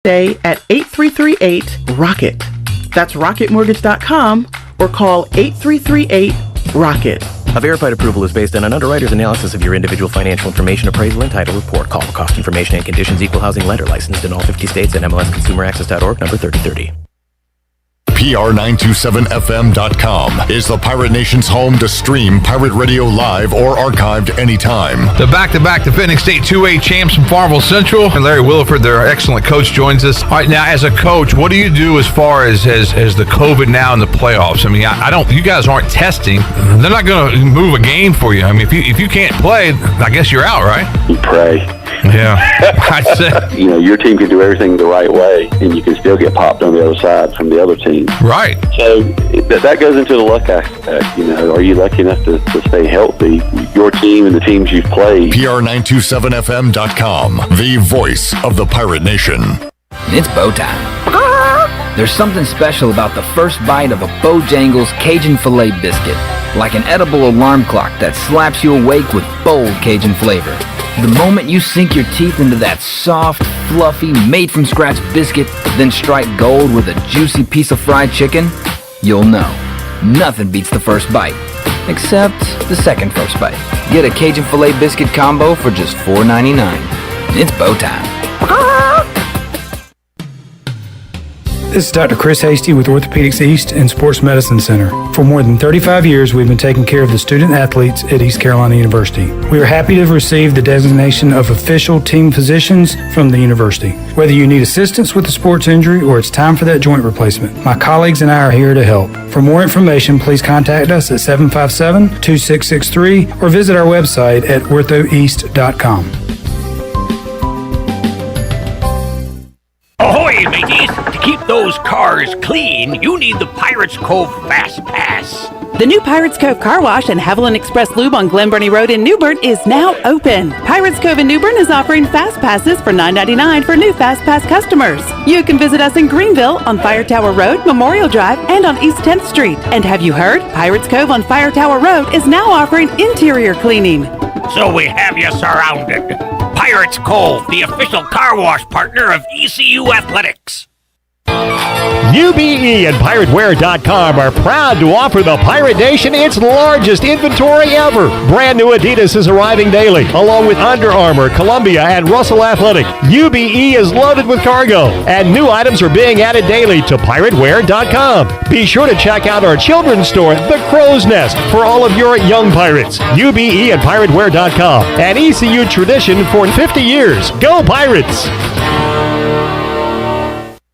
at 8338-ROCKET. That's rocketmortgage.com or call 8338-ROCKET. A verified approval is based on an underwriter's analysis of your individual financial information, appraisal, and title report. Call for cost information and conditions. Equal housing lender licensed in all 50 states and MLSConsumerAccess.org, number 3030. PR927FM.com is the Pirate Nation's home to stream Pirate Radio live or archived anytime. The back-to-back defending state 2A champs from Farmville Central and Larry Williford, their excellent coach, joins us. All right, now as a coach, what do you do as far as the COVID now in the playoffs? I mean, I don't. You guys aren't testing. They're not going to move a game for you. I mean, if you can't play, I guess you're out, right? You pray. Yeah, I'd say. Your team can do everything the right way, and you can still get popped on the other side from the other team. Right. So that goes into the luck aspect. Are you lucky enough to stay healthy? Your team and the teams you've played. PR927FM.com, the voice of the Pirate Nation. It's bow time. There's something special about the first bite of a Bojangles Cajun Filet biscuit, like an edible alarm clock that slaps you awake with bold Cajun flavor. The moment you sink your teeth into that soft, fluffy, made-from-scratch biscuit, then strike gold with a juicy piece of fried chicken, you'll know. Nothing beats the first bite, except the second first bite. Get a Cajun Filet biscuit combo for just $4.99. It's bow time. This is Dr. Chris Hasty with Orthopedics East and Sports Medicine Center. For more than 35 years, we've been taking care of the student athletes at East Carolina University. We are happy to have received the designation of official team physicians from the university. Whether you need assistance with a sports injury or it's time for that joint replacement, my colleagues and I are here to help. For more information, please contact us at 757-2663 or visit our website at orthoeast.com. Ahoy, mateys! To keep those cars clean, you need the Pirates Cove Fast Pass. The new Pirates Cove Car Wash and Haviland Express Lube on Glen Burnie Road in New Bern is now open. Pirates Cove in New Bern is offering Fast Passes for $9.99 for new Fast Pass customers. You can visit us in Greenville on Fire Tower Road, Memorial Drive, and on East 10th Street. And have you heard? Pirates Cove on Fire Tower Road is now offering interior cleaning. So we have you surrounded. Pirates Cove, the official car wash partner of ECU Athletics. UBE and PirateWear.com are proud to offer the Pirate Nation its largest inventory ever. Brand new Adidas is arriving daily, along with Under Armour, Columbia, and Russell Athletic. UBE is loaded with cargo, and new items are being added daily to PirateWear.com. Be sure to check out our children's store, The Crow's Nest, for all of your young pirates. UBE and PirateWear.com, an ECU tradition for 50 years. Go Pirates!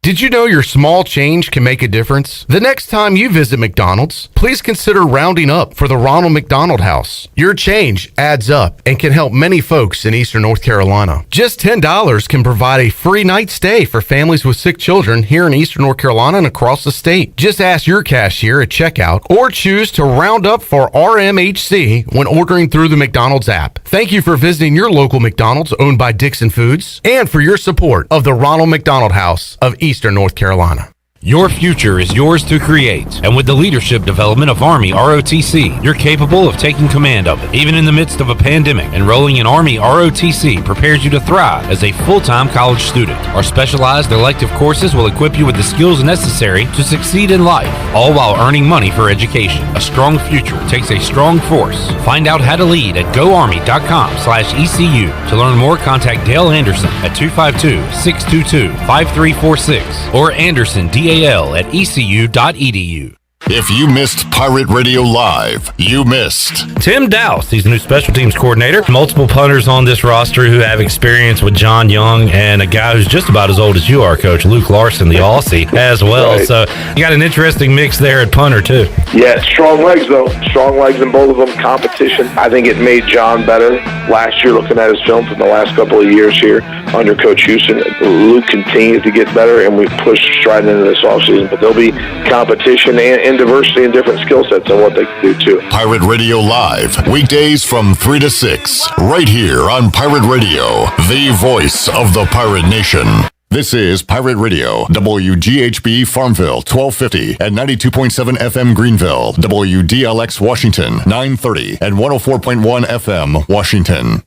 Did you know your small change can make a difference? The next time you visit McDonald's, please consider rounding up for the Ronald McDonald House. Your change adds up and can help many folks in Eastern North Carolina. Just $10 can provide a free night stay for families with sick children here in Eastern North Carolina and across the state. Just ask your cashier at checkout or choose to round up for RMHC when ordering through the McDonald's app. Thank you for visiting your local McDonald's owned by Dixon Foods and for your support of the Ronald McDonald House of Eastern North Carolina. Your future is yours to create, and with the leadership development of Army ROTC, you're capable of taking command of it. Even in the midst of a pandemic, enrolling in Army ROTC prepares you to thrive as a full-time college student. Our specialized elective courses will equip you with the skills necessary to succeed in life, all while earning money for education. A strong future takes a strong force. Find out how to lead at goarmy.com/ECU. To learn more, contact Dale Anderson at 252-622-5346 or Anderson DAL at ecu.edu. If you missed Pirate Radio Live, you missed Tim Dowse. He's the new special teams coordinator. Multiple punters on this roster who have experience with John Young, and a guy who's just about as old as you are, Coach, Luke Larson, the Aussie, as well. Right. So you got an interesting mix there at punter, too. Yeah, strong legs, though. Strong legs in both of them. Competition. I think it made John better last year, looking at his film from the last couple of years here under Coach Houston. Luke continues to get better, and we push straight into this offseason. But there'll be competition and diversity and different skill sets on what they can do, too. Pirate Radio Live, weekdays from 3 to 6, right here on Pirate Radio, the voice of the Pirate Nation. This is Pirate Radio, WGHB Farmville, 1250 and 92.7 FM Greenville, WDLX Washington, 930 and 104.1 FM Washington.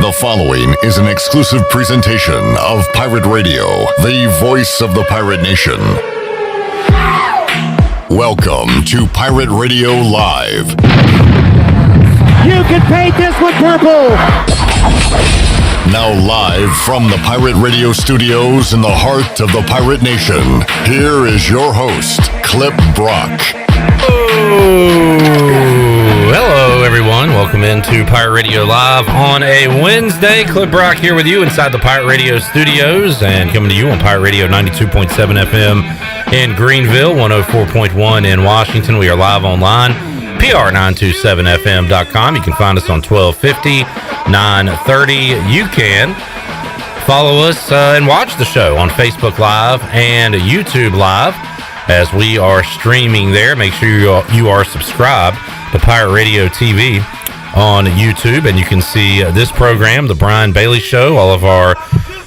The following is an exclusive presentation of Pirate Radio, the voice of the pirate nation. Welcome to Pirate Radio Live. You can paint this one purple. Now live from the Pirate Radio studios in the heart of the pirate nation, here is your host, Clip Brock. Hello, everyone. Welcome into Pirate Radio Live on a Wednesday. Clip Brock here with you inside the Pirate Radio studios and coming to you on Pirate Radio 92.7 FM in Greenville, 104.1 in Washington. We are live online, pr927fm.com. You can find us on 1250, 930. You can follow us and watch the show on Facebook Live and YouTube Live as we are streaming there. Make sure you are subscribed to Pirate Radio TV on YouTube, and you can see this program, The Brian Bailey Show, all of our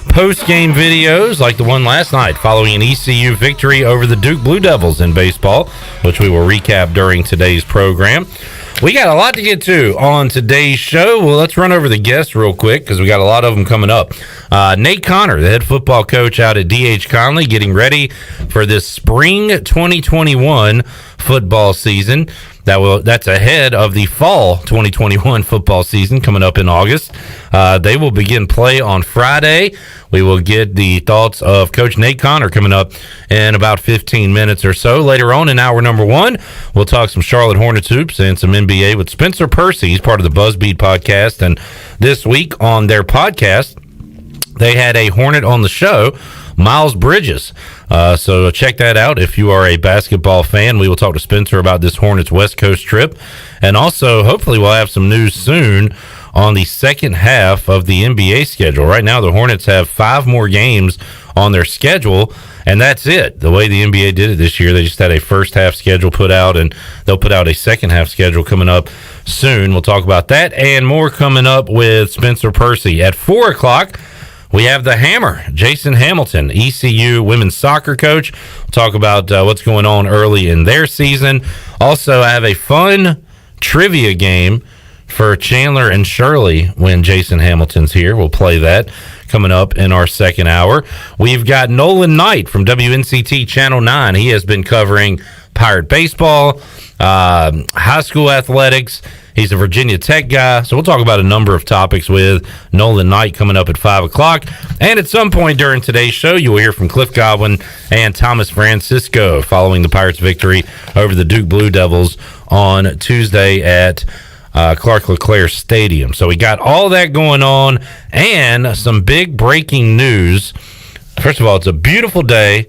post-game videos like the one last night following an ECU victory over the Duke Blue Devils in baseball, which we will recap during today's program. We got a lot to get to on today's show. Well, let's run over the guests real quick because we got a lot of them coming up. Nate Connor, the head football coach out at D.H. Conley, getting ready for this spring 2021 football season. That's ahead of the fall 2021 football season coming up in August. They will begin play on Friday. We will get the thoughts of Coach Nate Connor coming up in about 15 minutes or so. Later on in hour number one, we'll talk some Charlotte Hornets hoops and some NBA with Spencer Percy. He's part of the BuzzBeat podcast. And this week on their podcast, they had a Hornet on the show, Miles Bridges. So check that out if you are a basketball fan. We will talk to Spencer about this Hornets West Coast trip. And also, hopefully, we'll have some news soon on the second half of the NBA schedule. Right now, the Hornets have 5 more games on their schedule, and that's it. The way the NBA did it this year, they just had a first half schedule put out, and they'll put out a second half schedule coming up soon. We'll talk about that and more coming up with Spencer Percy. At 4 o'clock, we have the Hammer, Jason Hamilton, ECU women's soccer coach. We'll talk about what's going on early in their season. Also, I have a fun trivia game for Chandler and Shirley when Jason Hamilton's here. We'll play that coming up in our second hour. We've got Nolan Knight from WNCT Channel 9. He has been covering Pirate baseball, high school athletics. He's a Virginia Tech guy, so we'll talk about a number of topics with Nolan Knight coming up at 5 o'clock. And at some point during today's show, you will hear from Cliff Godwin and Thomas Francisco following the Pirates' victory over the Duke Blue Devils on Tuesday at Clark LeClaire Stadium. So we got all that going on and some big breaking news. First of all, it's a beautiful day.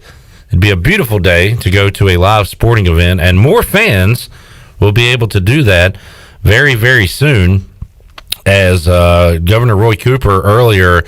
It'd be a beautiful day to go to a live sporting event, and more fans will be able to do that very, very soon, as Governor Roy Cooper earlier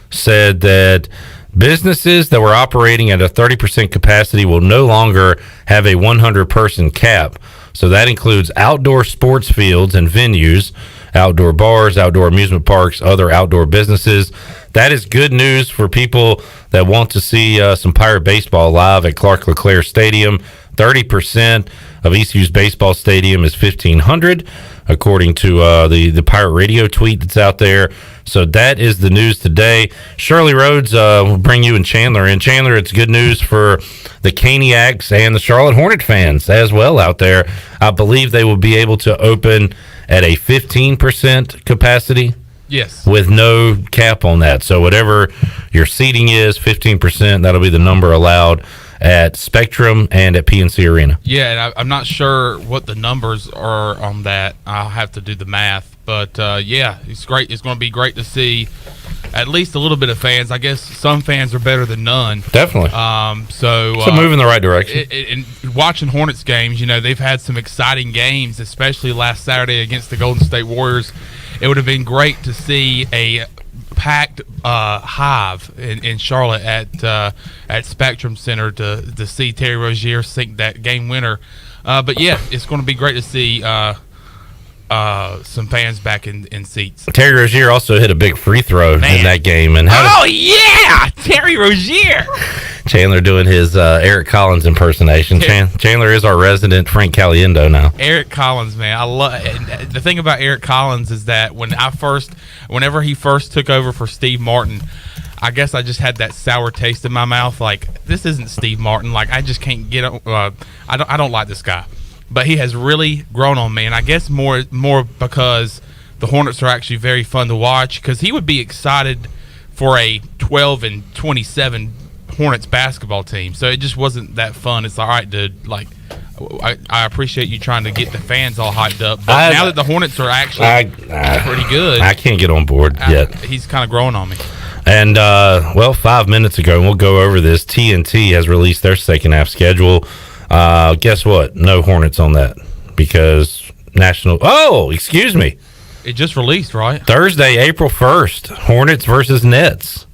said that businesses that were operating at a 30% capacity will no longer have a 100-person cap. So that includes outdoor sports fields and venues, outdoor bars, outdoor amusement parks, other outdoor businesses. That is good news for people that want to see some Pirate baseball live at Clark LeClaire Stadium. 30% of ECU's baseball stadium is 1,500, according to the Pirate Radio tweet that's out there. So that is the news today. Shirley Rhodes will bring you in Chandler. And Chandler, it's good news for the Caniacs and the Charlotte Hornet fans as well out there. I believe they will be able to open at a 15% capacity. Yes. With no cap on that. So whatever your seating is, 15%, that'll be the number allowed at Spectrum and at PNC Arena. Yeah, and I'm not sure what the numbers are on that. I'll have to do the math. But, yeah, it's great. It's going to be great to see at least a little bit of fans. I guess some fans are better than none. Definitely. So move in the right direction. And watching Hornets games, you know, they've had some exciting games, especially last Saturday against the Golden State Warriors. It would have been great to see a packed hive in Charlotte at Spectrum Center to see Terry Rozier sink that game winner. But yeah, it's going to be great to see some fans back in seats. Terry Rozier also hit a big free throw in that game, and yeah, Terry Rozier. Chandler doing his Eric Collins impersonation. Chandler is our resident Frank Caliendo now. Eric Collins, man, I love. The thing about Eric Collins is that whenever he first took over for Steve Martin, I guess I just had that sour taste in my mouth. Like, this isn't Steve Martin. Like, I just can't get. I don't like this guy, but he has really grown on me, and I guess more because the Hornets are actually very fun to watch. Because he would be excited for a 12-27 Hornets basketball team, so it just wasn't that fun. It's all right, dude. Like, I appreciate you trying to get the fans all hyped up, but now that the Hornets are actually pretty good, I can't get on board yet. He's kind of growing on me. And 5 minutes ago, and we'll go over this. TNT has released their second half schedule. Guess what? No Hornets on that because national. Oh, excuse me. It just released, right? Thursday, April 1st, Hornets versus Nets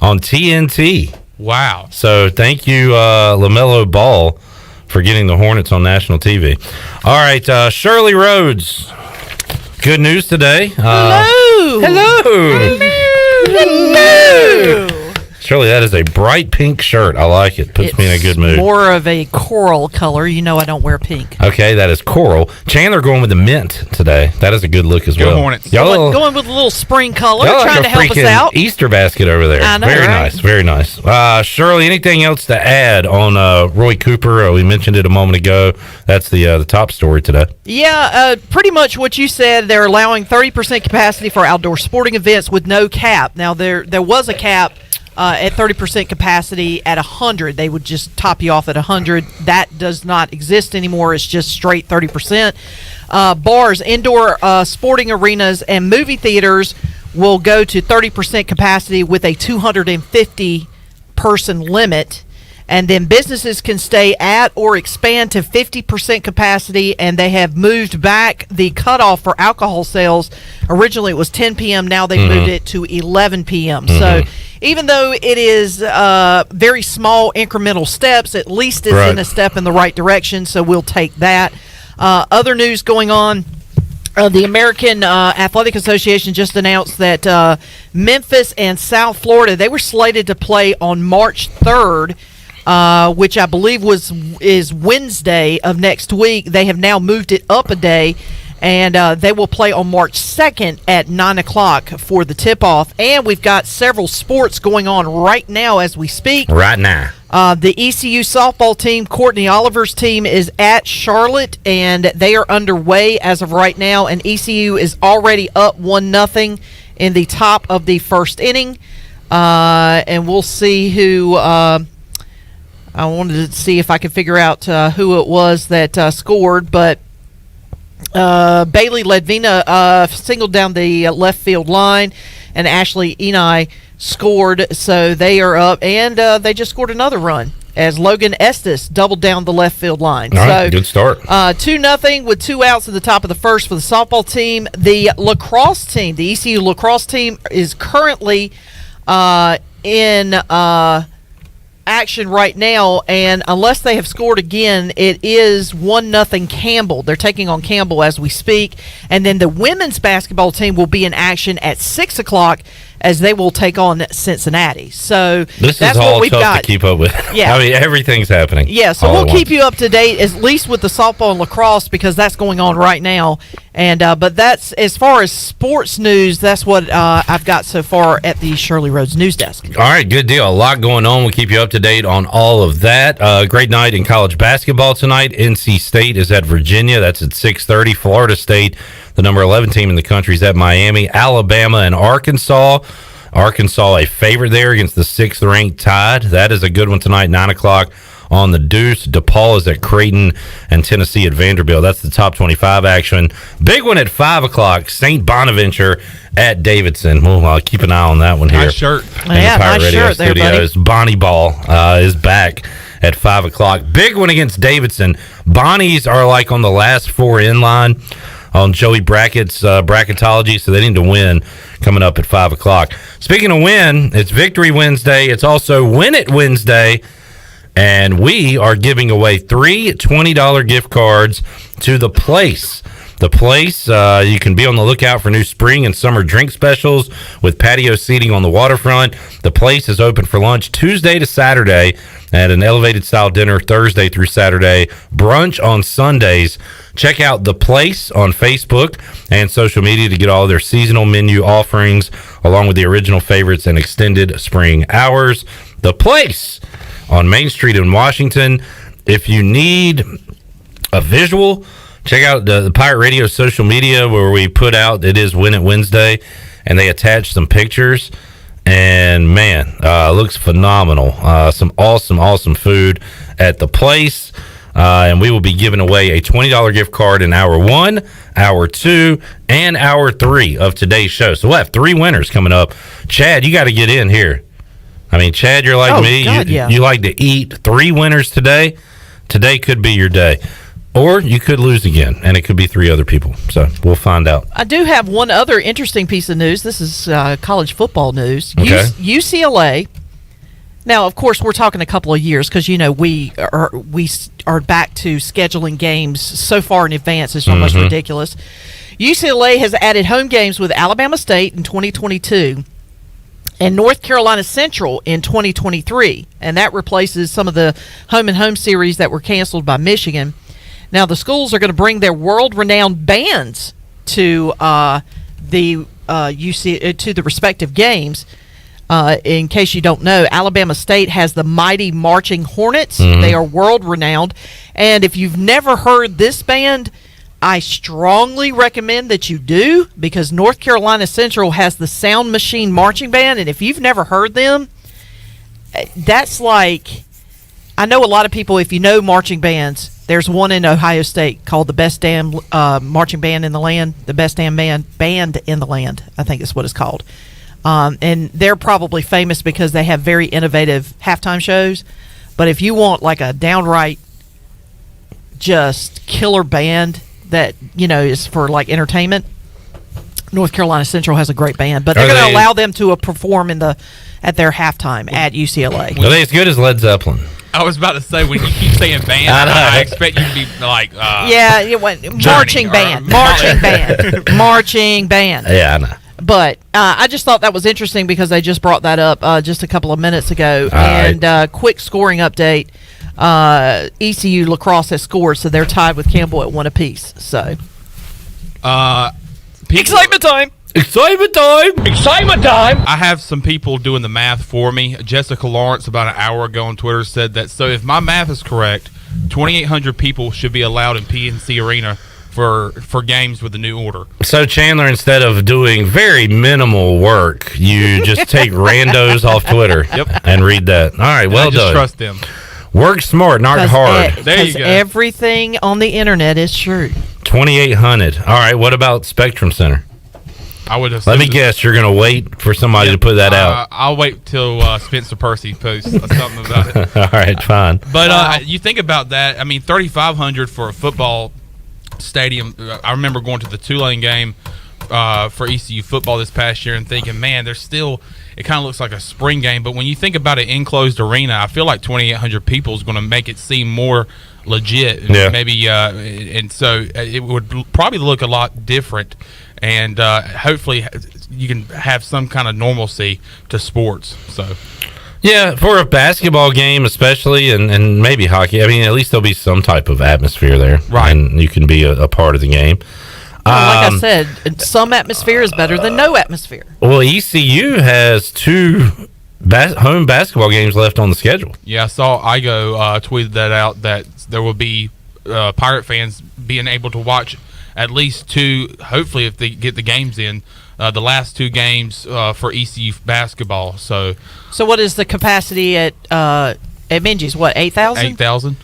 on TNT. Wow. So thank you, LaMelo Ball, for getting the Hornets on national TV. All right, Shirley Rhodes. Good news today. Hello. Shirley, that is a bright pink shirt. I like it. Puts me in a good mood. More of a coral color. You know I don't wear pink. Okay, that is coral. Chandler going with the mint today. That is a good look as well. Hornets. Going with a little spring color, y'all trying like to help us out. Easter basket over there. I know, very right? nice, very nice. Shirley, anything else to add on Roy Cooper? We mentioned it a moment ago. That's the top story today. Yeah, pretty much what you said. They're allowing 30% capacity for outdoor sporting events with no cap. Now, there was a cap at 30% capacity at 100. They would just top you off at 100. That does not exist anymore. It's just straight 30%. Bars, indoor sporting arenas, and movie theaters will go to 30% capacity with a 250-person limit. And then businesses can stay at or expand to 50% capacity, and they have moved back the cutoff for alcohol sales. Originally, it was 10 p.m. Now they've moved it to 11 p.m. So even though it is very small incremental steps, at least it's in a step in the right direction, so we'll take that. Other news going on. The American Athletic Association just announced that Memphis and South Florida, they were slated to play on March 3rd, which I believe is Wednesday of next week. They have now moved it up a day, and they will play on March 2nd at 9 o'clock for the tip-off. And we've got several sports going on right now as we speak. Right now. The ECU softball team, Courtney Oliver's team, is at Charlotte, and they are underway as of right now. And ECU is already up 1-0 in the top of the first inning. And we'll see who... I wanted to see if I could figure out who it was that scored, but Bailey Ledvina singled down the left field line, and Ashley Enai scored, so they are up, and they just scored another run as Logan Estes doubled down the left field line. All right, good start. 2-0 with 2 outs at the top of the first for the softball team. The lacrosse team, the ECU lacrosse team, is currently in action right now, and unless they have scored again, it is 1-0 Campbell. They're taking on Campbell as we speak, and then the women's basketball team will be in action at 6 o'clock as they will take on Cincinnati. So this that's is all what we've tough got to keep up with. Yeah. I mean, everything's happening. Yeah, so we'll keep you up to date, at least with the softball and lacrosse, because that's going on right now. And but that's, as far as sports news, that's what I've got so far at the Shirley Rhodes news desk. All right, good deal. A lot going on. We'll keep you up to date on all of that. Great night in college basketball tonight. NC State is at Virginia. That's at 6:30. Florida State, the number 11 team in the country, is at Miami. Alabama and Arkansas. Arkansas a favorite there against the 6th-ranked Tide. That is a good one tonight, 9 o'clock on the Deuce. DePaul is at Creighton, and Tennessee at Vanderbilt. That's the top 25 action. Big one at 5 o'clock, St. Bonaventure at Davidson. We'll keep an eye on that one here. Nice shirt. In the Pirate Radio Studios. Bonnie Ball is back at 5 o'clock. Big one against Davidson. Bonnies are like on the last 4 in line on Joey Brackett's bracketology, so they need to win coming up at 5 o'clock. Speaking of win, it's Victory Wednesday. It's also Win It Wednesday, and we are giving away 3 $20 gift cards to The Place. The Place, you can be on the lookout for new spring and summer drink specials with patio seating on the waterfront. The Place is open for lunch Tuesday to Saturday and an elevated style dinner Thursday through Saturday, brunch on Sundays. Check out The Place on Facebook and social media to get all their seasonal menu offerings along with the original favorites and extended spring hours. The Place on Main Street in Washington. If you need a visual, check out the Pirate Radio social media where we put out It Is Win It Wednesday, and they attach some pictures. And man, looks phenomenal. Some awesome food at The Place. And we will be giving away a $20 gift card in hour 1, hour 2, and hour 3 of today's show. So we'll have 3 winners coming up. Chad, you got to get in here. I mean, Chad, you're like me. God, you like to eat. 3 winners today. Today could be your day. Or you could lose again, and it could be 3 other people. So we'll find out. I do have one other interesting piece of news. This is college football news. Okay. UCLA. Now, of course, we're talking a couple of years because, you know, we are back to scheduling games so far in advance. It's almost ridiculous. UCLA has added home games with Alabama State in 2022 and North Carolina Central in 2023. And that replaces some of the home-and-home series that were canceled by Michigan. Now, the schools are going to bring their world-renowned bands to the respective games. In case you don't know, Alabama State has the mighty Marching Hornets. They are world-renowned. And if you've never heard this band, I strongly recommend that you do, because North Carolina Central has the Sound Machine Marching Band. And if you've never heard them, that's like, I know a lot of people, if you know marching bands, there's one in Ohio State called the best damn marching band in the land, the best damn band in the land, I think is what it's called. And they're probably famous because they have very innovative halftime shows. But if you want like a downright just killer band that, you know, is for like entertainment, North Carolina Central has a great band. But they're going to allow them to perform at their halftime at UCLA. Are they as good as Led Zeppelin? I was about to say, when you keep saying band, I expect you to be like... marching band. Marching band. Yeah, I know. But I just thought that was interesting because they just brought that up just a couple of minutes ago. Quick scoring update. ECU Lacrosse has scored, so they're tied with Campbell at 1 apiece. So, excitement time! Excitement time! Excitement time! I have some people doing the math for me. Jessica Lawrence, about an hour ago on Twitter, said that, so if my math is correct, 2,800 people should be allowed in PNC Arena for games with the new order. So, Chandler, instead of doing very minimal work, you just take randos off Twitter and read that. All right, well done. Just trust them. Work smart, not hard. There you go. Everything on the internet is true. 2,800. All right, what about Spectrum Center? I would have. Let me guess, you're going to wait for somebody to put that out. I'll wait till Spencer Percy posts something about it. All right, fine. But you think about that. I mean, 3,500 for a football stadium. I remember going to the Tulane game for ECU football this past year and thinking, man, there's still. It kind of looks like a spring game. But when you think about an enclosed arena, I feel like 2,800 people is going to make it seem more legit. Yeah. Maybe, and so it would probably look a lot different. And hopefully you can have some kind of normalcy to sports. So, yeah, for a basketball game especially, and maybe hockey, I mean, at least there'll be some type of atmosphere there. Right. And you can be a part of the game. Well, like I said, some atmosphere is better than no atmosphere. Well, ECU has 2 home basketball games left on the schedule. Yeah, I saw Igo tweeted that out, that there will be Pirate fans being able to watch at least 2, hopefully if they get the games in, the last 2 games for ECU basketball. So what is the capacity at Minji's? What, 8,000? 8,000.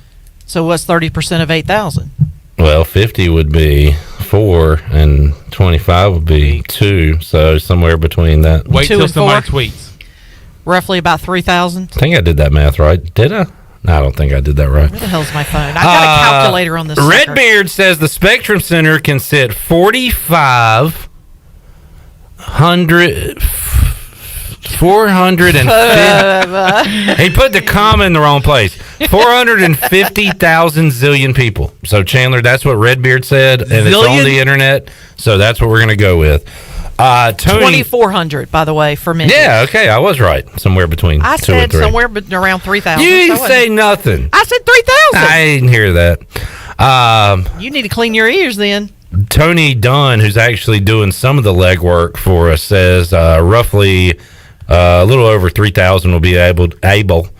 So what's 30% of 8,000? Well, 50 would be 4, and 25 would be 2. So somewhere between that. Wait till somebody tweets. Roughly about 3,000. I think I did that math right.Id I? No, I don't think I did that right. Where the hell's my phone? I got a calculator on this. Redbeard says the Spectrum Center can sit 450. He put the comma in the wrong place. 450,000 zillion people. So, Chandler, that's what Redbeard said, and it's on the internet. So that's what we're going to go with. Tony, 2,400, by the way, for men. Yeah, okay, I was right. Somewhere between I 2 and said 3. somewhere around 3,000. You didn't say nothing. I said 3,000. I didn't hear that. You need to clean your ears then. Tony Dunn, who's actually doing some of the legwork for us, says roughly a little over 3,000 will be able to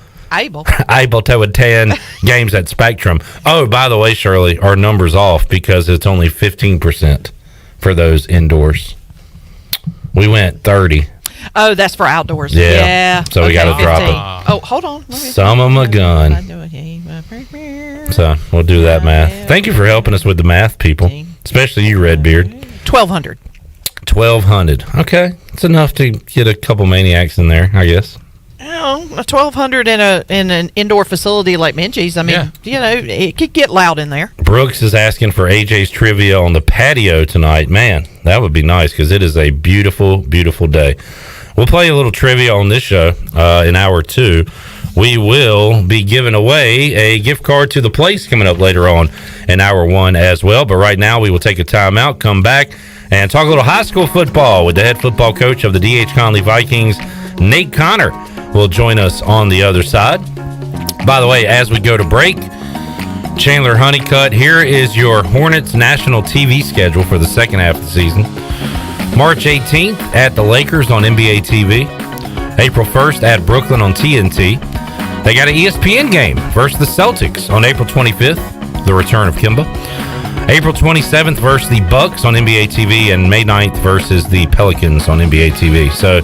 attend games at Spectrum. Oh, by the way, Shirley, our number's off because it's only 15% for those indoors. We went 30. Oh, that's for outdoors. Yeah. So we got to drop it. Oh, hold on. Some of my gun. So we'll do that math. Thank you for helping us with the math, people, especially you, Redbeard. 1,200. 1,200. Okay, it's enough to get a couple maniacs in there, I guess. Oh, 1,200 in an indoor facility like Minji's. I mean, it could get loud in there. Brooks is asking for AJ's trivia on the patio tonight. Man, that would be nice because it is a beautiful, beautiful day. We'll play a little trivia on this show in hour 2. We will be giving away a gift card to the place coming up later on in hour 1 as well. But right now, we will take a timeout, come back, and talk a little high school football with the head football coach of the D.H. Conley Vikings, Nate Connor, will join us on the other side. By the way, as we go to break, Chandler Honeycutt, here is your Hornets national TV schedule for the second half of the season. March 18th at the Lakers on NBA TV. April 1st at Brooklyn on TNT. They got an ESPN game versus the Celtics on April 25th, the return of Kimba. April 27th versus the Bucks on NBA TV, and May 9th versus the Pelicans on NBA TV. So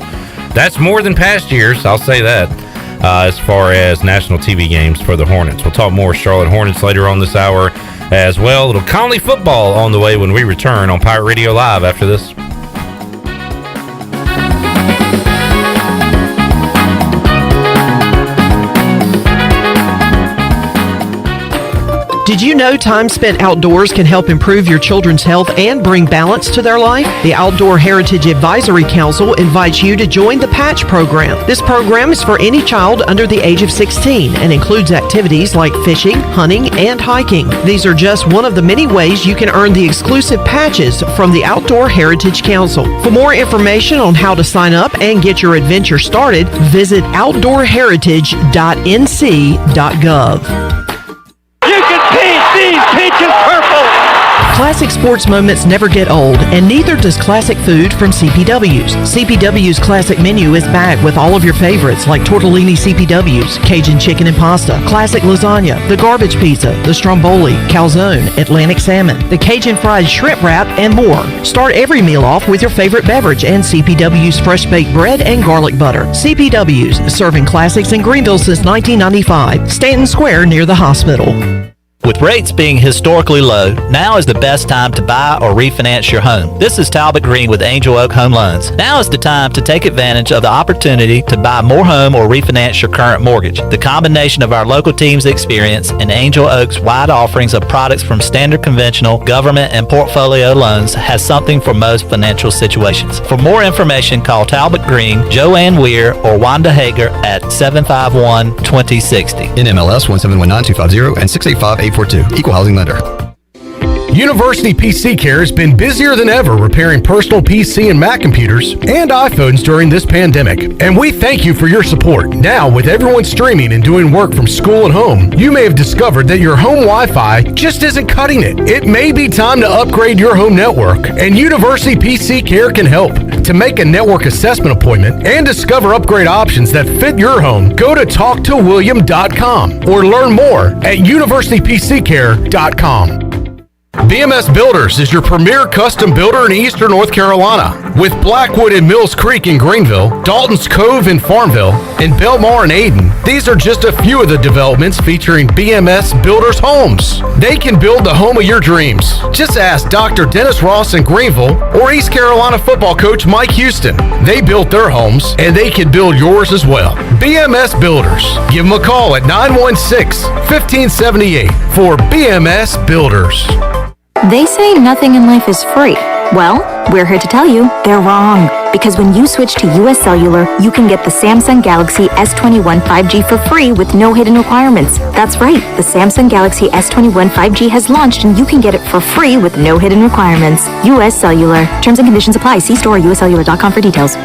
that's more than past years, I'll say that, as far as national TV games for the Hornets. We'll talk more Charlotte Hornets later on this hour as well. A little Conley football on the way when we return on Pirate Radio Live after this. Did you know time spent outdoors can help improve your children's health and bring balance to their life? The Outdoor Heritage Advisory Council invites you to join the Patch program. This program is for any child under the age of 16 and includes activities like fishing, hunting, and hiking. These are just one of the many ways you can earn the exclusive patches from the Outdoor Heritage Council. For more information on how to sign up and get your adventure started, visit outdoorheritage.nc.gov. These peaches purple! Classic sports moments never get old, and neither does classic food from CPW's. CPW's classic menu is back with all of your favorites like tortellini CPW's, Cajun chicken and pasta, classic lasagna, the garbage pizza, the stromboli, calzone, Atlantic salmon, the Cajun fried shrimp wrap, and more. Start every meal off with your favorite beverage and CPW's fresh baked bread and garlic butter. CPW's, serving classics in Greenville since 1995. Stanton Square near the hospital. With rates being historically low, now is the best time to buy or refinance your home. This is Talbot Green with Angel Oak Home Loans. Now is the time to take advantage of the opportunity to buy more home or refinance your current mortgage. The combination of our local team's experience and Angel Oak's wide offerings of products from standard conventional, government, and portfolio loans has something for most financial situations. For more information, call Talbot Green, Joanne Weir, or Wanda Hager at 751-2060. NMLS 1719250 and 685-842. Equal housing lender. University PC Care has been busier than ever repairing personal PC and Mac computers and iPhones during this pandemic. And we thank you for your support. Now, with everyone streaming and doing work from school and home, you may have discovered that your home Wi-Fi just isn't cutting it. It may be time to upgrade your home network, and University PC Care can help. To make a network assessment appointment and discover upgrade options that fit your home, go to talktowilliam.com or learn more at universitypccare.com. BMS Builders is your premier custom builder in eastern North Carolina. With Blackwood and Mills Creek in Greenville, Dalton's Cove in Farmville, and Belmar and Ayden, these are just a few of the developments featuring BMS Builders homes. They can build the home of your dreams. Just ask Dr. Dennis Ross in Greenville or East Carolina football coach Mike Houston. They built their homes, and they can build yours as well. BMS Builders. Give them a call at 916-1578 for BMS Builders. They say nothing in life is free, Well, we're here to tell you they're wrong. Because when you switch to US Cellular, you can get the Samsung Galaxy S21 5G for free with no hidden requirements. That's right, the Samsung Galaxy S21 5G has launched and you can get it for free with no hidden requirements. US Cellular. Terms and conditions apply. See store or uscellular.com for details.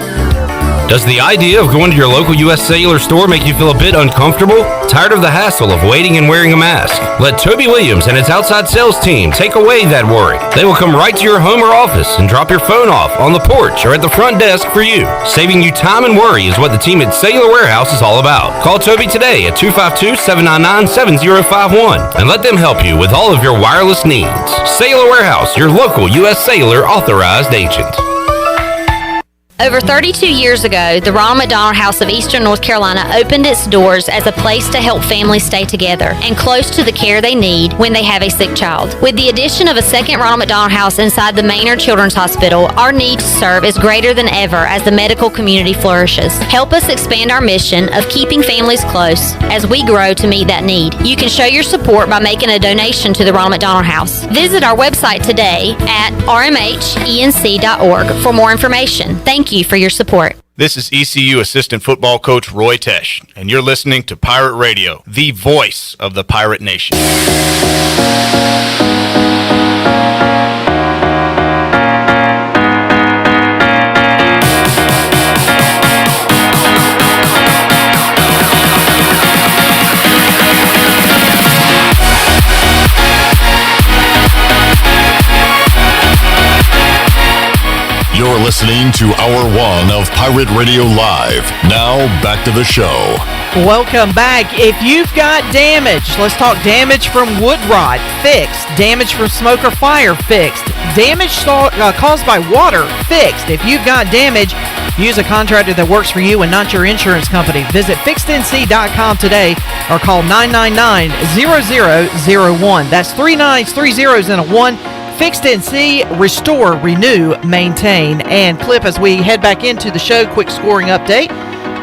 Does the idea of going to your local U.S. Cellular store make you feel a bit uncomfortable? Tired of the hassle of waiting and wearing a mask? Let Toby Williams and his outside sales team take away that worry. They will come right to your home or office and drop your phone off on the porch or at the front desk for you. Saving you time and worry is what the team at Cellular Warehouse is all about. Call Toby today at 252-799-7051 and let them help you with all of your wireless needs. Cellular Warehouse, your local U.S. Cellular authorized agent. Over 32 years ago, the Ronald McDonald House of Eastern North Carolina opened its doors as a place to help families stay together and close to the care they need when they have a sick child. With the addition of a second Ronald McDonald House inside the Maynard Children's Hospital, our need to serve is greater than ever as the medical community flourishes. Help us expand our mission of keeping families close as we grow to meet that need. You can show your support by making a donation to the Ronald McDonald House. Visit our website today at rmhenc.org for more information. Thank you for your support. This is ECU Assistant Football Coach Roy Tesh, and you're listening to Pirate Radio, the voice of the Pirate Nation. You're listening to Hour 1 of Pirate Radio Live. Now, back to the show. Welcome back. If you've got damage, let's talk damage from wood rot, fixed. Damage from smoke or fire, fixed. Damage caused by water, fixed. If you've got damage, use a contractor that works for you and not your insurance company. Visit fixednc.com today or call 999-0001. That's 3 9s, 3 zeros, and a 1. Fixed NC, restore, renew, maintain. And Clip, as we head back into the show, quick scoring update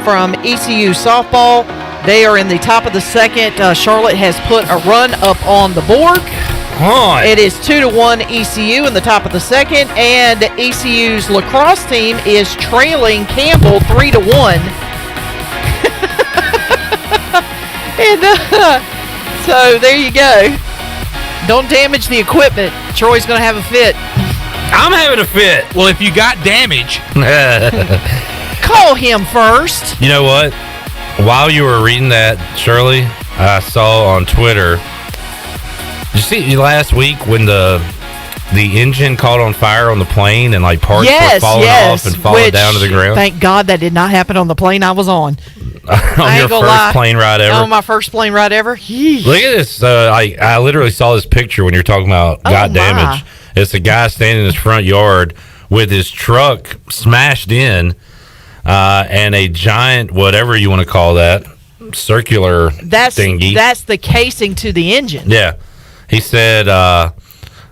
from ECU softball. They are in the top of the second. Charlotte has put a run up on the board. It is 2-1 ECU in the top of the second, and ECU's lacrosse team is trailing Campbell 3-1. And so there you go. Don't damage the equipment. Troy's going to have a fit. I'm having a fit. Well, if you got damage, call him first. You know what? While you were reading that, Shirley, I saw on Twitter. Did you see last week when the engine caught on fire on the plane and like parts were falling off and falling down to the ground? Thank God that did not happen on the plane I was on. On your first plane ride ever? On my first plane ride ever? Yeesh. Look at this. I literally saw this picture when you're talking about got damage. It's a guy standing in his front yard with his truck smashed in and a giant, whatever you want to call that, circular thingy. That's the casing to the engine. Yeah. He said,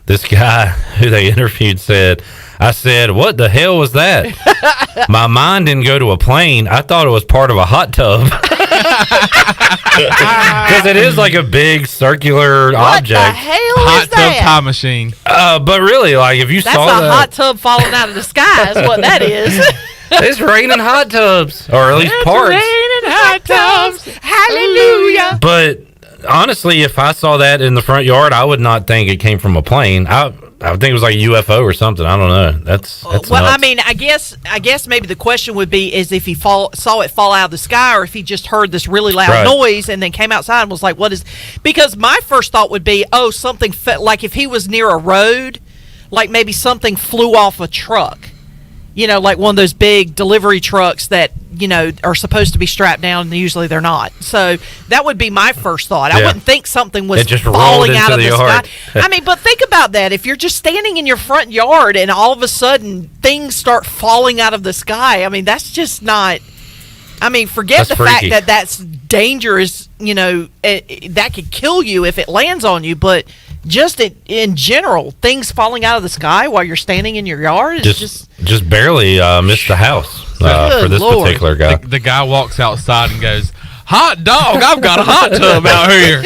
this guy who they interviewed said, I said, what the hell was that? My mind didn't go to a plane. I thought it was part of a hot tub. Because it is like a big circular object. What the hell hot is that? tub time machine. But really, like if you That's saw a that. hot tub falling out of the sky is what that is. It's raining hot tubs. Or at least parts. Raining hot tubs. Hallelujah. But honestly, if I saw that in the front yard, I would not think it came from a plane. I would think it was like a UFO or something. I don't know. That's well, nuts. I mean, I guess maybe the question would be is if he saw it fall out of the sky, or if he just heard this really loud noise and then came outside and was like, "What is?" Because my first thought would be, "Oh, something like if he was near a road, like maybe something flew off a truck." You know, like one of those big delivery trucks that, you know, are supposed to be strapped down and usually they're not. So that would be my first thought. I wouldn't think something was falling out of the sky. I mean, but think about that. If you're just standing in your front yard and all of a sudden things start falling out of the sky, I mean, that's just not... I mean, forget the fact that that's dangerous, you know, that could kill you if it lands on you, but just in general, things falling out of the sky while you're standing in your yard is just barely missed the house for this particular guy. The guy walks outside and goes, "Hot dog, I've got a hot tub out here."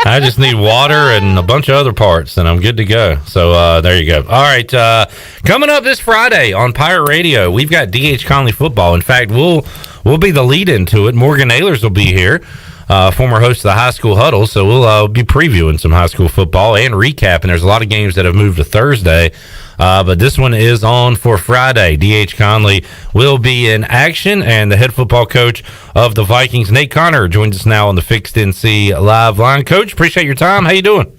I just need water and a bunch of other parts, and I'm good to go. So there you go. All right, coming up this Friday on Pirate Radio, we've got D.H. Conley football. In fact, we'll be the lead-in to it. Morgan Ehlers will be here, former host of the High School Huddle, so we'll be previewing some high school football and recapping. There's a lot of games that have moved to Thursday, but this one is on for Friday. D.H. Conley will be in action, and the head football coach of the Vikings, Nate Connor, joins us now on the Fixed NC Live line. Coach, appreciate your time. How you doing?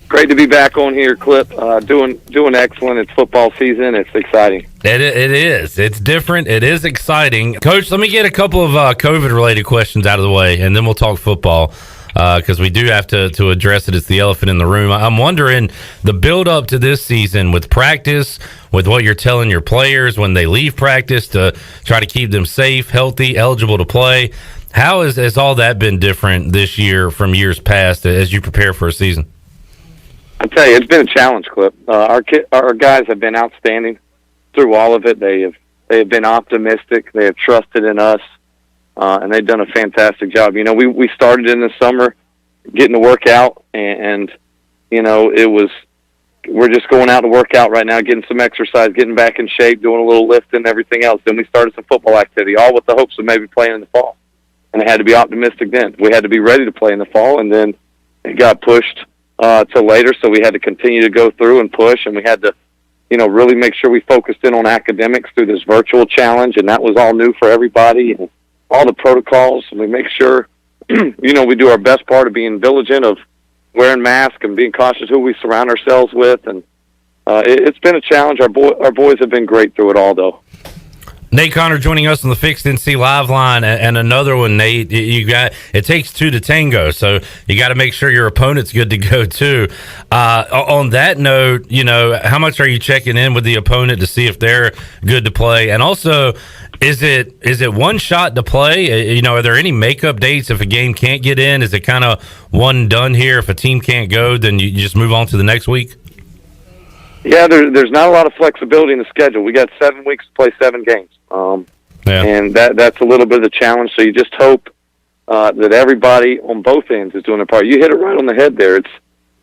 Great to be back on here, Clip. Doing excellent. It's football season. It's exciting. It is. It's different. It is exciting. Coach, let me get a couple of COVID-related questions out of the way, and then we'll talk football because we do have to address it. It's the elephant in the room. I'm wondering, the build-up to this season with practice, with what you're telling your players when they leave practice to try to keep them safe, healthy, eligible to play, how has all that been different this year from years past as you prepare for a season? I tell you, it's been a challenge, Clip. Our guys have been outstanding through all of it. They have been optimistic. They have trusted in us, and they've done a fantastic job. You know, we started in the summer getting to work out, and you know, we're just going out to work out right now, getting some exercise, getting back in shape, doing a little lift and everything else. Then we started some football activity, all with the hopes of maybe playing in the fall. And they had to be optimistic then. We had to be ready to play in the fall, and then it got pushed till later, so we had to continue to go through and push, and we had to, you know, really make sure we focused in on academics through this virtual challenge, and that was all new for everybody, and all the protocols, and we make sure, you know, we do our best part of being vigilant of wearing masks and being cautious who we surround ourselves with, and it's been a challenge. Our boys have been great through it all, though. Nate Connor joining us on the Fixed NC Live line, and another one, Nate. It takes two to tango, so you got to make sure your opponent's good to go too. On that note, you know, how much are you checking in with the opponent to see if they're good to play? And also, is it one shot to play? You know, are there any makeup dates if a game can't get in? Is it kind of one done here? If a team can't go, then you just move on to the next week? Yeah, there's not a lot of flexibility in the schedule. We got 7 weeks to play 7 games. And that's a little bit of a challenge. So you just hope that everybody on both ends is doing their part. You hit it right on the head there.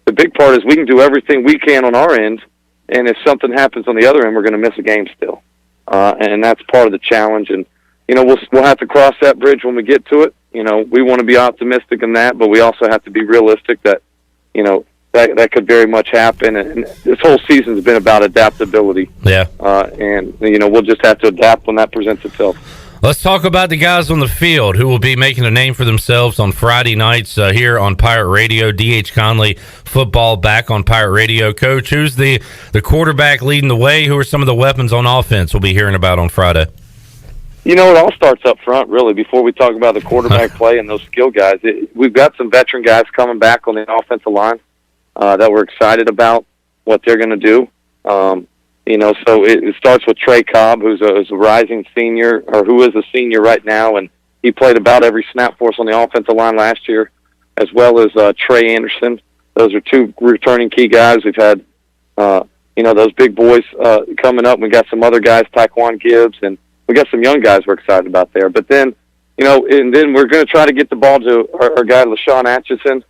The big part is we can do everything we can on our end, and if something happens on the other end, we're going to miss a game still. And that's part of the challenge. And you know, we'll have to cross that bridge when we get to it. You know, we want to be optimistic in that, but we also have to be realistic that, you know, that could very much happen, and this whole season has been about adaptability. Yeah. And, you know, we'll just have to adapt when that presents itself. Let's talk about the guys on the field who will be making a name for themselves on Friday nights here on Pirate Radio. D.H. Conley football back on Pirate Radio. Coach, who's the quarterback leading the way? Who are some of the weapons on offense we'll be hearing about on Friday? You know, it all starts up front, really, before we talk about the quarterback play and those skill guys. We've got some veteran guys coming back on the offensive line that we're excited about what they're going to do. You know, so it starts with Trey Cobb, who's a rising senior, or who is a senior right now, and he played about every snap for us on the offensive line last year, as well as Trey Anderson. Those are 2 returning key guys. We've had, you know, those big boys coming up. We got some other guys, Taekwon Gibbs, and we got some young guys we're excited about there. But then, you know, and then we're going to try to get the ball to our guy, LaShawn Atchison,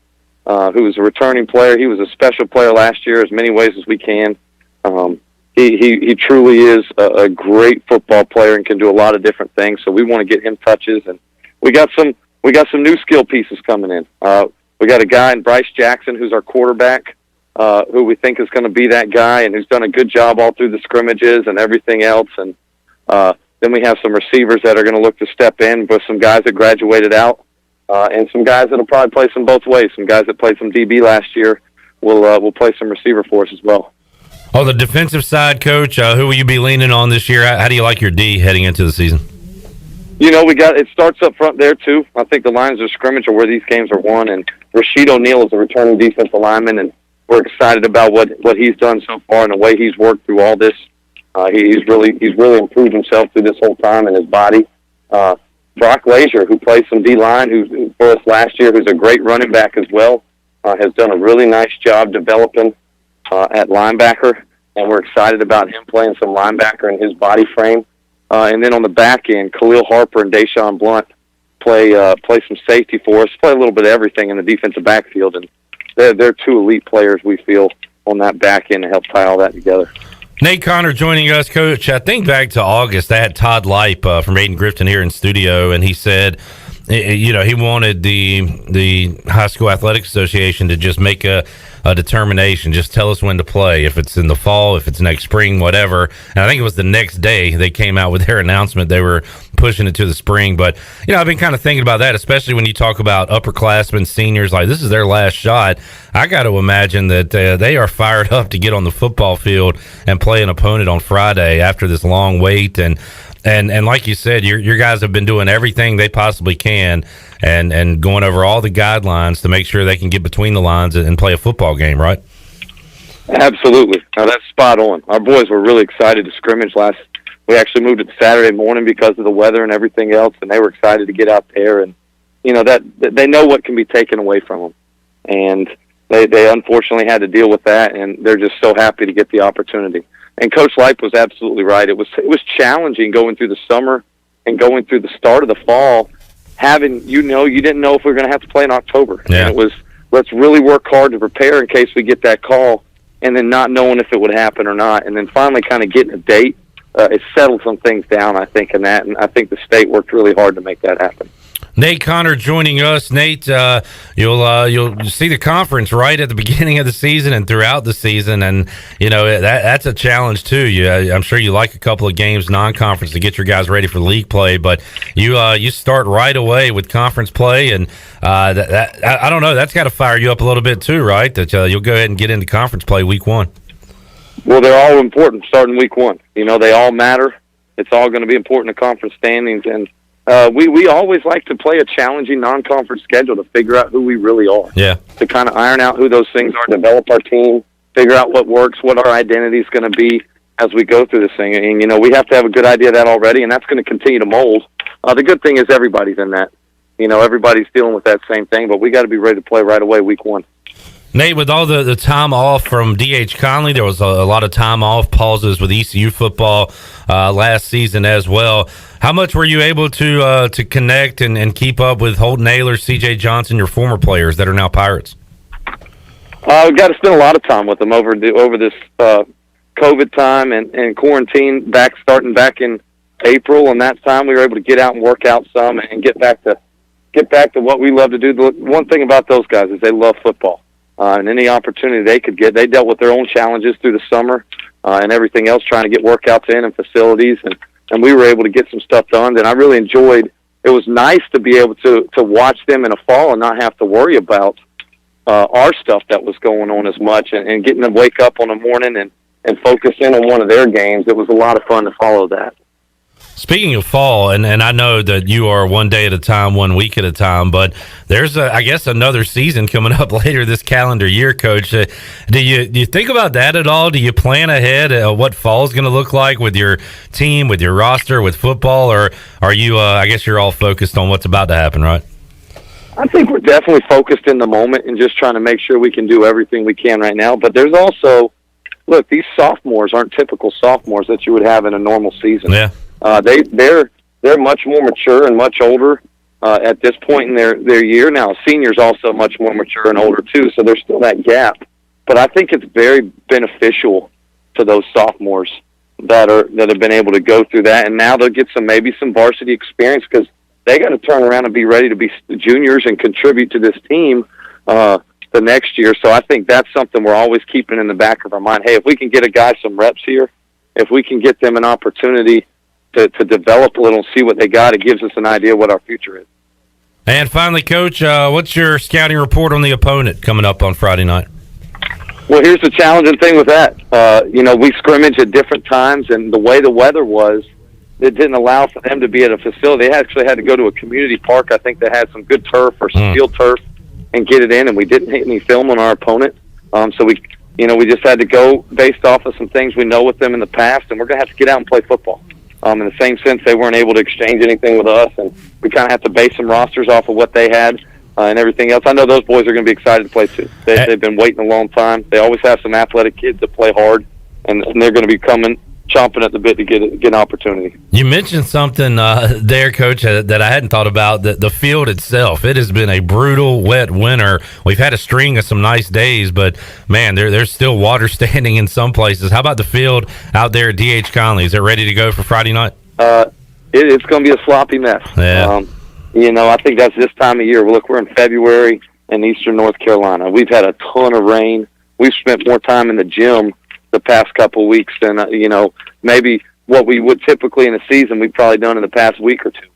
who was a returning player. He was a special player last year as many ways as we can. He truly is a great football player and can do a lot of different things. So we want to get him touches, and we got some new skill pieces coming in. We got a guy in Bryce Jackson who's our quarterback, who we think is going to be that guy, and who's done a good job all through the scrimmages and everything else. And then we have some receivers that are going to look to step in with some guys that graduated out, and some guys that'll probably play some both ways. Some guys that played some DB last year will play some receiver for us as well. On the defensive side, Coach, who will you be leaning on this year? How do you like your D heading into the season? You know, it starts up front there, too. I think the lines of scrimmage are where these games are won, and Rashid O'Neal is a returning defensive lineman, and we're excited about what he's done so far and the way he's worked through all this. He's really improved himself through this whole time in his body. Brock Lazier, who plays some D-line who for us last year, who's a great running back as well, has done a really nice job developing at linebacker, and we're excited about him playing some linebacker in his body frame. And then on the back end, Khalil Harper and Deshaun Blunt play some safety for us, play a little bit of everything in the defensive backfield. And they're two elite players, we feel, on that back end to help tie all that together. Nate Connor joining us, Coach. I think back to August, I had Todd Lipe from Aiden Grifton here in studio, and he said, he wanted the High School Athletic Association to just make a determination, just tell us when to play, if it's in the fall, if it's next spring, whatever. And I think it was the next day they came out with their announcement. They were pushing it to the spring. But, I've been kind of thinking about that, especially when you talk about upperclassmen, seniors, like this is their last shot. I got to imagine that they are fired up to get on the football field and play an opponent on Friday after this long wait. And like you said, your guys have been doing everything they possibly can and going over all the guidelines to make sure they can get between the lines and play a football game, right? Absolutely. Now, that's spot on. Our boys were really excited to scrimmage we actually moved it to Saturday morning because of the weather and everything else, and they were excited to get out there. And, that they know what can be taken away from them. And they unfortunately had to deal with that, and they're just so happy to get the opportunity. And Coach Lipe was absolutely right. It was challenging going through the summer and going through the start of the fall, having, you didn't know if we were going to have to play in October. Yeah. And it was, let's really work hard to prepare in case we get that call, and then not knowing if it would happen or not. And then finally kind of getting a date, it settled some things down, I think, in that. And I think the state worked really hard to make that happen. Nate Connor joining us. Nate, you'll see the conference right at the beginning of the season and throughout the season, and that's a challenge too. I'm sure you like a couple of games non-conference to get your guys ready for league play, but you start right away with conference play, and I don't know, that's got to fire you up a little bit too, right? That you'll go ahead and get into conference play week one. Well, they're all important starting week one. They all matter. It's all going to be important to conference standings, and we always like to play a challenging non-conference schedule to figure out who we really are. Yeah. To kind of iron out who those things are, develop our team, figure out what works, what our identity is going to be as we go through this thing. And, we have to have a good idea of that already, and that's going to continue to mold. The good thing is everybody's in that. Everybody's dealing with that same thing, but we got to be ready to play right away week one. Nate, with all the time off from D.H. Conley, there was a lot of time off, pauses with ECU football last season as well. How much were you able to connect and keep up with Holton Naylor, C.J. Johnson, your former players that are now Pirates? We've got to spend a lot of time with them over this COVID time and quarantine starting back in April. And that time we were able to get out and work out some and get back to what we love to do. The one thing about those guys is they love football. And any opportunity they could get, they dealt with their own challenges through the summer and everything else, trying to get workouts in and facilities, and we were able to get some stuff done. And I really enjoyed. It was nice to be able to watch them in the fall and not have to worry about our stuff that was going on as much, and getting to wake up on a morning and focus in on one of their games. It was a lot of fun to follow that. Speaking of fall, and I know that you are one day at a time, 1 week at a time, but there's, I guess, another season coming up later this calendar year, Coach. Do you think about that at all? Do you plan ahead what fall is going to look like with your team, with your roster, with football, or are you, I guess you're all focused on what's about to happen, right? I think we're definitely focused in the moment and just trying to make sure we can do everything we can right now. But there's also, look, these sophomores aren't typical sophomores that you would have in a normal season. Yeah. They're much more mature and much older at this point in their year. Now, seniors also much more mature and older too, so there's still that gap. But I think it's very beneficial to those sophomores that have been able to go through that, and now they'll get maybe some varsity experience because they got to turn around and be ready to be juniors and contribute to this team the next year. So I think that's something we're always keeping in the back of our mind. Hey, if we can get a guy some reps here, if we can get them an opportunity to develop a little and see what they got, it gives us an idea what our future is. And finally, Coach, what's your scouting report on the opponent coming up on Friday night? Well, here's the challenging thing with that. We scrimmage at different times, and the way the weather was, it didn't allow for them to be at a facility. They actually had to go to a community park. I think that had some good turf or some field turf and get it in, and we didn't hit any film on our opponent. So we just had to go based off of some things we know with them in the past, and we're going to have to get out and play football. In the same sense, they weren't able to exchange anything with us, and we kind of have to base some rosters off of what they had and everything else. I know those boys are going to be excited to play too. They've been waiting a long time. They always have some athletic kids that play hard, and they're going to be chomping at the bit to get an opportunity. You mentioned something there, Coach, that I hadn't thought about. The field itself. It has been a brutal, wet winter. We've had a string of some nice days, but man, there's still water standing in some places. How about the field out there at D.H. Conley? Is it ready to go for Friday night? It's going to be a sloppy mess. Yeah. I think that's this time of year. Look, we're in February in eastern North Carolina. We've had a ton of rain. We've spent more time in the gym the past couple weeks than, maybe what we would typically in a season we've probably done in the past week or two.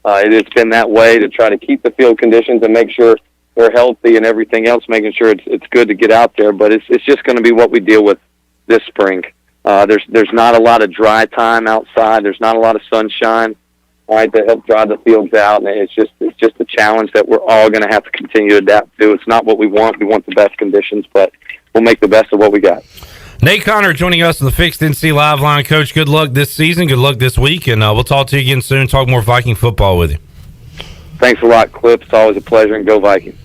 It's been that way to try to keep the field conditions and make sure they're healthy and everything else, making sure it's good to get out there. But it's just going to be what we deal with this spring. There's not a lot of dry time outside. There's not a lot of sunshine, right, to help dry the fields out. And it's just a challenge that we're all going to have to continue to adapt to. It's not what we want. We want the best conditions, but we'll make the best of what we got. Nate Connor joining us on the Fixed NC Live Line. Coach, good luck this season. Good luck this week, and we'll talk to you again soon. Talk more Viking football with you. Thanks a lot, Clip. It's always a pleasure, and go Vikings.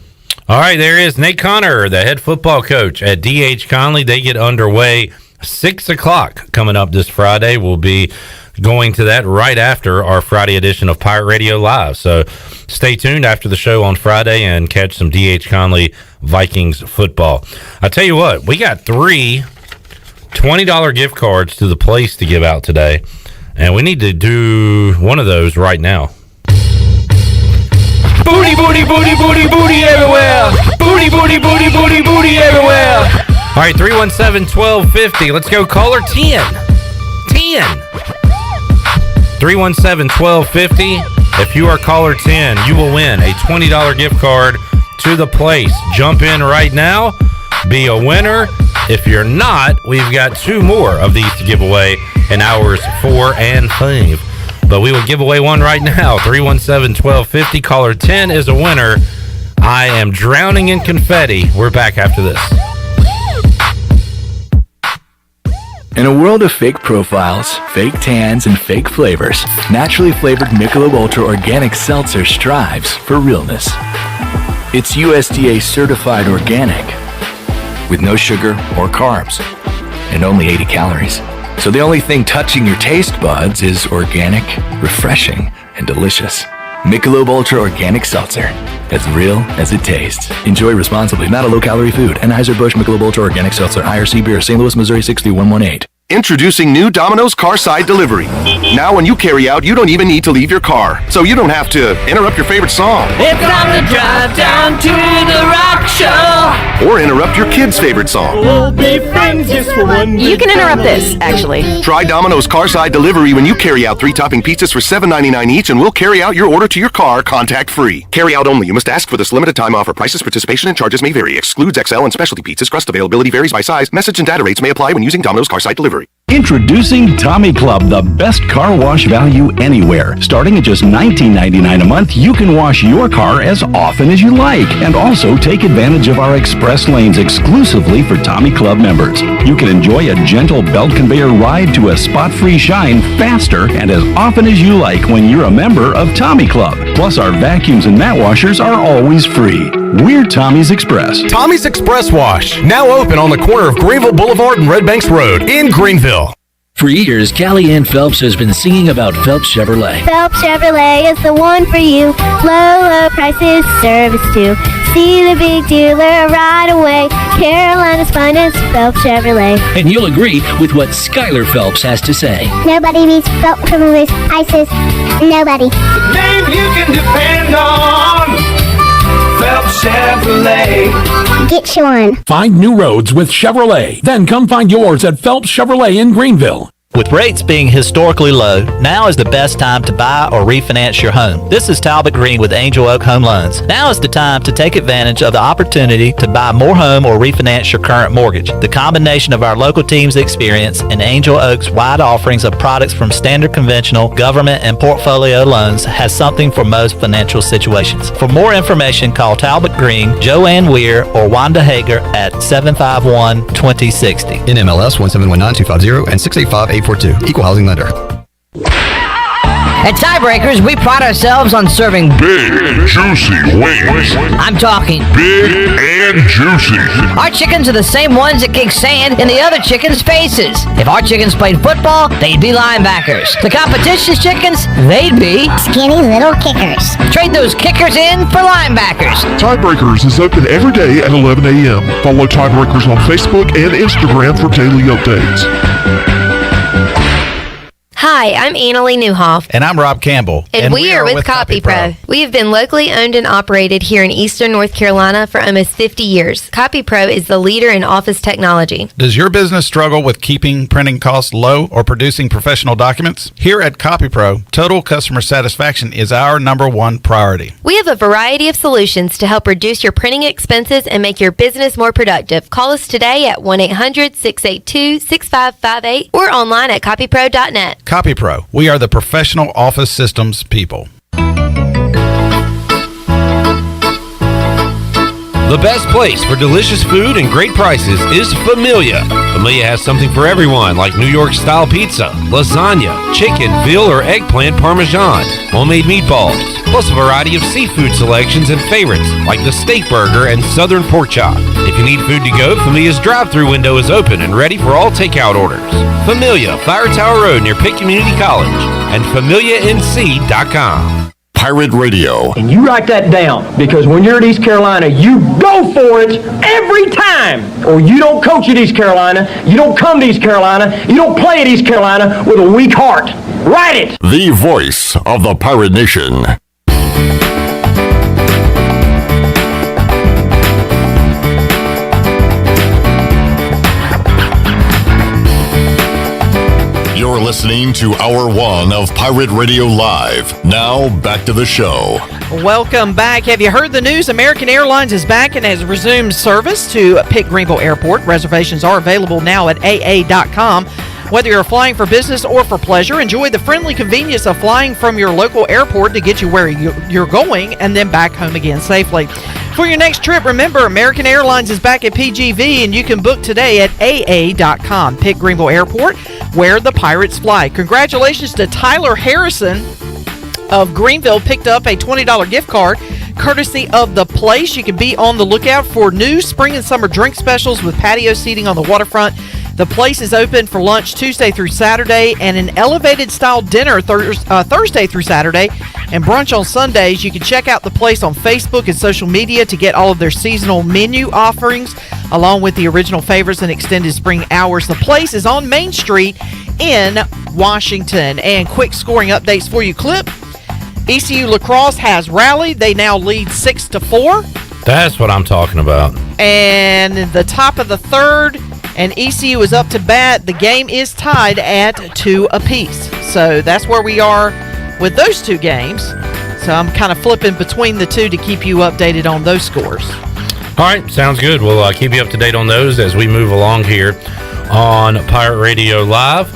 All right, there is Nate Connor, the head football coach at D.H. Conley. They get underway 6 o'clock coming up this Friday. We'll be going to that right after our Friday edition of Pirate Radio Live. So stay tuned after the show on Friday and catch some D.H. Conley Vikings football. I tell you what, we got 3 $20 gift cards to the place to give out today, and we need to do one of those right now. Booty, booty, booty, booty, booty everywhere. Booty, booty, booty, booty, booty everywhere. All right, 317-1250. Let's go caller 10. 317-1250. If you are caller 10, you will win a $20 gift card to the place. Jump in right now. Be a winner. If you're not, we've got 2 more of these to give away in hours 4 and 5. But we will give away one right now. 317-1250. Caller 10 is a winner. I am drowning in confetti. We're back after this. In a world of fake profiles, fake tans, and fake flavors, naturally flavored Michelob Ultra Organic Seltzer strives for realness. It's USDA certified organic, with no sugar or carbs, and only 80 calories. So the only thing touching your taste buds is organic, refreshing, and delicious. Michelob Ultra Organic Seltzer, as real as it tastes. Enjoy responsibly, not a low-calorie food. Anheuser-Busch Michelob Ultra Organic Seltzer, IRC Beer, St. Louis, Missouri 63118. Introducing new Domino's Carside Delivery. Now when you carry out, you don't even need to leave your car. So you don't have to interrupt your favorite song. It's time to drive down to the rock show. Or interrupt your kid's favorite song. We'll be friends just for one day. You can interrupt this, actually. Try Domino's Carside Delivery when you carry out 3-topping pizzas for $7.99 each, and we'll carry out your order to your car contact-free. Carry out only. You must ask for this limited time offer. Prices, participation, and charges may vary. Excludes XL and specialty pizzas. Crust availability varies by size. Message and data rates may apply when using Domino's Carside Delivery. Introducing Tommy Club, the best car wash value anywhere. Starting at just $19.99 a month, you can wash your car as often as you like, and also take advantage of our express lanes exclusively for Tommy Club members. You can enjoy a gentle belt conveyor ride to a spot-free shine faster and as often as you like when you're a member of Tommy Club. Plus, our vacuums and mat washers are always free. We're Tommy's Express. Tommy's Express Wash, now open on the corner of Greenville Boulevard and Red Banks Road in Greenville. For years, Callie Ann Phelps has been singing about Phelps Chevrolet. Phelps Chevrolet is the one for you. Low prices, service too. See the big dealer right away. Carolina's finest, Phelps Chevrolet. And you'll agree with what Skylar Phelps has to say. Nobody beats Phelps Chevrolet's prices. Nobody. The name you can depend on. Phelps Chevrolet. Get you one. Find new roads with Chevrolet. Then come find yours at Phelps Chevrolet in Greenville. With rates being historically low, now is the best time to buy or refinance your home. This is Talbot Green with Angel Oak Home Loans. Now is the time to take advantage of the opportunity to buy more home or refinance your current mortgage. The combination of our local team's experience and Angel Oak's wide offerings of products from standard conventional, government, and portfolio loans has something for most financial situations. For more information, call Talbot Green, Joanne Weir, or Wanda Hager at 751-2060. NMLS 1719250 and 685-842. Equal housing lender. At Tiebreakers, we pride ourselves on serving big, juicy wings. I'm talking big and juicy. Our chickens are the same ones that kick sand in the other chickens' faces. If our chickens played football, they'd be linebackers. The competition's chickens, they'd be skinny little kickers. Trade those kickers in for linebackers. Tiebreakers is open every day at 11 a.m. Follow Tiebreakers on Facebook and Instagram for daily updates. Hi, I'm Annalie Newhoff. And I'm Rob Campbell. And we are with CopyPro. We have been locally owned and operated here in Eastern North Carolina for almost 50 years. CopyPro is the leader in office technology. Does your business struggle with keeping printing costs low or producing professional documents? Here at CopyPro, total customer satisfaction is our #1 priority. We have a variety of solutions to help reduce your printing expenses and make your business more productive. Call us today at 1-800-682-6558 or online at copypro.net. CopyPro. We are the professional office systems people. The best place for delicious food and great prices is Familia. Familia has something for everyone, like New York-style pizza, lasagna, chicken, veal, or eggplant parmesan, homemade meatballs, plus a variety of seafood selections and favorites, like the steak burger and southern pork chop. If you need food to go, Familia's drive-thru window is open and ready for all takeout orders. Familia, Fire Tower Road near Pitt Community College, and FamiliaNC.com. Pirate Radio. And you write that down, because when you're at East Carolina, you go for it every time. Or you don't coach at East Carolina, you don't come to East Carolina, you don't play at East Carolina with a weak heart. Write it! The voice of the Pirate Nation. You're listening to Hour 1 of Pirate Radio Live. Now, back to the show. Welcome back. Have you heard the news? American Airlines is back and has resumed service to Pitt Greenville Airport. Reservations are available now at aa.com. Whether you're flying for business or for pleasure, enjoy the friendly convenience of flying from your local airport to get you where you're going and then back home again safely. For your next trip, remember, American Airlines is back at PGV, and you can book today at aa.com. Pitt Greenville Airport, where the Pirates fly. Congratulations to Tyler Harrison of Greenville, picked up a $20 gift card courtesy of The Place. You can be on the lookout for new spring and summer drink specials with patio seating on the waterfront. The Place is open for lunch Tuesday through Saturday, and an elevated style dinner Thursday through Saturday, and brunch on Sundays. You can check out The Place on Facebook and social media to get all of their seasonal menu offerings, along with the original favorites and extended spring hours. The Place is on Main Street in Washington. And quick scoring updates for you, Clip. ECU Lacrosse has rallied. They now lead 6-4. That's what I'm talking about. And the top of the third, and ECU is up to bat. The game is tied at 2 apiece. So that's where we are with those two games. So I'm kind of flipping between the two to keep you updated on those scores. All right, sounds good. We'll keep you up to date on those as we move along here on Pirate Radio Live.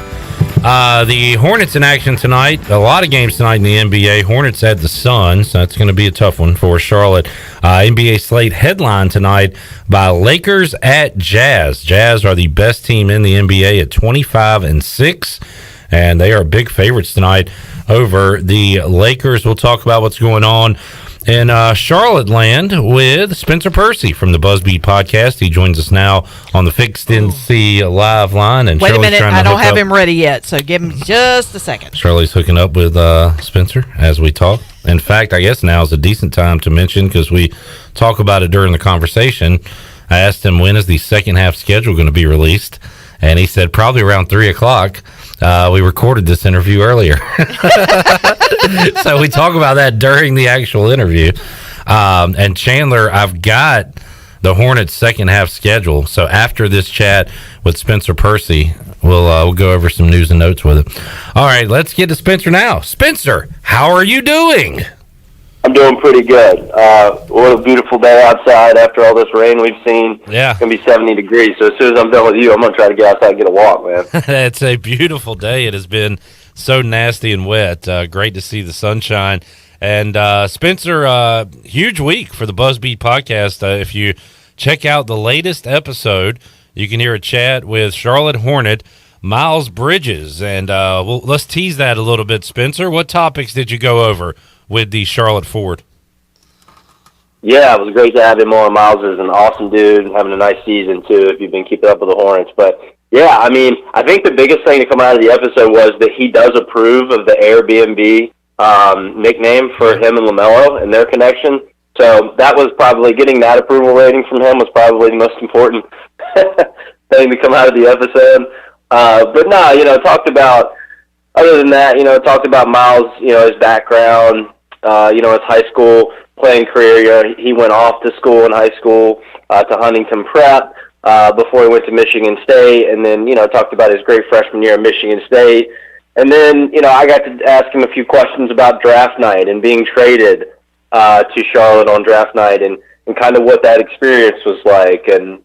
The Hornets in action tonight. A lot of games tonight in the NBA. Hornets at the Suns. That's going to be a tough one for Charlotte. NBA slate headline tonight by Lakers at Jazz. Jazz are the best team in the NBA at 25-6, and they are big favorites tonight over the Lakers. We'll talk about what's going on in Charlotte land with Spencer Percy from the Buzzbeat podcast. He joins us now on the Fixed NC live line. And Wait Shirley's a minute, trying to I don't hook have up. him ready yet, so give him just a second. Shirley's hooking up with Spencer as we talk. In fact, I guess now is a decent time to mention, because we talk about it during the conversation. I asked him, when is the second half schedule going to be released? And he said probably around 3 o'clock. We recorded this interview earlier. So we talk about that during the actual interview. And Chandler, I've got the Hornets' second half schedule. So after this chat with Spencer Percy, we'll go over some news and notes with him. All right, let's get to Spencer now. Spencer, how are you doing? I'm doing pretty good. What a beautiful day outside after all this rain we've seen. Yeah. It's going to be 70 degrees. So as soon as I'm done with you, I'm going to try to get outside and get a walk, man. It's a beautiful day. It has been so nasty and wet. Great to see the sunshine. And Spencer, huge week for the Buzzbeat podcast. If you check out the latest episode, you can hear a chat with Charlotte Hornet Miles Bridges. And well, let's tease that a little bit, Spencer. What topics did you go over with the Charlotte Ford? Yeah, it was great to have him on. Miles is an awesome dude, having a nice season, too, if you've been keeping up with the Hornets. But, yeah, I mean, I think the biggest thing to come out of the episode was that he does approve of the Airbnb nickname for him and LaMelo and their connection. So that was probably, getting that approval rating from him was probably the most important thing to come out of the episode. But, no, you know, talked about, other than that, you know, talked about Miles, you know, his background, you know, his high school playing career. You know, he went off to school in high school to Huntington Prep before he went to Michigan State, and then, you know, talked about his great freshman year at Michigan State. And then, you know, I got to ask him a few questions about draft night and being traded to Charlotte on draft night and kind of what that experience was like. And,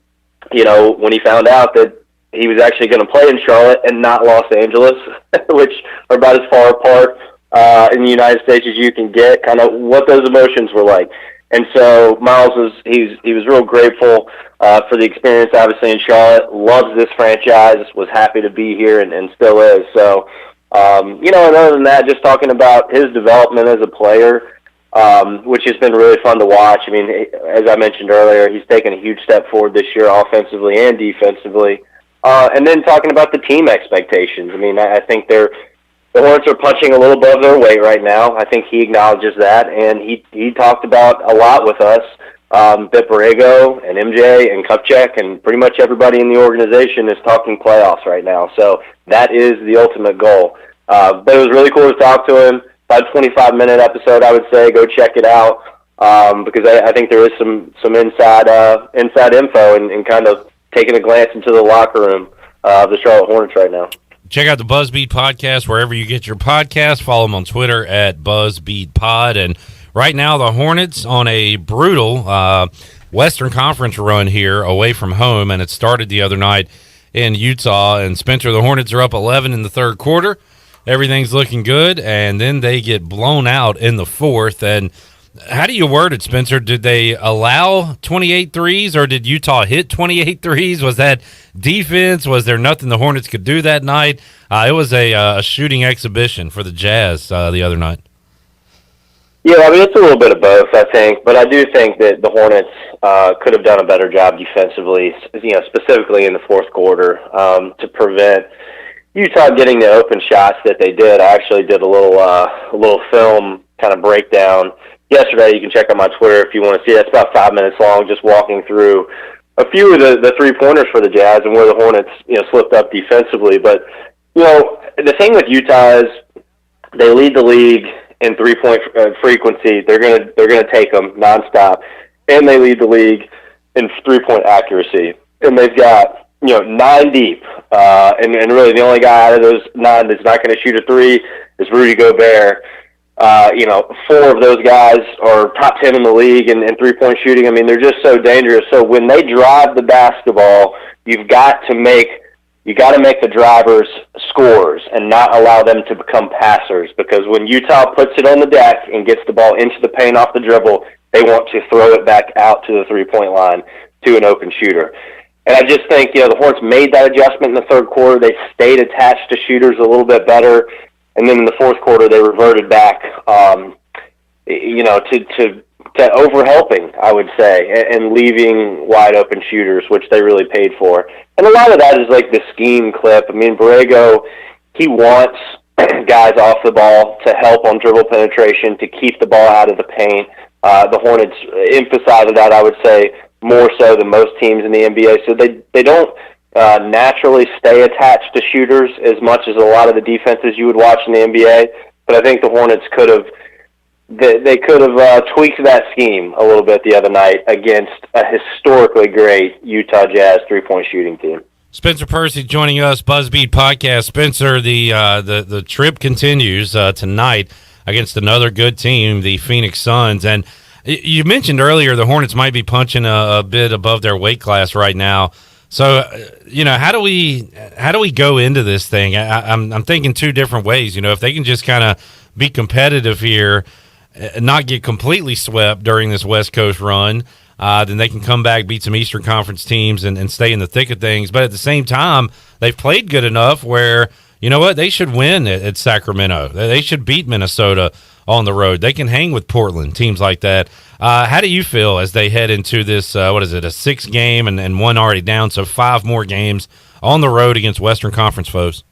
you know, when he found out that he was actually going to play in Charlotte and not Los Angeles, which are about as far apart in the United States as you can get, kind of what those emotions were like. And so Miles he was real grateful for the experience, obviously, in Charlotte, loves this franchise, was happy to be here and still is. So, you know, and other than that, just talking about his development as a player, which has been really fun to watch. I mean, as I mentioned earlier, he's taken a huge step forward this year offensively and defensively. And then talking about the team expectations. I mean, I think the Hornets are punching a little above their weight right now. I think he acknowledges that, and he talked about a lot with us, that Borrego and MJ and Kupchak and pretty much everybody in the organization is talking playoffs right now. So that is the ultimate goal. But it was really cool to talk to him. About a 25-minute episode, I would say. Go check it out because I think there is some inside info and kind of taking a glance into the locker room of the Charlotte Hornets right now. Check out the BuzzBeat Podcast wherever you get your podcast. Follow them on Twitter at BuzzBeatPod. And right now, the Hornets on a brutal Western Conference run here away from home, and it started the other night in Utah. And Spencer, the Hornets are up 11 in the third quarter. Everything's looking good, and then they get blown out in the fourth. And how do you word it, Spencer? Did they allow 28 threes, or did Utah hit 28 threes? Was that defense? Was there nothing the Hornets could do that night? It was a shooting exhibition for the Jazz the other night. Yeah, I mean, it's a little bit of both, I think. But I do think that the Hornets could have done a better job defensively, you know, specifically in the fourth quarter, to prevent Utah getting the open shots that they did. I actually did a little film kind of breakdown yesterday. You can check out my Twitter if you want to see it. It's about 5 minutes long, just walking through a few of the three-pointers for the Jazz and where the Hornets, you know, slipped up defensively. But, you know, the thing with Utah is they lead the league in three-point frequency. They're gonna take them nonstop, and they lead the league in three-point accuracy. And they've got, you know, 9 deep, and really the only guy out of those 9 that's not going to shoot a three is Rudy Gobert. You know, 4 of those guys are top 10 in the league in three-point shooting. I mean, they're just so dangerous. So when they drive the basketball, you've got to make the drivers scorers and not allow them to become passers, because when Utah puts it on the deck and gets the ball into the paint off the dribble, they want to throw it back out to the three-point line to an open shooter. And I just think, you know, the Hornets made that adjustment in the third quarter. They stayed attached to shooters a little bit better. And then in the fourth quarter, they reverted back, you know, to overhelping, I would say, and leaving wide open shooters, which they really paid for. And a lot of that is like the scheme clip. I mean, Borrego, he wants guys off the ball to help on dribble penetration, to keep the ball out of the paint. The Hornets emphasized that, I would say, more so than most teams in the NBA. So they don't naturally stay attached to shooters as much as a lot of the defenses you would watch in the NBA. But I think the Hornets could have tweaked that scheme a little bit the other night against a historically great Utah Jazz three-point shooting team. Spencer Percy joining us, BuzzBeat Podcast. Spencer, the trip continues tonight against another good team, the Phoenix Suns. And you mentioned earlier the Hornets might be punching a bit above their weight class right now. So, you know, how do we go into this thing? I'm thinking 2 different ways. You know, if they can just kind of be competitive here, not get completely swept during this West Coast run, then they can come back, beat some Eastern Conference teams, and stay in the thick of things. But at the same time, they've played good enough where, you know what, they should win at Sacramento. They should beat Minnesota on the road. They can hang with Portland, teams like that. How do you feel as they head into this, a 6-game and one already down, so 5 more games on the road against Western Conference foes?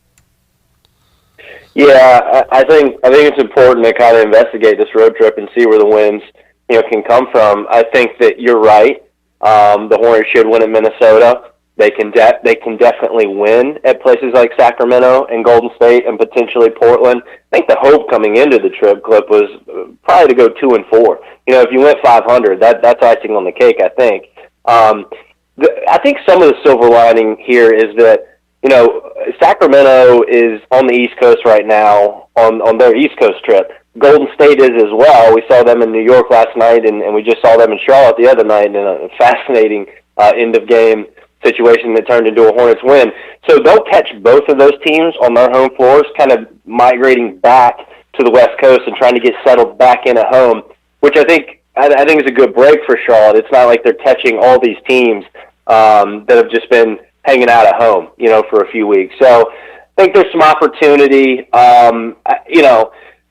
Yeah, I think it's important to kind of investigate this road trip and see where the wins, can come from. I think that you're right. The Hornets should win at Minnesota. They can definitely win at places like Sacramento and Golden State and potentially Portland. I think the hope coming into the trip, Clip, was probably to go 2-4. If you went 500, that's icing on the cake, I think. I think some of the silver lining here is that, Sacramento is on the East Coast right now on their East Coast trip. Golden State is as well. We saw them in New York last night, and we just saw them in Charlotte the other night in a fascinating end-of-game situation that turned into a Hornets win. So they'll catch both of those teams on their home floors, kind of migrating back to the West Coast and trying to get settled back in at home, which I think is a good break for Charlotte. It's not like they're catching all these teams that have just been hanging out at home, for a few weeks. So I think there's some opportunity.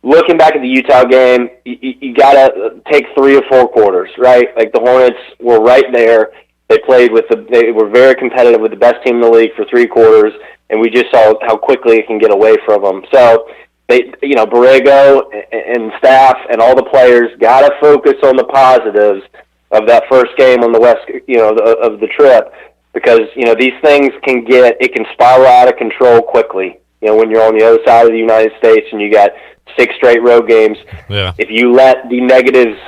Looking back at the Utah game, you got to take 3 or 4 quarters, right? Like the Hornets were right there. They were very competitive with the best team in the league for 3 quarters, and we just saw how quickly it can get away from them. So Borrego and staff and all the players got to focus on the positives of that first game on the West, of the trip, because these things can spiral out of control quickly. When you're on the other side of the United States and you got 6 straight road games. Yeah. If you let the negatives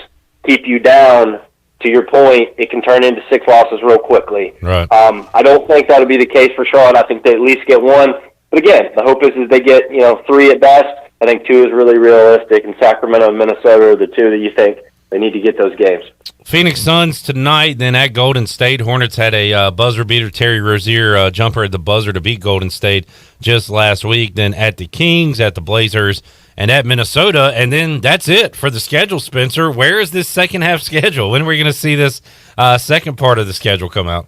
keep you down, to your point, it can turn into 6 losses real quickly. Right. I don't think that'll be the case for Charlotte. I think they at least get 1. But again, the hope is they get 3 at best. I think 2 is really realistic, and Sacramento and Minnesota are the 2 that you think they need to get those games. Phoenix Suns tonight, then at Golden State. Hornets had a buzzer beater, Terry Rozier jumper at the buzzer to beat Golden State just last week. Then at the Kings, at the Blazers, and at Minnesota. And then that's it for the schedule, Spencer. Where is this second half schedule? When are we going to see this second part of the schedule come out?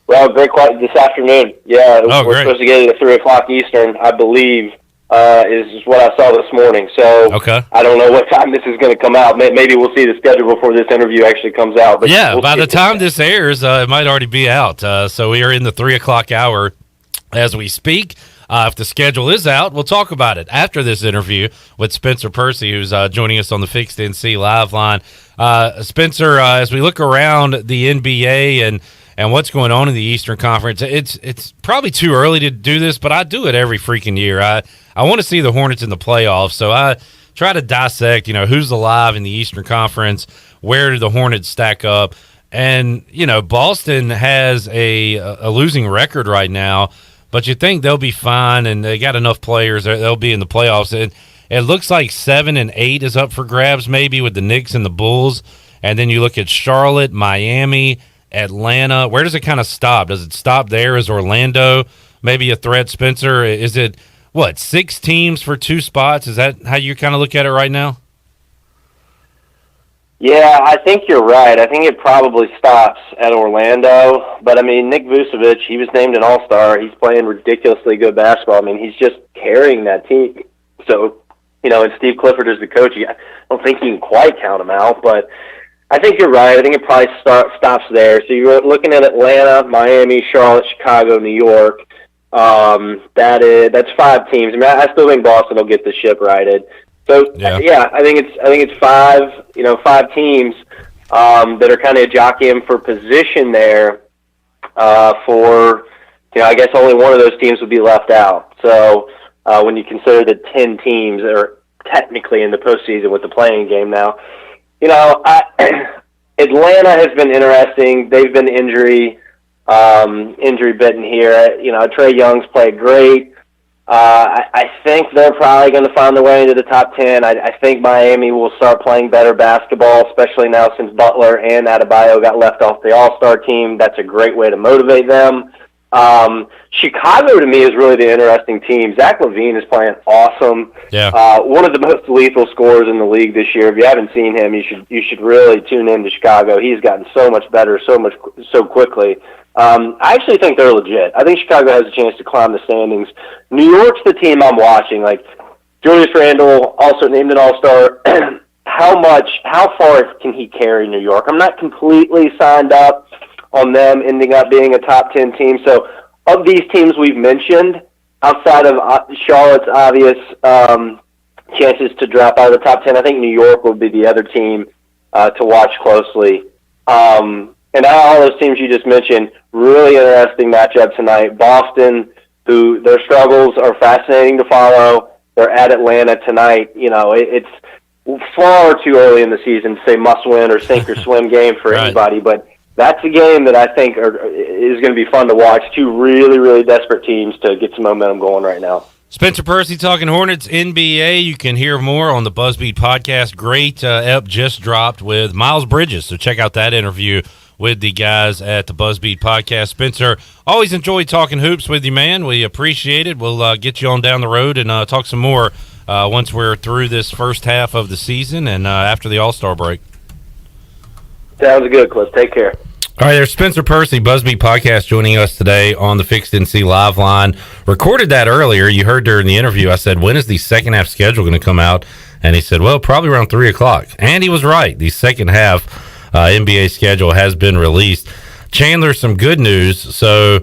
Well, great question. This afternoon. Yeah, we're supposed to get it at 3 o'clock Eastern, I believe. Is what I saw this morning. So okay. I don't know what time this is going to come out. Maybe we'll see the schedule before this interview actually comes out. But yeah, by the time this airs, it might already be out. So we are in the 3 o'clock hour as we speak. If the schedule is out, we'll talk about it after this interview with Spencer Percy, who's joining us on the Fixed NC Live line. Spencer, as we look around the NBA and what's going on in the Eastern Conference, it's probably too early to do this, but I do it every freaking year. I want to see the Hornets in the playoffs, so I try to dissect, who's alive in the Eastern Conference, where do the Hornets stack up, and, Boston has a losing record right now, but you think they'll be fine, and they got enough players, they'll be in the playoffs. It looks like 7 and 8 is up for grabs, maybe, with the Knicks and the Bulls, and then you look at Charlotte, Miami, Atlanta. Where does it kind of stop? Does it stop there? Is Orlando maybe a threat, Spencer? Is it, 6 teams for 2 spots? Is that how you kind of look at it right now? Yeah, I think you're right. I think it probably stops at Orlando. But, Nick Vucevic, he was named an all-star. He's playing ridiculously good basketball. He's just carrying that team. So, and Steve Clifford is the coach. I don't think you can quite count him out, but I think you're right. I think it probably stops there. So you're looking at Atlanta, Miami, Charlotte, Chicago, New York. That's 5 teams. I still think Boston will get the ship righted. So yeah, I think it's 5 teams that are kind of jockeying for position there. I guess only one of those teams would be left out. So when you consider the 10 teams that are technically in the postseason with the playing game now. Atlanta has been interesting. They've been injury bitten here. Trae Young's played great. I think they're probably going to find their way into the top 10. I think Miami will start playing better basketball, especially now since Butler and Adebayo got left off the All-Star team. That's a great way to motivate them. Chicago, to me, is really the interesting team. Zach LaVine is playing awesome. Yeah. One of the most lethal scorers in the league this year. If you haven't seen him, you should really tune in to Chicago. He's gotten so much better so quickly. I actually think they're legit. I think Chicago has a chance to climb the standings. New York's the team I'm watching. Like Julius Randle, also named an All-Star. How far can he carry New York? I'm not completely signed up on them ending up being a top 10 team. So of these teams we've mentioned, outside of Charlotte's obvious chances to drop out of the top 10, I think New York would be the other team to watch closely. And all those teams you just mentioned, really interesting matchup tonight. Boston, who their struggles are fascinating to follow. They're at Atlanta tonight. You know, it's far too early in the season to say must-win or sink-or-swim game for anybody, but that's a game that I think is going to be fun to watch. Two really, really desperate teams to get some momentum going right now. Spencer Percy talking Hornets NBA. You can hear more on the BuzzBeat podcast. Great ep just dropped with Miles Bridges, so check out that interview with the guys at the BuzzBeat podcast. Spencer, always enjoy talking hoops with you, man. We appreciate it. We'll get you on down the road and talk some more once we're through this first half of the season and after the All-Star break. Sounds good, Cliff. Take care. All right, there's Spencer Percy, BuzzBeat Podcast, joining us today on the Fixed NC Live line. Recorded that earlier. You heard during the interview, I said, when is the second half schedule going to come out? And he said, well, probably around 3 o'clock. And he was right. The second half NBA schedule has been released. Chandler, some good news. So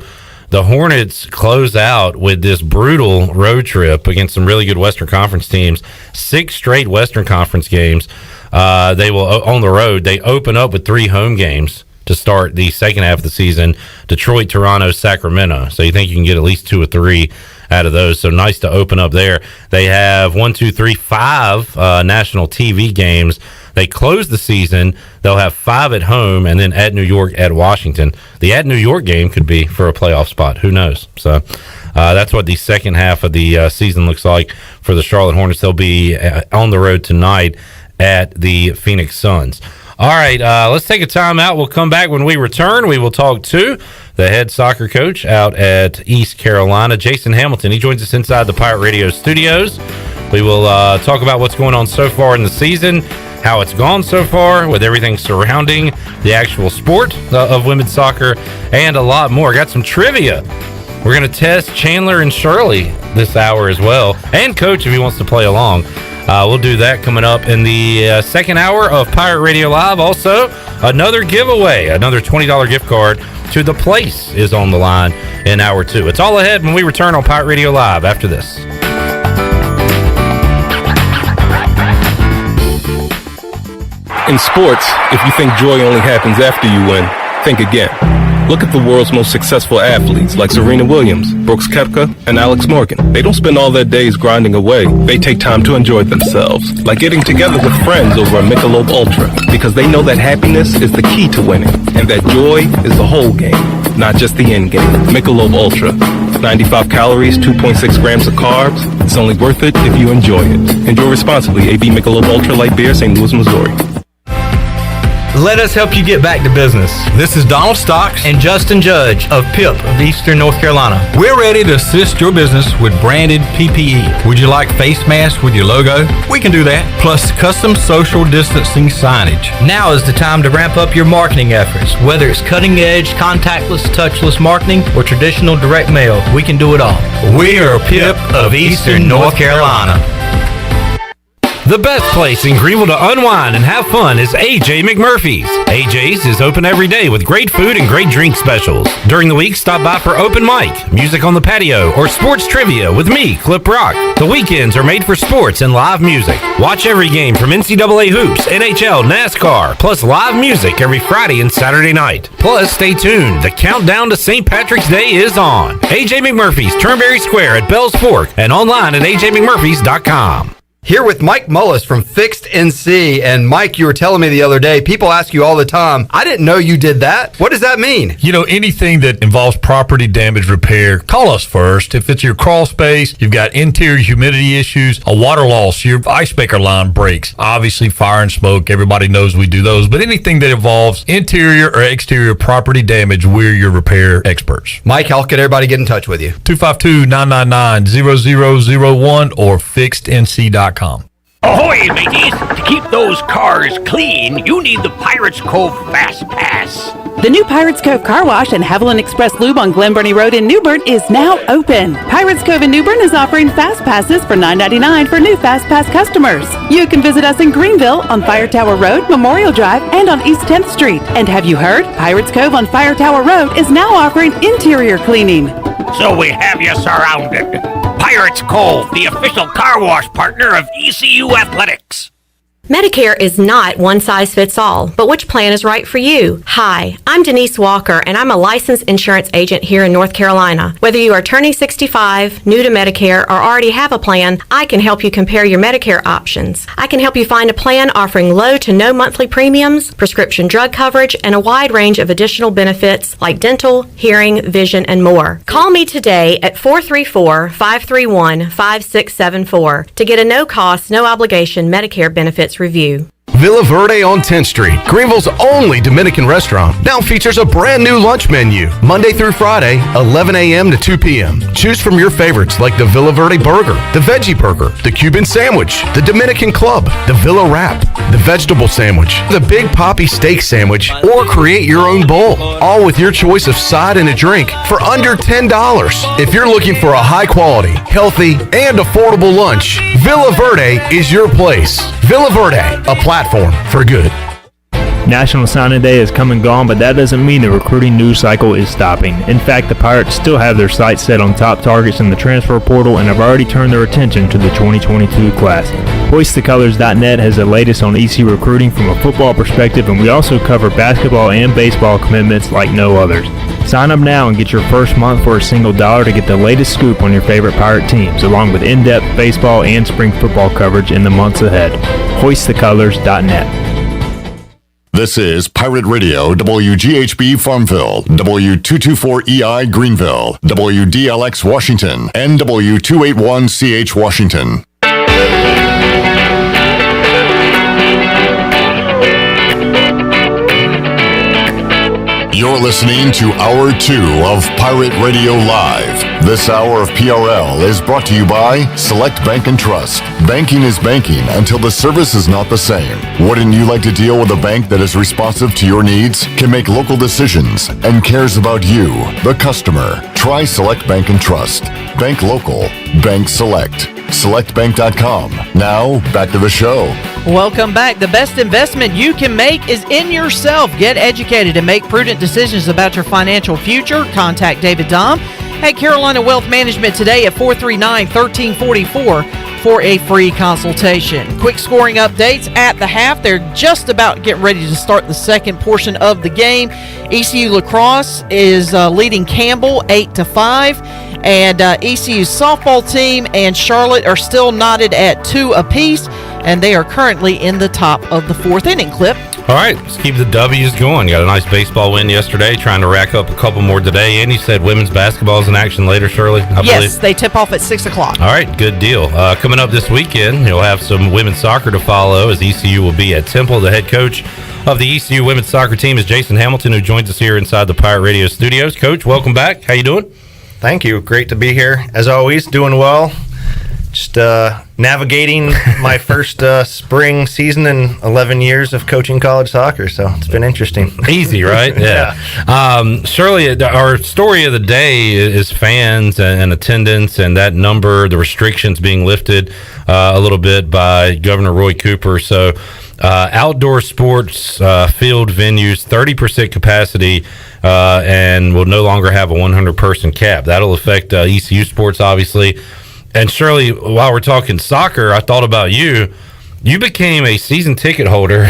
the Hornets close out with this brutal road trip against some really good Western Conference teams. 6 straight Western Conference games. They will, on the road, they open up with 3 home games to start the second half of the season. Detroit, Toronto, Sacramento. So you think you can get at least 2 or 3 out of those. So nice to open up there. They have 5 national TV games. They close the season. They'll have 5 at home and then at New York, at Washington. The at New York game could be for a playoff spot. Who knows? So that's what the second half of the season looks like for the Charlotte Hornets. They'll be on the road tonight at the Phoenix Suns. All right, let's take a timeout. We'll come back when we return. We will talk to the head soccer coach out at East Carolina, Jason Hamilton. He joins us inside the Pirate Radio studios. We will talk about what's going on so far in the season, how it's gone so far with everything surrounding the actual sport of women's soccer, and a lot more. Got some trivia. We're going to test Chandler and Shirley this hour as well, and Coach if he wants to play along. We'll do that coming up in the second hour of Pirate Radio Live. Also, another giveaway, another $20 gift card to The Place is on the line in hour 2. It's all ahead when we return on Pirate Radio Live after this. In sports, if you think joy only happens after you win, think again. Look at the world's most successful athletes like Serena Williams, Brooks Koepka, and Alex Morgan. They don't spend all their days grinding away. They take time to enjoy themselves, like getting together with friends over a Michelob Ultra, because they know that happiness is the key to winning, and that joy is the whole game, not just the end game. Michelob Ultra. 95 calories, 2.6 grams of carbs. It's only worth it if you enjoy it. Enjoy responsibly. AB Michelob Ultra Light Beer, St. Louis, Missouri. Let us help you get back to business. This is Donald Stocks and Justin Judge of PIP of Eastern North Carolina. We're ready to assist your business with branded PPE. Would you like face masks with your logo? We can do that. Plus custom social distancing signage. Now is the time to ramp up your marketing efforts. Whether it's cutting edge, contactless, touchless marketing, or traditional direct mail, we can do it all. We are PIP of Eastern North Carolina. The best place in Greenville to unwind and have fun is AJ McMurphy's. AJ's is open every day with great food and great drink specials. During the week, stop by for open mic, music on the patio, or sports trivia with me, Clip Rock. The weekends are made for sports and live music. Watch every game from NCAA hoops, NHL, NASCAR, plus live music every Friday and Saturday night. Plus, stay tuned. The countdown to St. Patrick's Day is on. AJ McMurphy's, Turnberry Square at Bells Fork, and online at ajmcmurphys.com. Here with Mike Mullis from Fixed NC. And Mike, you were telling me the other day, people ask you all the time, I didn't know you did that. What does that mean? You know, anything that involves property damage repair, call us first. If it's your crawl space, you've got interior humidity issues, a water loss, your ice maker line breaks, obviously fire and smoke, everybody knows we do those. But anything that involves interior or exterior property damage, we're your repair experts. Mike, how can everybody get in touch with you? 252-999-0001 or fixednc.com. Ahoy, mateys! To keep those cars clean, you need the Pirates Cove Fast Pass. The new Pirates Cove Car Wash and Haviland Express Lube on Glen Burnie Road in New Bern is now open. Pirates Cove in New Bern is offering Fast Passes for $9.99 for new Fast Pass customers. You can visit us in Greenville on Fire Tower Road, Memorial Drive, and on East 10th Street. And have you heard? Pirates Cove on Fire Tower Road is now offering interior cleaning. So we have you surrounded. Pirates Cove, the official car wash partner of ECU Athletics. Medicare is not one size fits all, but which plan is right for you? Hi, I'm Denise Walker, and I'm a licensed insurance agent here in North Carolina. Whether you are turning 65, new to Medicare, or already have a plan, I can help you compare your Medicare options. I can help you find a plan offering low to no monthly premiums, prescription drug coverage, and a wide range of additional benefits like dental, hearing, vision, and more. Call me today at 434-531-5674 to get a no-cost, no-obligation Medicare benefits review. Villa Verde on 10th Street, Greenville's only Dominican restaurant, now features a brand new lunch menu, Monday through Friday, 11 a.m. to 2 p.m. Choose from your favorites like the Villa Verde Burger, the Veggie Burger, the Cuban Sandwich, the Dominican Club, the Villa Wrap, the Vegetable Sandwich, the Big Papi Steak Sandwich, or create your own bowl, all with your choice of side and a drink for under $10. If you're looking for a high-quality, healthy, and affordable lunch, Villa Verde is your place. Villa Verde, a platform for good. National Signing Day has come and gone, but that doesn't mean the recruiting news cycle is stopping. In fact, the Pirates still have their sights set on top targets in the transfer portal and have already turned their attention to the 2022 class. HoistTheColors.net has the latest on ECU recruiting from a football perspective, and we also cover basketball and baseball commitments like no others. Sign up now and get your first month for a single $1 to get the latest scoop on your favorite Pirate teams, along with in-depth baseball and spring football coverage in the months ahead. HoistTheColors.net. This is Pirate Radio, WGHB Farmville, W224EI Greenville, WDLX Washington, and W281CH Washington. You're listening to Hour 2 of Pirate Radio Live. This hour of PRL is brought to you by Select Bank and Trust. Banking is banking until the service is not the same. Wouldn't you like to deal with a bank that is responsive to your needs, can make local decisions, and cares about you, the customer? Try Select Bank and Trust. Bank local. Bank select. SelectBank.com. Now, back to the show. Welcome back. The best investment you can make is in yourself. Get educated and make prudent decisions about your financial future. Contact David Dom at Carolina Wealth Management today at 439-1344 for a free consultation. Quick scoring updates at the half. They're just about getting ready to start the second portion of the game. ECU Lacrosse is leading Campbell 8-5. And ECU's softball team and Charlotte are still knotted at 2 apiece, and they are currently in the top of the fourth inning. Clip. All right, let's keep the W's going. Got a nice baseball win yesterday, trying to rack up a couple more today. And you said women's basketball is in action later, Shirley, I believe? Yes, they tip off at 6 o'clock. All right, good deal. Coming up this weekend, you'll have some women's soccer to follow as ECU will be at Temple. The head coach of the ECU women's soccer team is Jason Hamilton, who joins us here inside the Pirate Radio studios. Coach, welcome back. How you doing? Thank you. Great to be here. As always, doing well. Just navigating my first spring season in 11 years of coaching college soccer, so it's been interesting. Easy, right? Yeah. Shirley, our story of the day is fans and attendance and that number, the restrictions being lifted a little bit by Governor Roy Cooper. So outdoor sports field venues, 30% capacity, and will no longer have a 100-person cap. That'll affect ECU sports, obviously. And Shirley, while we're talking soccer, I thought about you. You became a season ticket holder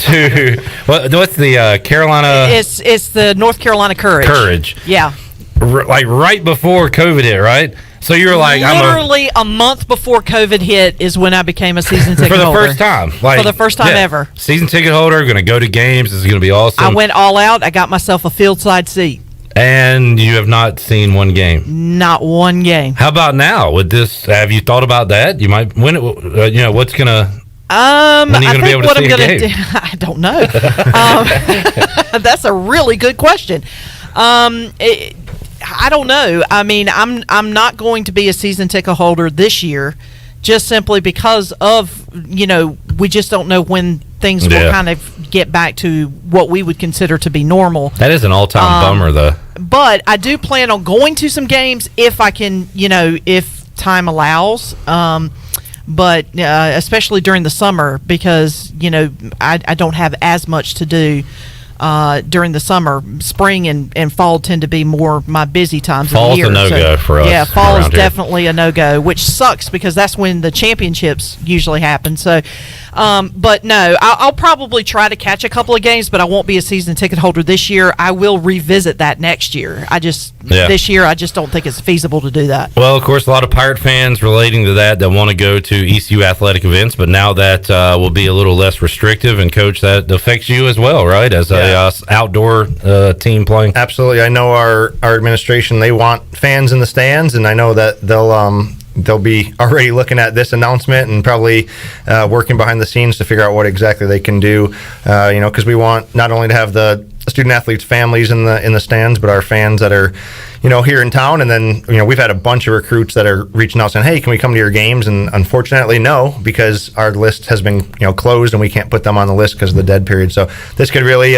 to what's the Carolina? It's the North Carolina Courage. Courage. Yeah. Like right before COVID hit, right? So you were like, literally a month before COVID hit is when I became a season ticket holder. For the first time. For the first time ever. Season ticket holder, going to go to games. This is going to be awesome. I went all out. I got myself a field side seat. And you have not seen one game? Not one game. How about now? With this, have you thought about that? You might win it. What's going to... I think what I'm going to do, I don't know. That's a really good question. I don't know. I mean, I'm not going to be a season ticket holder this year, just simply because of we just don't know when things will kind of get back to what we would consider to be normal. That is an all-time bummer, though. But I do plan on going to some games if I can, if time allows. But especially during the summer, because I don't have as much to do during the summer. Spring and fall tend to be more my busy times of the year. Fall's a no-go for us. Yeah, fall is definitely a no-go, which sucks because that's when the championships usually happen. So, but no, I'll probably try to catch a couple of games, but I won't be a season ticket holder this year. I will revisit that next year. This year, I just don't think it's feasible to do that. Well, of course, a lot of Pirate fans relating to that want to go to ECU athletic events, but now that will be a little less restrictive, and Coach, that affects you as well, right? As a outdoor team playing. Absolutely. I know our administration, they want fans in the stands, and I know that they'll be already looking at this announcement and probably working behind the scenes to figure out what exactly they can do. Because we want not only to have the student athletes' families in the stands, but our fans that are here in town. And then we've had a bunch of recruits that are reaching out saying, hey, can we come to your games? And unfortunately, no, because our list has been closed and we can't put them on the list because of the dead period. So this could really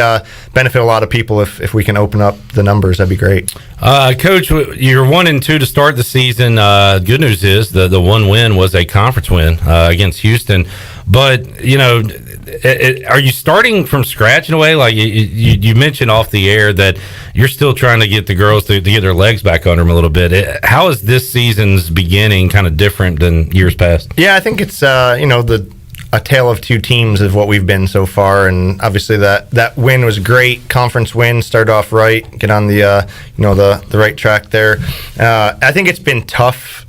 benefit a lot of people if we can open up the numbers. That'd be great. Coach, you're 1-2 to start the season. Good news is the one win was a conference win against Houston. But are you starting from scratch in a way? Like you mentioned off the air that you're still trying to get the girls to get their legs back under them a little bit. How is this season's beginning kind of different than years past? Yeah, I think it's a tale of two teams of what we've been so far, and obviously that win was great. Conference win, start off right, get on the the right track there. I think it's been tough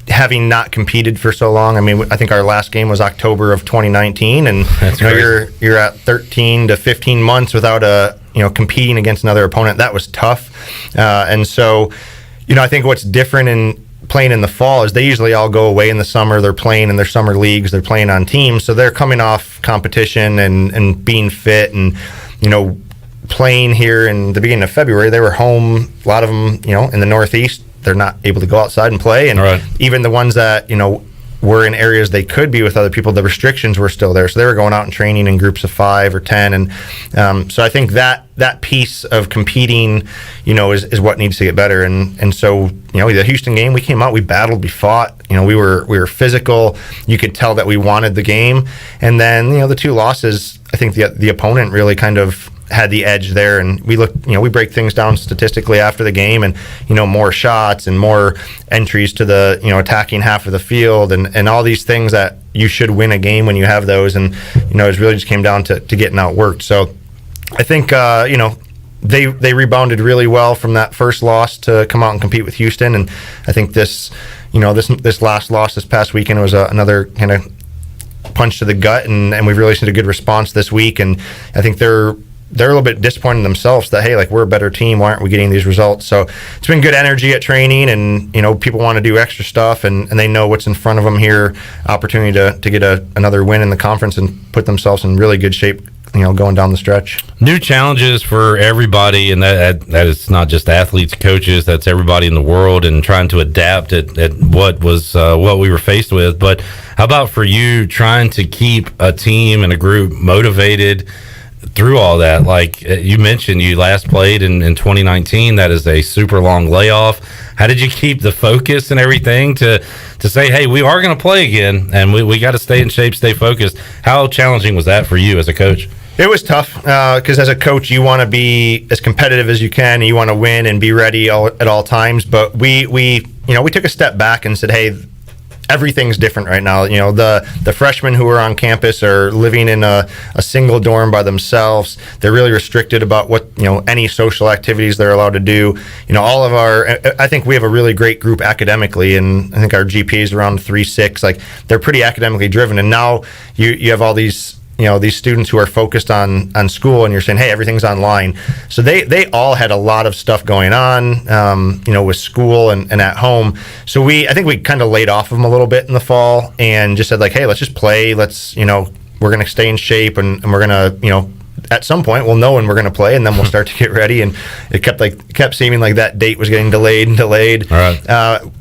having not competed for so long. I mean, I think our last game was October of 2019, and you're at 13 to 15 months without competing against another opponent. That was tough, and so I think what's different in playing in the fall is they usually all go away in the summer. They're playing in their summer leagues. They're playing on teams, so they're coming off competition and being fit and playing here in the beginning of February. They were home, a lot of them in the Northeast. They're not able to go outside and play, and even the ones that were in areas they could be with other people, the restrictions were still there, so they were going out and training in groups of 5 or 10, and so I think that piece of competing is what needs to get better, and so the Houston game, we came out, we battled, we fought, we were physical. You could tell that we wanted the game, and then the two losses, I think the opponent really kind of had the edge there, and we look, we break things down statistically after the game, and more shots and more entries to the attacking half of the field, and all these things that you should win a game when you have those, and it really just came down to getting outworked. So I think they rebounded really well from that first loss to come out and compete with Houston, and I think this last loss this past weekend was another kind of punch to the gut, and we've really seen a good response this week, and I think they're a little bit disappointed in themselves that, hey, like, we're a better team. Why aren't we getting these results? So it's been good energy at training, and, people want to do extra stuff, and they know what's in front of them here, opportunity to get another win in the conference and put themselves in really good shape, going down the stretch. New challenges for everybody, and that is not just athletes, coaches, that's everybody in the world, and trying to adapt at what we were faced with. But how about for you trying to keep a team and a group motivated through all that? Like you mentioned, you last played in 2019. That is a super long layoff. How did you keep the focus and everything to say, hey, we are going to play again, and we got to stay in shape, stay focused? How challenging was that for you as a coach? It was tough because as a coach, you want to be as competitive as you can, and you want to win and be ready at all times. But we took a step back and said, hey, everything's different right now. The freshmen who are on campus are living in a single dorm by themselves. They're really restricted about what, any social activities they're allowed to do. I think we have a really great group academically, and I think our GPA is around 3.6. Like, they're pretty academically driven, and now you have all these these students who are focused on school, and you're saying, hey, everything's online. So they all had a lot of stuff going on, with school and at home. So I think we kind of laid off of them a little bit in the fall and just said, like, hey, let's just play. Let's, we're going to stay in shape, and we're going to, at some point we'll know when we're going to play, and then we'll start to get ready. And it kept seeming like that date was getting delayed. All right.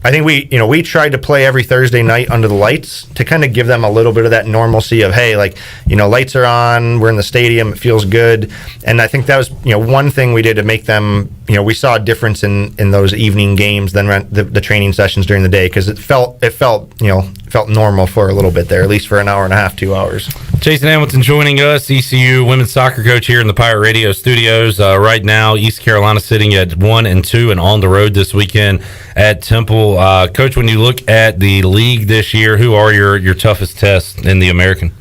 I think we tried to play every Thursday night under the lights to kind of give them a little bit of that normalcy of, hey, like, lights are on, we're in the stadium, it feels good. And I think that was one thing we did to make them, we saw a difference in those evening games than the training sessions during the day, because it felt normal for a little bit there, at least for an hour and a half, 2 hours. Jason Hamilton joining us, ECU women's soccer coach here in the Pirate Radio studios. Right now, East Carolina sitting at 1-2 and on the road this weekend at Temple. Coach, when you look at the league this year, who are your toughest tests in the American?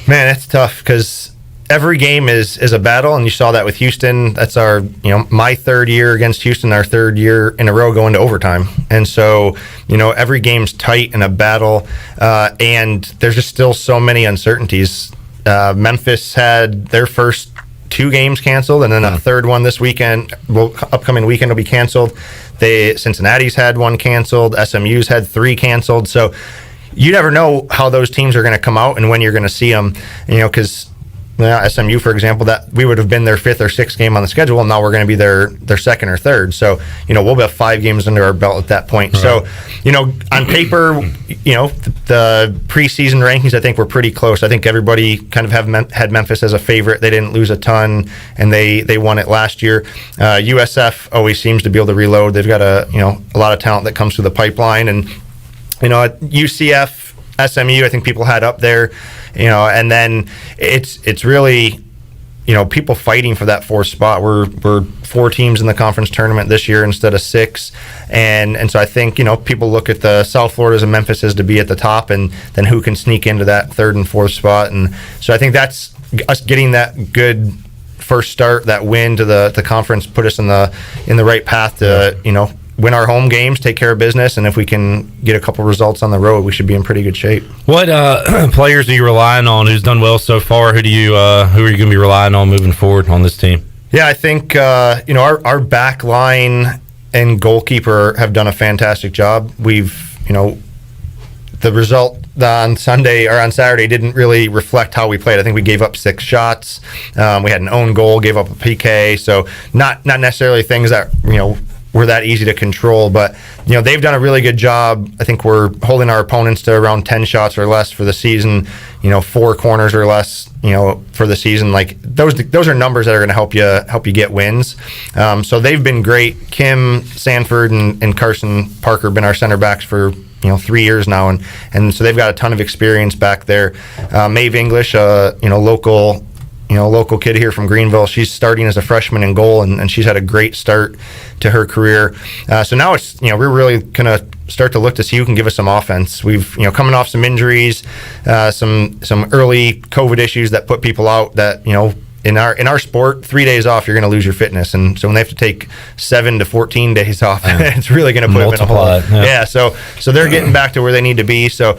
Man, that's tough, because every game is a battle, and you saw that with Houston. That's our, my third year against Houston, our third year in a row going to overtime. And so, every game's tight and a battle, and there's just still so many uncertainties. Memphis had their first 2 games canceled, and then a third one this weekend. Upcoming weekend will be canceled. Cincinnati's had 1 canceled. SMU's had 3 canceled. So you never know how those teams are going to come out and when you're going to see them. Because SMU, for example, that we would have been their 5th or 6th game on the schedule, and now we're going to be their 2nd or 3rd. So, we'll have 5 games under our belt at that point. Right. So, on paper, the preseason rankings, I think we're pretty close. I think everybody kind of had Memphis as a favorite. They didn't lose a ton, and they won it last year. USF always seems to be able to reload. They've got a lot of talent that comes through the pipeline, and at UCF, SMU, I think people had up there. And then it's really, people fighting for that 4th spot. We're 4 teams in the conference tournament this year instead of 6, and so I think people look at the South Floridas and Memphis as to be at the top, and then who can sneak into that 3rd and 4th spot. And so I think that's us getting that good first start, that win to the conference, put us in the right path to win our home games, take care of business, and if we can get a couple results on the road, we should be in pretty good shape. What players are you relying on? Who's done well so far? Who are you going to be relying on moving forward on this team? Yeah, I think our back line and goalkeeper have done a fantastic job. We've the result on Sunday or on Saturday didn't really reflect how we played. I think we gave up 6 shots. We had an own goal, gave up a PK, so not necessarily things that were that easy to control, but they've done a really good job. I think we're holding our opponents to around 10 shots or less for the season, 4 corners or less, for the season. Like those are numbers that are going to help you get wins. So they've been great. Kim Sanford and Carson Parker have been our center backs for 3 years now, and so they've got a ton of experience back there. Maeve English, local kid here from Greenville. She's starting as a freshman in goal, and she's had a great start to her career. So now it's, we're really going to start to look to see who can give us some offense. We've, coming off some injuries, some early COVID issues that put people out that, in our sport, 3 days off, you're going to lose your fitness. And so when they have to take 7 to 14 days off, it's really going to put them in a hole. Yeah. So they're getting back to where they need to be. So,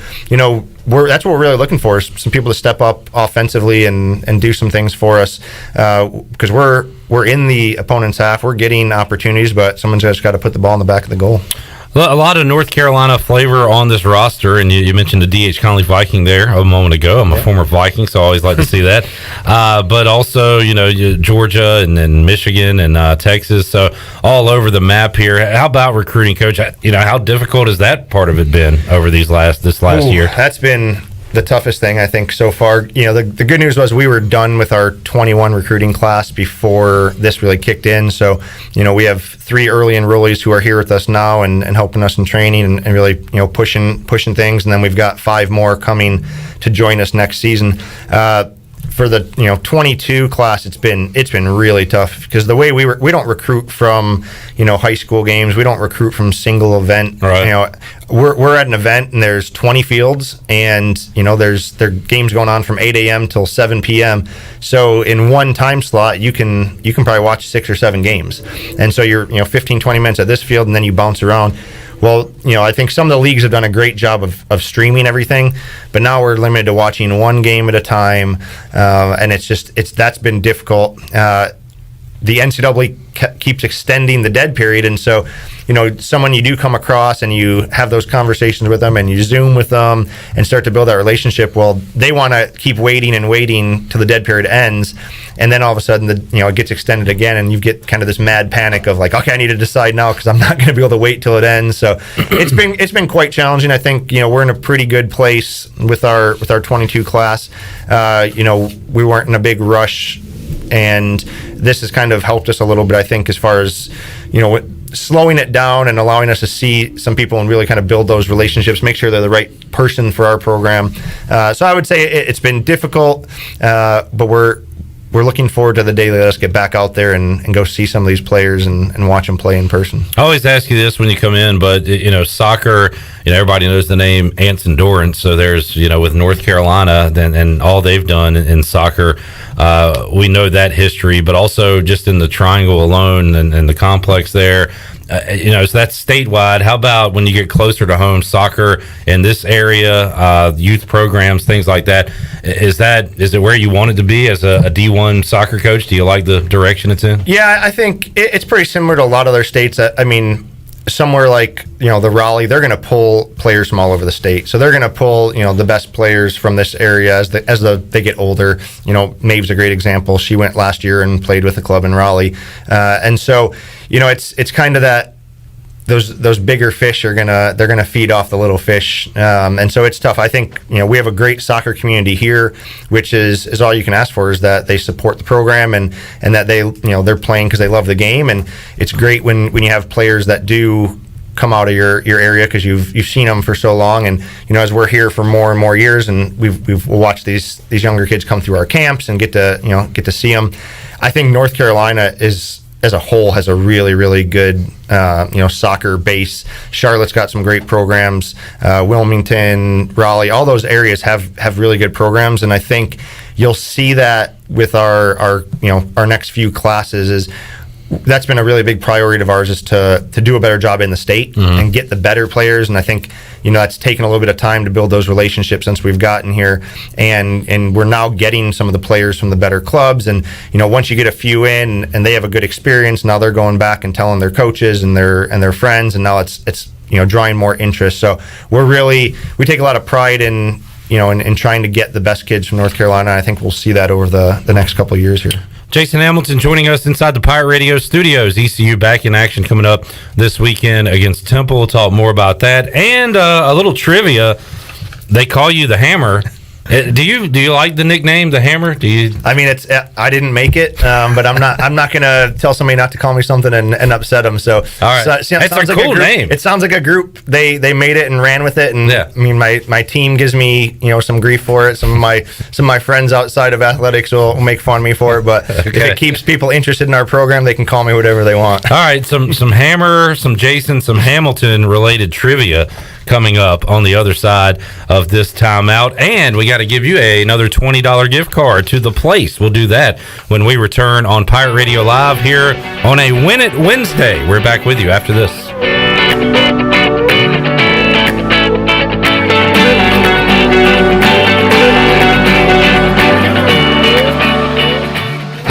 that's what we're really looking for, is some people to step up offensively and do some things for us, because we're in the opponent's half. We're getting opportunities, but someone's just got to put the ball in the back of the goal. A lot of North Carolina flavor on this roster, and you mentioned the D.H. Conley Viking there a moment ago. I'm a former Viking, so I always like to see that. But also, Georgia and then Michigan and Texas, so all over the map here. How about recruiting, Coach? How difficult has that part of it been over this last year? That's been the toughest thing, I think, so far. The good news was we were done with our 21 recruiting class before this really kicked in. So, we have 3 early enrollees who are here with us now and helping us in training and really, pushing things. And then we've got 5 more coming to join us next season. for the 22 class, it's been really tough because the way we don't recruit from high school games. We don't recruit from single event. Right. We're at an event and there's 20 fields and there are games going on from 8 a.m. till 7 p.m. So in one time slot you can probably watch 6 or 7 games, and so you're 15-20 minutes at this field and then you bounce around. Well, I think some of the leagues have done a great job of streaming everything, but now we're limited to watching one game at a time, and that's been difficult. The NCAA keeps extending the dead period, and so someone you do come across and you have those conversations with them and you Zoom with them and start to build that relationship. Well, they want to keep waiting till the dead period ends, and then all of a sudden it gets extended again, and you get kind of this mad panic of like, okay, I need to decide now because I'm not going to be able to wait till it ends. So it's been quite challenging. I think we're in a pretty good place with our 22 class. We weren't in a big rush, and this has kind of helped us a little bit, I think, as far as slowing it down and allowing us to see some people and really kind of build those relationships, make sure they're the right person for our program. So I would say it's been difficult, but we're looking forward to the day they let us get back out there and go see some of these players and watch them play in person. I always ask you this when you come in, but soccer, everybody knows the name Anson Dorrance. So there's with North Carolina and all they've done in soccer, we know that history, but also just in the triangle alone and the complex there. So that's statewide. How about when you get closer to home, soccer in this area, youth programs, things like that? Is it where you want it to be as a D1 soccer coach? Do you like the direction it's in? Yeah, I think it's pretty similar to a lot of other states. I mean, somewhere like the Raleigh, they're going to pull players from all over the state. So they're going to pull the best players from this area as they get older. Maeve's a great example. She went last year and played with the club in Raleigh, and so it's kind of that those bigger fish they're gonna feed off the little fish, and so it's tough. I think we have a great soccer community here, which is all you can ask for, is that they support the program and that they're playing because they love the game, and it's great when you have players that do come out of your area because you've seen them for so long, and as we're here for more and more years, and we've watched these younger kids come through our camps and get to see them. I think North Carolina as a whole has a really, really good soccer base. Charlotte's got some great programs. Wilmington, Raleigh, all those areas have really good programs, and I think you'll see that with our next few classes. That's been a really big priority of ours, is to do a better job in the state and get the better players. And I think that's taken a little bit of time to build those relationships since we've gotten here, and we're now getting some of the players from the better clubs. And once you get a few in and they have a good experience, now they're going back and telling their coaches and their friends, and now it's drawing more interest. So we take a lot of pride in trying to get the best kids from North Carolina. I think we'll see that over the next couple of years here. Jason Hamilton joining us inside the Pirate Radio studios. ECU back in action coming up this weekend against Temple. We'll talk more about that and a little trivia. They call you the Hammer. Do you like the nickname, the Hammer? I mean, I didn't make it, but I'm not gonna tell somebody not to call me something and upset them. So, all right, it's a cool name. It sounds like a group. They made it and ran with it, and I mean, my team gives me some grief for it. Some of my friends outside of athletics will make fun of me for it, but if it keeps people interested in our program, they can call me whatever they want. All right, some Hammer, some Jason, some Hamilton related trivia coming up on the other side of this timeout, and we got to give you another $20 gift card to the place. We'll do that when we return on Pirate Radio Live here on a Win It Wednesday. We're back with you after this.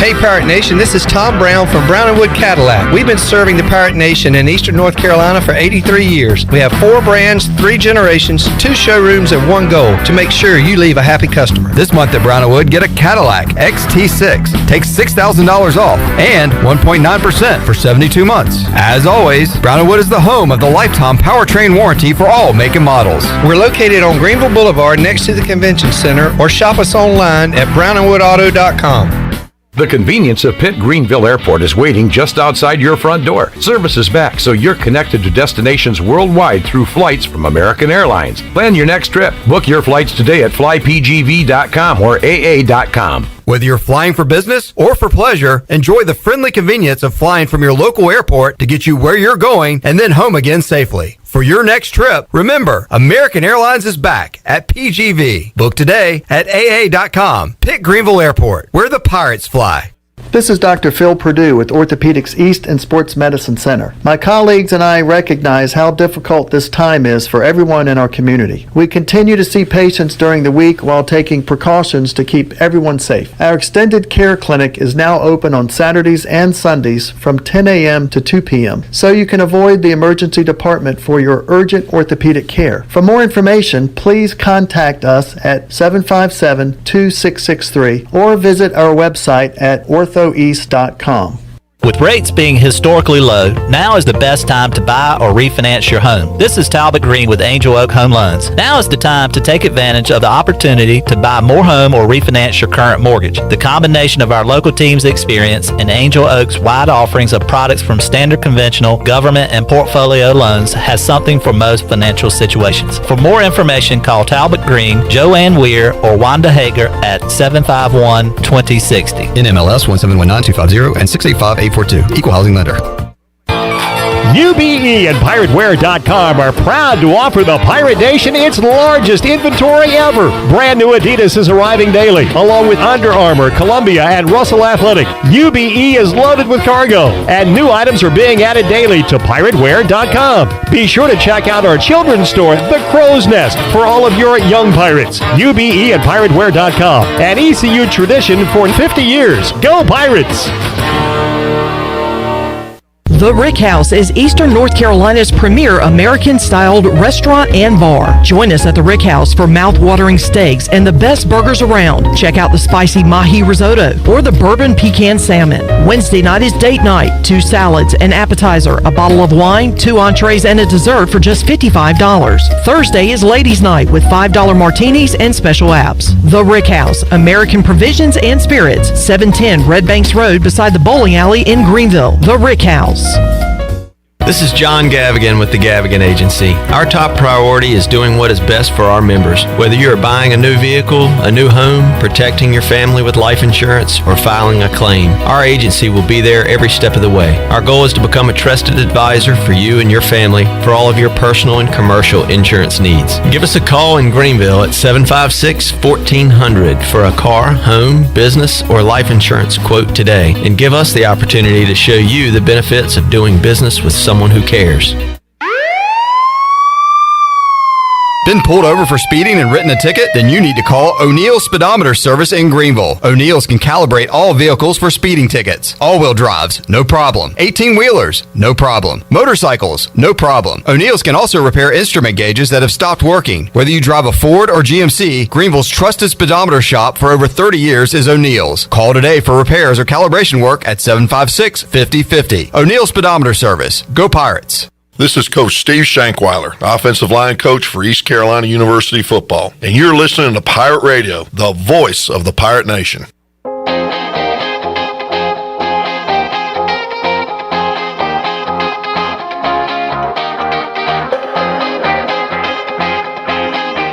Hey Pirate Nation, this is Tom Brown from Brown & Wood Cadillac. We've been serving the Pirate Nation in Eastern North Carolina for 83 years. We have 4 brands, 3 generations, 2 showrooms, and 1 goal to make sure you leave a happy customer. This month at Brown & Wood, get a Cadillac XT6. Takes $6,000 off and 1.9% for 72 months. As always, Brown & Wood is the home of the lifetime powertrain warranty for all make and models. We're located on Greenville Boulevard next to the Convention Center, or shop us online at brownandwoodauto.com. The convenience of Pitt Greenville Airport is waiting just outside your front door. Service is back, so you're connected to destinations worldwide through flights from American Airlines. Plan your next trip. Book your flights today at flypgv.com or aa.com. Whether you're flying for business or for pleasure, enjoy the friendly convenience of flying from your local airport to get you where you're going and then home again safely. For your next trip, remember, American Airlines is back at PGV. Book today at aa.com. Pitt Greenville Airport, where the Pirates fly. This is Dr. Phil Perdue with Orthopedics East and Sports Medicine Center. My colleagues and I recognize how difficult this time is for everyone in our community. We continue to see patients during the week while taking precautions to keep everyone safe. Our extended care clinic is now open on Saturdays and Sundays from 10 a.m. to 2 p.m. so you can avoid the emergency department for your urgent orthopedic care. For more information, please contact us at 757-2663 or visit our website at orthoeast.com. With rates being historically low, now is the best time to buy or refinance your home. This is Talbot Green with Angel Oak Home Loans. Now is the time to take advantage of the opportunity to buy more home or refinance your current mortgage. The combination of our local team's experience and Angel Oak's wide offerings of products from standard conventional, government, and portfolio loans has something for most financial situations. For more information, call Talbot Green, Joanne Weir, or Wanda Hager at 751-2060. NMLS 1719250 and 685-842. Equal housing lender. UBE and PirateWear.com are proud to offer the Pirate Nation its largest inventory ever. Brand new Adidas is arriving daily, along with Under Armour, Columbia, and Russell Athletic. UBE is loaded with cargo, and new items are being added daily to PirateWear.com. Be sure to check out our children's store, The Crow's Nest, for all of your young pirates. UBE and PirateWear.com, an ECU tradition for 50 years. Go Pirates! The Rick House is Eastern North Carolina's premier American-styled restaurant and bar. Join us at the Rick House for mouth-watering steaks and the best burgers around. Check out the spicy mahi risotto or the bourbon pecan salmon. Wednesday night is date night. 2 salads, an appetizer, a bottle of wine, 2 entrees, and a dessert for just $55. Thursday is ladies' night with $5 martinis and special apps. The Rick House, American Provisions and Spirits, 710 Red Banks Road beside the bowling alley in Greenville. The Rick House. This is John Gavigan with the Gavigan Agency. Our top priority is doing what is best for our members. Whether you are buying a new vehicle, a new home, protecting your family with life insurance, or filing a claim, our agency will be there every step of the way. Our goal is to become a trusted advisor for you and your family for all of your personal and commercial insurance needs. Give us a call in Greenville at 756-1400 for a car, home, business, or life insurance quote today, and give us the opportunity to show you the benefits of doing business with someone who cares. Been pulled over for speeding and written a ticket? Then you need to call O'Neill's Speedometer Service in Greenville. O'Neill's can calibrate all vehicles for speeding tickets. All-wheel drives, no problem. 18-wheelers, no problem. Motorcycles, no problem. O'Neill's can also repair instrument gauges that have stopped working. Whether you drive a Ford or GMC, Greenville's trusted speedometer shop for over 30 years is O'Neill's. Call today for repairs or calibration work at 756-5050. O'Neill's Speedometer Service. Go Pirates. This is Coach Steve Shankweiler, offensive line coach for East Carolina University football, and you're listening to Pirate Radio, the voice of the Pirate Nation.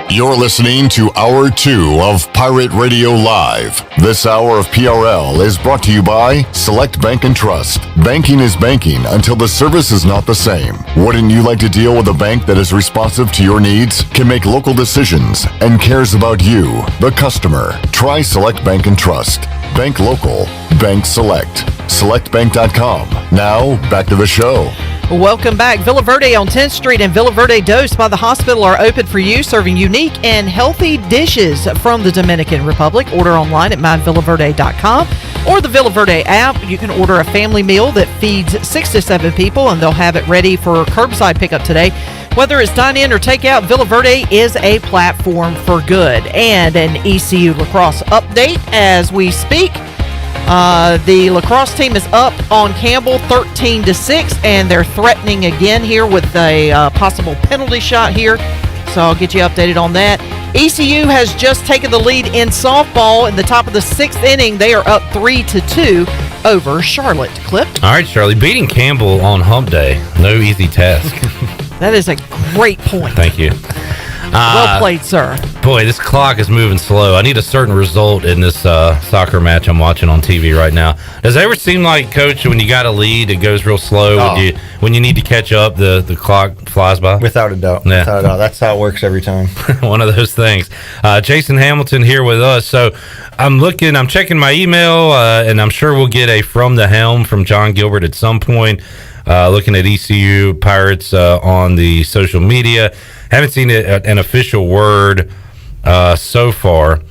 You're listening to Hour 2 of Pirate Radio Live. This hour of PRL is brought to you by Select Bank and Trust. Banking is banking until the service is not the same. Wouldn't you like to deal with a bank that is responsive to your needs, can make local decisions, and cares about you, the customer? Try Select Bank and Trust. Bank local. Bank select. SelectBank.com. Now, back to the show. Welcome back. Villa Verde on 10th Street and Villa Verde Dos by the hospital are open for you, serving unique and healthy dishes from the Dominican Republic. Order online at myvillaverde.com or the Villa Verde app. You can order a family meal that feeds 6 to 7 people, and they'll have it ready for curbside pickup today. Whether it's dine-in or takeout, Villa Verde is a platform for good. And an ECU lacrosse update as we speak. The lacrosse team is up on Campbell 13-6, and they're threatening again here with a possible penalty shot here. So I'll get you updated on that. ECU has just taken the lead in softball in the top of the 6th inning. They are up 3-2 over Charlotte. Clip. All right, Shirley. Beating Campbell on hump day, no easy task. That is a great point. Thank you. Well played, sir. Boy, this clock is moving slow. I need a certain result in this soccer match I'm watching on TV right now. Does it ever seem like, Coach, when you got a lead, it goes real slow? When you need to catch up, the clock flies by? Without a doubt. Yeah. Without a doubt. That's how it works every time. One of those things. Jason Hamilton here with us. So I'm checking my email, and I'm sure we'll get a From the Helm from John Gilbert at some point. Looking at ECU Pirates on the social media. Haven't seen an official word so far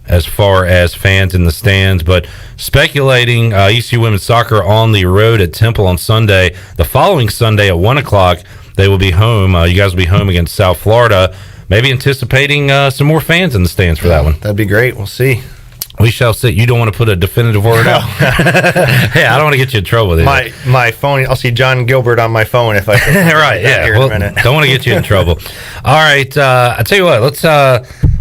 as fans in the stands, but speculating ECU women's soccer on the road at Temple on Sunday. The following Sunday at 1 o'clock, they will be home. You guys will be home against South Florida. Maybe anticipating some more fans in the stands for that one. That'd be great. We'll see. We shall see. You don't want to put a definitive word out? Hey, I don't want to get you in trouble with it. My phone, I'll see John Gilbert on my phone if I can. Right, yeah. Here in a minute. Don't want to get you in trouble. All right, I tell you what,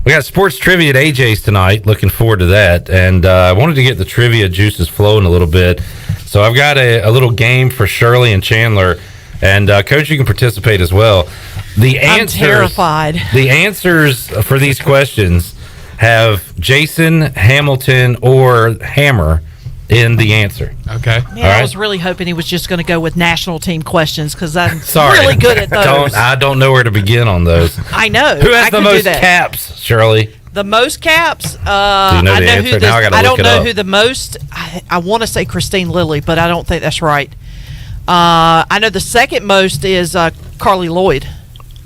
we got sports trivia at AJ's tonight. Looking forward to that. And I wanted to get the trivia juices flowing a little bit. So I've got a little game for Shirley and Chandler. And Coach, you can participate as well. I'm terrified. The answers for these questions have Jason, Hamilton, or Hammer in the answer. Okay. Yeah, I was really hoping he was just going to go with national team questions because I'm Sorry. really good at those. I don't know where to begin on those. I know. Who has I the could do most that. caps, Shirley? The most caps? Do you know the answer? Now I gotta I look don't it know up. who the most. I want to say Christine Lilly, but I don't think that's right. I know the second most is Carly Lloyd.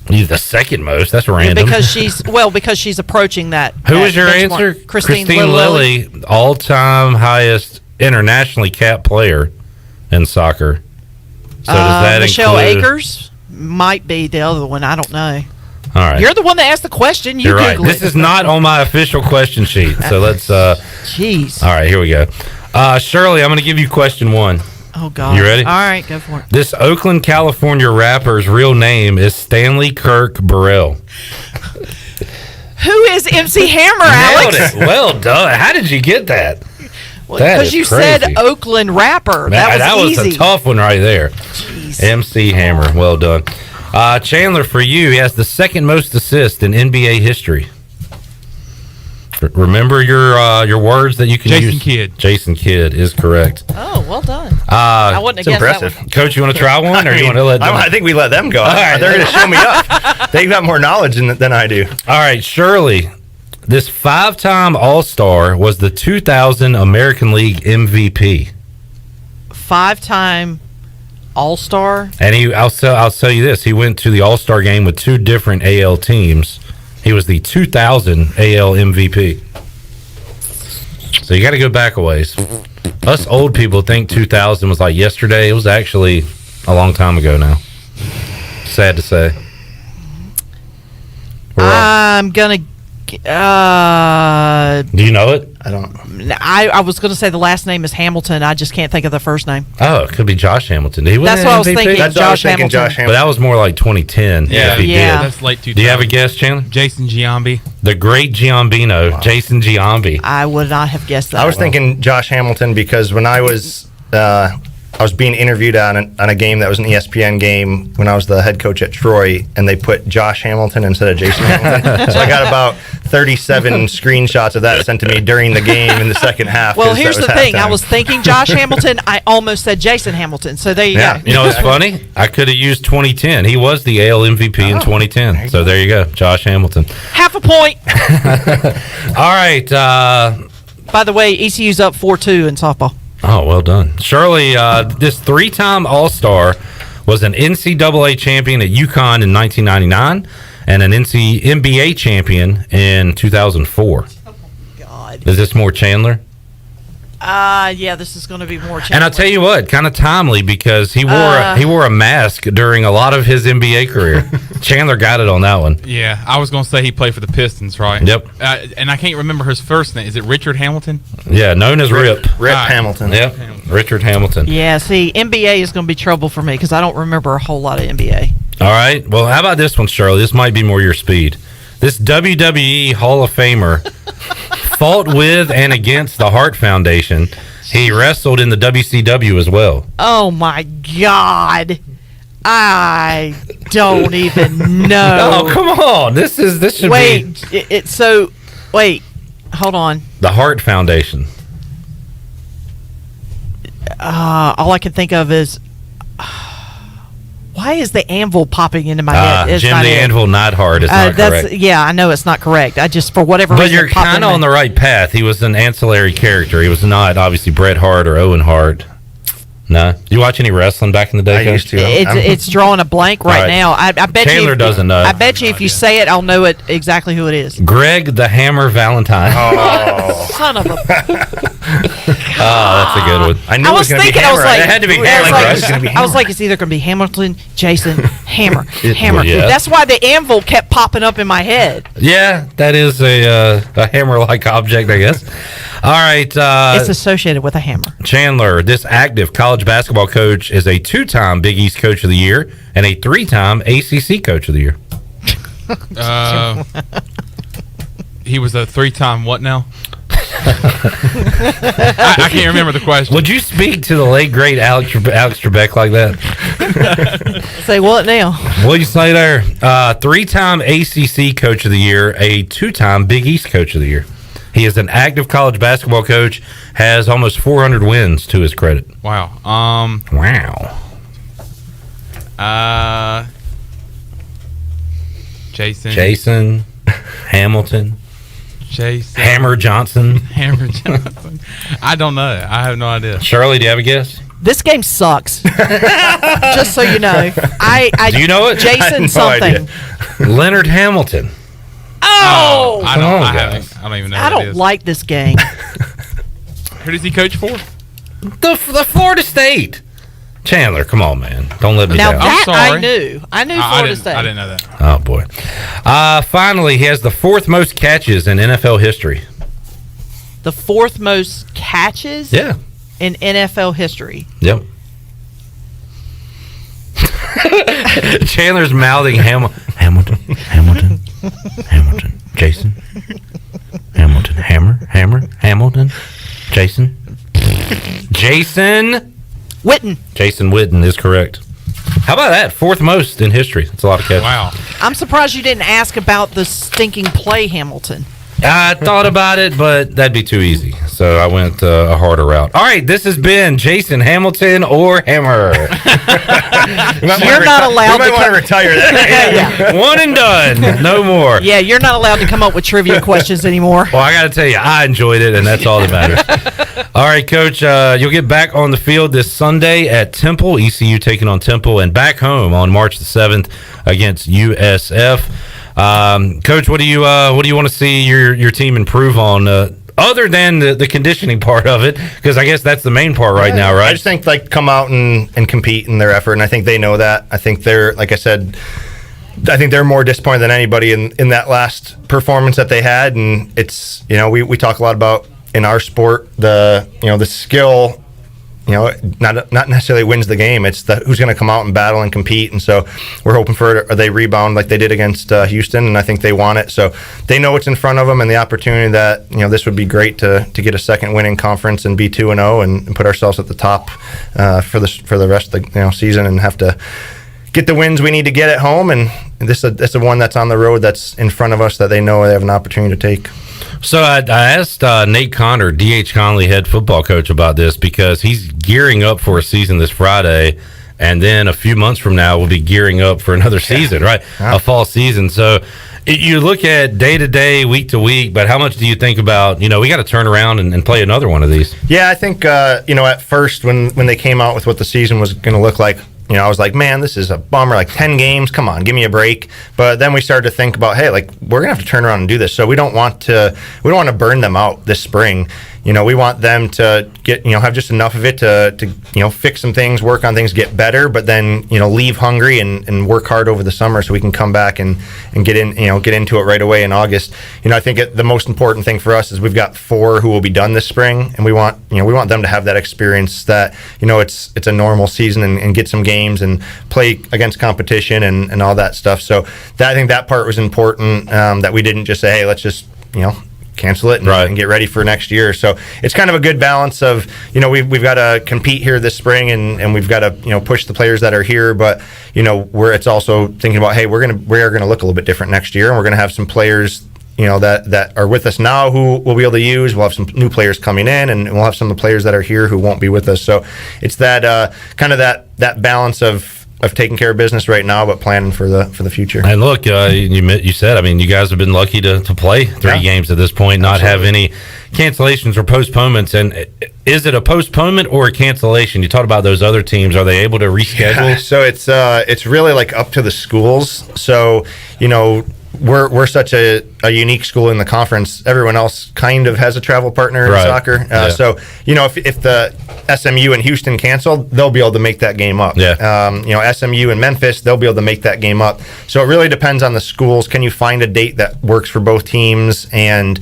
He's the second most. That's random. Because she's approaching that. Who that was your benchmark. answer? Christine Lilly, all-time highest internationally capped player in soccer. So does that Michelle include Akers might be the other one. I don't know. All right. You're the one that asked the question. You You're right. Google This it. is not on my official question sheet. So let's. Jeez. All right, here we go. Shirley, I'm going to give you question one. Oh God. You ready? All right, go for it. This Oakland, California rapper's real name is Stanley Kirk Burrell. Who is MC Hammer, Alex? Nailed it. Well done. How did you get that? Because you said Oakland rapper. Man, that was easy. a tough one right there. MC Hammer. Well done. Chandler, for you, he has the second most assists in NBA history. Remember your words that you can use. Jason Kidd. Jason Kidd is correct. Oh, well done. I wouldn't have guessed that one. Coach, you want to try one, or you want to let them? I think we let them go. All right. They're going to show me up. They've got more knowledge than I do. All right, Shirley. This 5-time All-Star was the 2000 American League MVP. 5-time All-Star. And I'll tell you this: he went to the All-Star game with 2 different AL teams. He was the 2000 AL MVP. So you got to go back a ways. Us old people think 2000 was like yesterday. It was actually a long time ago now. Sad to say. I'm gonna. Do you know it? I don't. I was going to say the last name is Hamilton. I just can't think of the first name. Oh, it could be Josh Hamilton. Did he win That's an what I was MVP? thinking. That's what I was thinking, Josh Hamilton. But that was more like 2010. Yeah, if he yeah. did. That's late 2000. Do you have a guess, Chandler? Jason Giambi. The great Giambino, Jason Giambi. I would not have guessed that. I was thinking Josh Hamilton because when I was being interviewed on a game that was an ESPN game when I was the head coach at Troy, and they put Josh Hamilton instead of Jason Hamilton. So I got about 37 screenshots of that sent to me during the game in the second half. Well, 'cause here's that the thing. I halftime. was thinking Josh Hamilton. I almost said Jason Hamilton. So there you go. You know what's funny? I could have used 2010. He was the AL MVP in 2010. So there you go, Josh Hamilton. Half a point. All right. By the way, ECU's up 4-2 in softball. Oh, well done. Shirley, this 3-time All-Star was an NCAA champion at UConn in 1999 and an NBA champion in 2004. Oh, God. Is this more Chandler? Yeah, this is going to be more challenging. And I'll tell you what, kind of timely because he wore a mask during a lot of his NBA career. Chandler got it on that one. Yeah, I was going to say he played for the Pistons, right? Yep. And I can't remember his first name. Is it Richard Hamilton? Yeah, known as Rip. Rip Hamilton. Yep, Richard Hamilton. Yeah, see, NBA is going to be trouble for me because I don't remember a whole lot of NBA. All right. Well, how about this one, Shirley? This might be more your speed. This WWE Hall of Famer fought with and against the Hart Foundation. He wrestled in the WCW as well. Oh my God. I don't even know. Oh, come on. This should wait, be... Wait, hold on. The Hart Foundation. All I can think of is... why is the anvil popping into my head? It's Jim not the it. Anvil Neidhart is not correct. Yeah, I know it's not correct. I just, for whatever But reason... you're kind of on the right path. He was an ancillary character. He was not, obviously, Bret Hart or Owen Hart. No? You watch any wrestling back in the day? I used to. It's drawing a blank right All right. now. I bet Chandler you... doesn't know. I bet you if you say it, I'll know it exactly who it is. Greg the Hammer Valentine. Oh. Son of a... That's a good one. I was thinking, I was like, it had to be Hammer. I was like, it's either going to be Hamilton, Jason, Hammer, Hammer. Well, yeah. That's why the anvil kept popping up in my head. Yeah, that is a hammer-like object, I guess. All right. It's associated with a hammer. Chandler, this active college basketball coach is a 2-time Big East Coach of the Year and a 3-time ACC Coach of the Year. He was a 3-time what now? I can't remember the question. Would you speak to the late, great Alex Trebek like that? Say what now? What do you say there? 3-time ACC Coach of the Year, a 2-time Big East Coach of the Year. He is an active college basketball coach, has almost 400 wins to his credit. Wow. Wow. Jason Hamilton. Hammer Johnson. Hammer Johnson. I don't know. I have no idea. Shirley, do you have a guess? This game sucks. Just so you know. Do you know it? Jason something. Leonard Hamilton. Oh! I don't even know. I don't like this game. Who does he coach for? The Florida State. Chandler, come on, man. Don't let me Now down. that I knew. I knew Florida State. I didn't know that. Oh, boy. Finally, he has the 4th most catches in NFL history. The 4th most catches? Yeah. In NFL history. Yep. Chandler's mouthing Hamilton, Jason, Hamilton, Hamilton, Jason Witten. Jason Witten is correct. How about that? 4th most in history. That's a lot of catches. Wow. I'm surprised you didn't ask about the stinking play Hamilton. I thought about it, but that'd be too easy. So I went a harder route. All right, this has been Jason Hamilton or Hammer. You're not allowed to want to retire that. Yeah. One and done. No more. Yeah, you're not allowed to come up with trivia questions anymore. Well, I got to tell you, I enjoyed it, and that's all that matters. All right, Coach, you'll get back on the field this Sunday at Temple, ECU taking on Temple, and back home on March the 7th against USF. Coach, what do you want to see your team improve on, other than the conditioning part of it? Because I guess that's the main part right now, right? I just think come out and compete in their effort, and I think they know that. I think they're, like I said, I think they're more disappointed than anybody in that last performance that they had, and it's, we talk a lot about in our sport the skill. Not necessarily wins the game. It's who's going to come out and battle and compete. And so we're hoping for they rebound like they did against Houston, and I think they want it. So they know what's in front of them and the opportunity that this would be great to get a second win in conference and be 2-0 and put ourselves at the top for the rest of the season and have to get the wins we need to get at home. And this is one that's on the road that's in front of us that they know they have an opportunity to take. So I asked Nate Connor, D.H. Conley head football coach, about this because he's gearing up for a season this Friday, and then a few months from now we'll be gearing up for another season, right? Yeah. A fall season. So you look at day to day, week to week, but how much do you think about, we got to turn around and play another one of these? Yeah, I think, at first when they came out with what the season was going to look like, I was like, man, this is a bummer. 10 games, come on, give me a break. But then we started to think about, hey, we're gonna have to turn around and do this. So we don't want to burn them out this spring. we want them to get, have just enough of it to fix some things, work on things, get better, but then, leave hungry and work hard over the summer so we can come back and get into it right away in August. I think the most important thing for us is we've got 4 who will be done this spring, and we want them to have that experience that, it's a normal season and get some games and play against competition and all that stuff. So I think that part was important, that we didn't just say, hey, let's just, cancel it and get ready for next year. So it's kind of a good balance of, we've got to compete here this spring and we've got to, push the players that are here, but, where it's also thinking about, hey, we are going to look a little bit different next year, and we're going to have some players that are with us now who we'll be able to use. We'll have some new players coming in, and we'll have some of the players that are here who won't be with us. So it's that kind of that balance of taking care of business right now, but planning for the future. And look, you said, you guys have been lucky to play 3 games at this point, not have any cancellations or postponements. And is it a postponement or a cancellation? You talked about those other teams. Are they able to reschedule? Yeah, so it's really like up to the schools. So, we're such a unique school in the conference. Everyone else kind of has a travel partner in soccer. So, if the SMU and Houston canceled, they'll be able to make that game up. SMU and Memphis, they'll be able to make that game up. So it really depends on the schools. Can you find a date that works for both teams? And,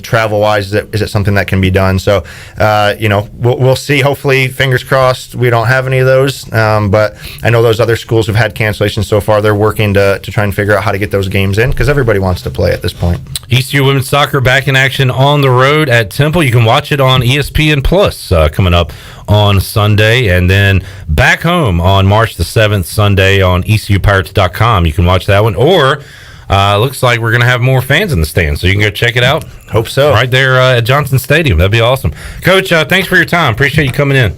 travel-wise, is it something that can be done? So, we'll see. Hopefully, fingers crossed, we don't have any of those. But I know those other schools have had cancellations so far. They're working to try and figure out how to get those games in, because everybody wants to play at this point. ECU women's soccer back in action on the road at Temple. You can watch it on ESPN Plus coming up on Sunday, and then back home on March the 7th, Sunday on ECUPirates.com. You can watch that one, or looks like we're going to have more fans in the stands, so you can go check it out. Hope so. Right there at Johnson Stadium. That'd be awesome. Coach, thanks for your time. Appreciate you coming in.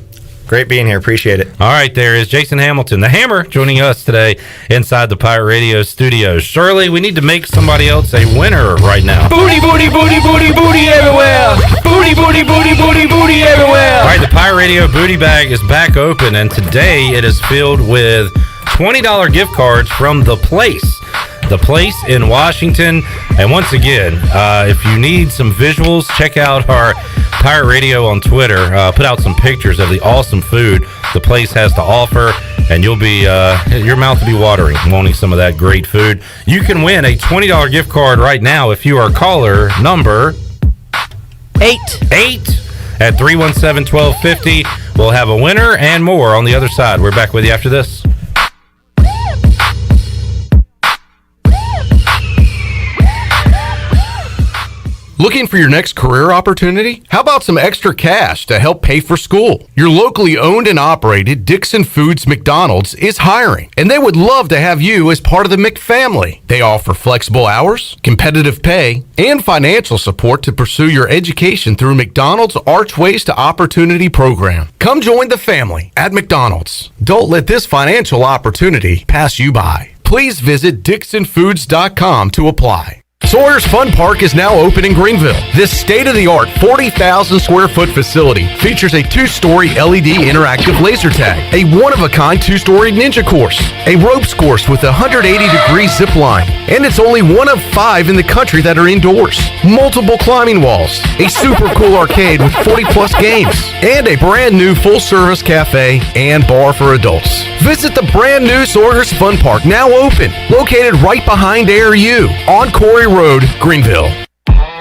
Great being here. Appreciate it. All right, there is Jason Hamilton, the Hammer, joining us today inside the Pirate Radio studios. Shirley, we need to make somebody else a winner right now. Booty, booty, booty, booty, booty everywhere. Booty, booty, booty, booty, booty everywhere. All right, the Pirate Radio booty bag is back open, and today it is filled with $20 gift cards from The Place. The Place in Washington. And once again, if you need some visuals, check out our Pirate Radio on Twitter. Put out some pictures of the awesome food The Place has to offer, and you'll be your mouth will be watering wanting some of that great food. You can win a $20 gift card right now if you are caller number 8 at 317-1250. We'll have a winner and more on the other side. We're back with you after this. Looking for your next career opportunity? How about some extra cash to help pay for school? Your locally owned and operated Dixon Foods McDonald's is hiring, and they would love to have you as part of the McFamily. They offer flexible hours, competitive pay, and financial support to pursue your education through McDonald's Archways to Opportunity program. Come join the family at McDonald's. Don't let this financial opportunity pass you by. Please visit DixonFoods.com to apply. Sawyer's Fun Park is now open in Greenville. This state-of-the-art 40,000 square foot facility features a 2-story LED interactive laser tag, a one-of-a-kind 2-story ninja course, a ropes course with a 180-degree zip line, and it's only one of 5 in the country that are indoors. Multiple climbing walls, a super cool arcade with 40-plus games, and a brand-new full-service cafe and bar for adults. Visit the brand-new Sawyer's Fun Park, now open, located right behind ARU on Corey Road, Greenville.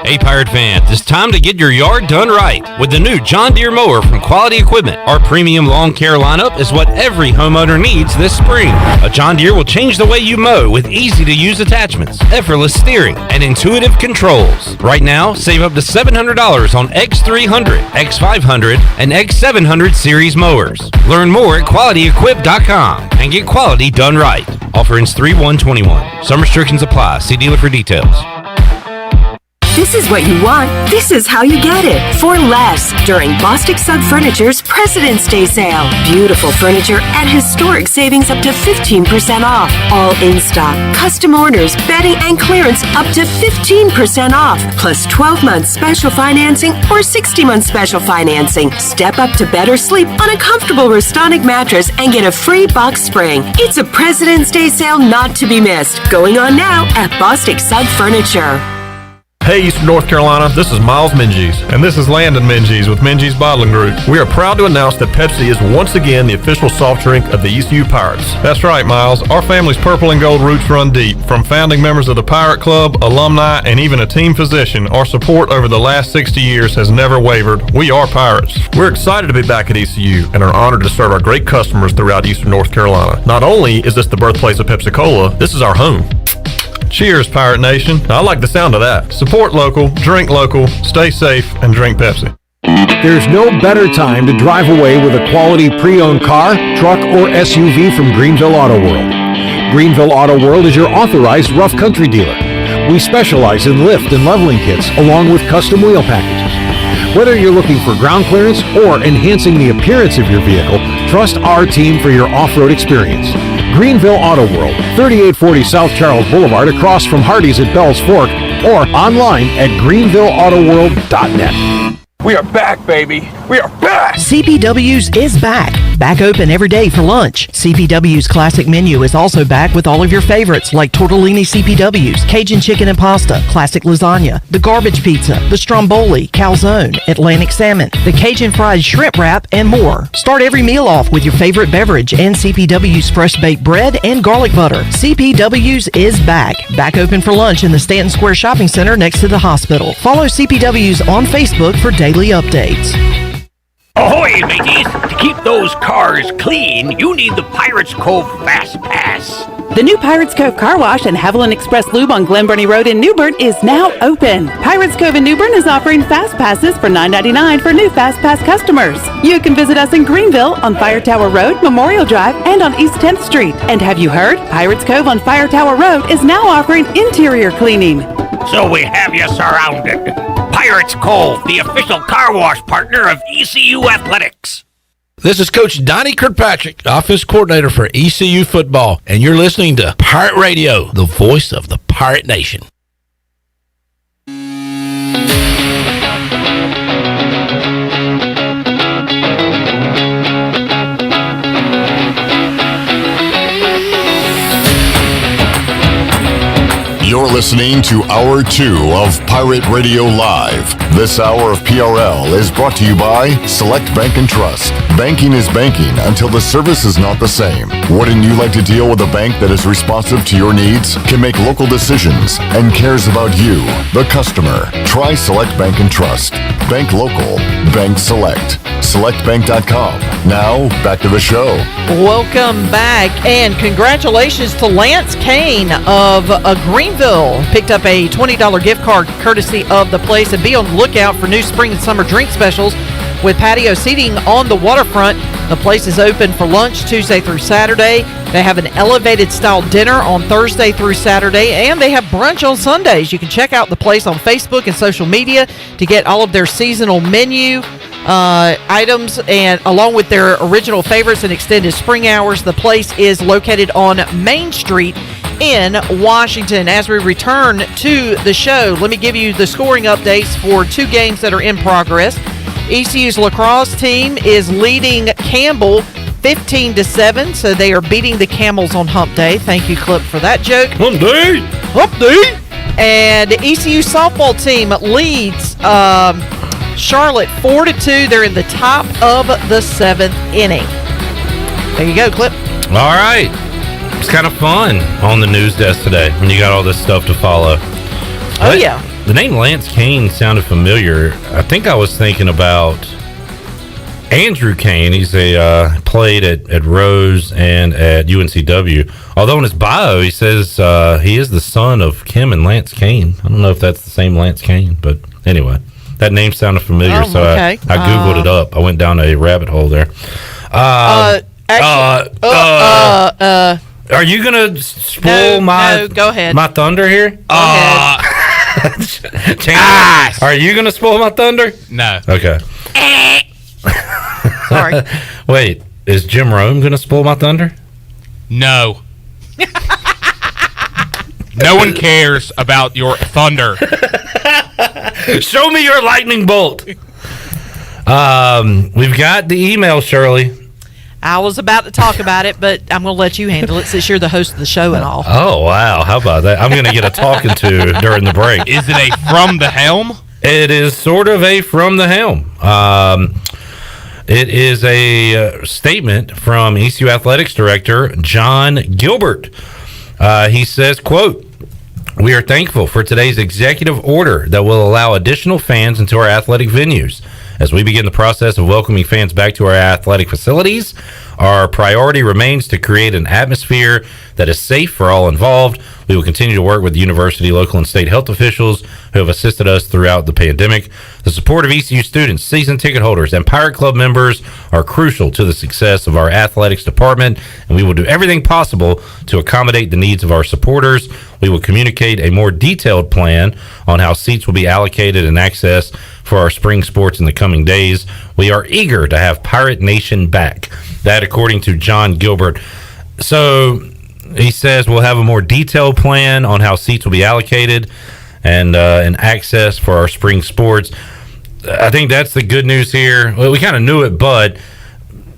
Hey Pirate fans, it's time to get your yard done right with the new John Deere mower from Quality Equipment. Our premium lawn care lineup is what every homeowner needs this spring. A John Deere will change the way you mow with easy-to-use attachments, effortless steering, and intuitive controls. Right now, save up to $700 on X300, X500, and X700 series mowers. Learn more at QualityEquip.com and get quality done right. Offer ends 3/1/21. Some restrictions apply. See dealer for details. This is what you want. This is how you get it. For less during Bostic Sub Furniture's President's Day sale. Beautiful furniture at historic savings up to 15% off. All in stock. Custom orders, bedding, and clearance up to 15% off. Plus 12 months special financing or 60-month special financing. Step up to better sleep on a comfortable Restonic mattress and get a free box spring. It's a President's Day sale not to be missed. Going on now at Bostic Sub Furniture. Hey, Eastern North Carolina, this is Miles Minges. And this is Landon Minges with Minges Bottling Group. We are proud to announce that Pepsi is once again the official soft drink of the ECU Pirates. That's right, Miles. Our family's purple and gold roots run deep. From founding members of the Pirate Club, alumni, and even a team physician, our support over the last 60 years has never wavered. We are Pirates. We're excited to be back at ECU and are honored to serve our great customers throughout Eastern North Carolina. Not only is this the birthplace of Pepsi-Cola, this is our home. Cheers, Pirate Nation. I like the sound of that. Support local, drink local, stay safe, and drink Pepsi. There's no better time to drive away with a quality pre-owned car, truck, or SUV from Greenville Auto World. Greenville Auto World is your authorized rough country dealer. We specialize in lift and leveling kits along with custom wheel packages. Whether you're looking for ground clearance or enhancing the appearance of your vehicle, trust our team for your off-road experience. Greenville Auto World, 3840 South Charles Boulevard across from Hardee's at Bell's Fork, or online at greenvilleautoworld.net. We are back, baby. We are back. CPW's is back. Back open every day for lunch. CPW's classic menu is also back with all of your favorites like tortellini CPW's, Cajun chicken and pasta, classic lasagna, the garbage pizza, the stromboli, calzone, Atlantic salmon, the Cajun fried shrimp wrap, and more. Start every meal off with your favorite beverage and CPW's fresh baked bread and garlic butter. CPW's is back. Back open for lunch in the Stanton Square Shopping Center next to the hospital. Follow CPW's on Facebook for daily updates. Ahoy, mateys! To keep those cars clean, you need the Pirates Cove Fast Pass. The new Pirates Cove Car Wash and Haviland Express Lube on Glen Burnie Road in New Bern is now open. Pirates Cove in New Bern is offering Fast Passes for $9.99 for new Fast Pass customers. You can visit us in Greenville on Fire Tower Road, Memorial Drive, and on East 10th Street. And have you heard? Pirates Cove on Fire Tower Road is now offering interior cleaning. So we have you surrounded. Pirates Cove, the official car wash partner of ECU Athletics. This is Coach Donnie Kirkpatrick, Office Coordinator for ECU Football, and you're listening to Pirate Radio, the voice of the Pirate Nation. You're listening to Hour 2 of Pirate Radio Live. This hour of PRL is brought to you by Select Bank and Trust. Banking is banking until the service is not the same. Wouldn't you like to deal with a bank that is responsive to your needs, can make local decisions, and cares about you, the customer? Try Select Bank and Trust. Bank local. Bank select. SelectBank.com. Now, back to the show. Welcome back, and congratulations to Lance Kane of Greenville. Picked up a $20 gift card courtesy of the place, and be on the lookout for new spring and summer drink specials with patio seating on the waterfront. The place is open for lunch Tuesday through Saturday. They have an elevated style dinner on Thursday through Saturday, and they have brunch on Sundays. You can check out the place on Facebook and social media to get all of their seasonal menu items, and along with their original favorites and extended spring hours. The place is located on Main Street in Washington. As we return to the show, let me give you the scoring updates for two games that are in progress. ECU's lacrosse team is leading Campbell 15-7, so they are beating the Camels on Hump Day. Thank you, Clip, for that joke. Hump Day! Hump Day! And the ECU softball team leads Charlotte 4-2. They're in the top of the 7th inning. There you go, Clip. All right. It's kind of fun on the news desk today when you got all this stuff to follow. Oh, yeah. The name Lance Kane sounded familiar. I think I was thinking about Andrew Kane. He's played at Rose and at UNCW. Although in his bio he says he is the son of Kim and Lance Kane. I don't know if that's the same Lance Kane, but anyway, that name sounded familiar, so okay. I Googled it up. I went down a rabbit hole there. Are you gonna spoil go ahead. my thunder here? Go ahead. Are you gonna spoil my thunder? No. Okay. Sorry. Wait, is Jim Rome gonna spoil my thunder? No. No one cares about your thunder. Show me your lightning bolt. We've got the email, Shirley. I was about to talk about it, but I'm going to let you handle it since you're the host of the show and all. Oh, wow. How about that? I'm going to get a talking to during the break. Is it a from the helm? It is sort of a from the helm. It is a statement from ECU Athletics Director John Gilbert. He says, quote, "We are thankful for today's executive order that will allow additional fans into our athletic venues. As we begin the process of welcoming fans back to our athletic facilities, our priority remains to create an atmosphere that is safe for all involved. We will continue to work with the university, local, and state health officials who have assisted us throughout the pandemic. The support of ECU students, season ticket holders, and Pirate Club members are crucial to the success of our athletics department, and we will do everything possible to accommodate the needs of our supporters. We will communicate a more detailed plan on how seats will be allocated and access for our spring sports in the coming days. We are eager to have Pirate Nation back." That, according to John Gilbert. So he says we'll have a more detailed plan on how seats will be allocated and access for our spring sports. I think that's the good news here. Well, we kind of knew it, but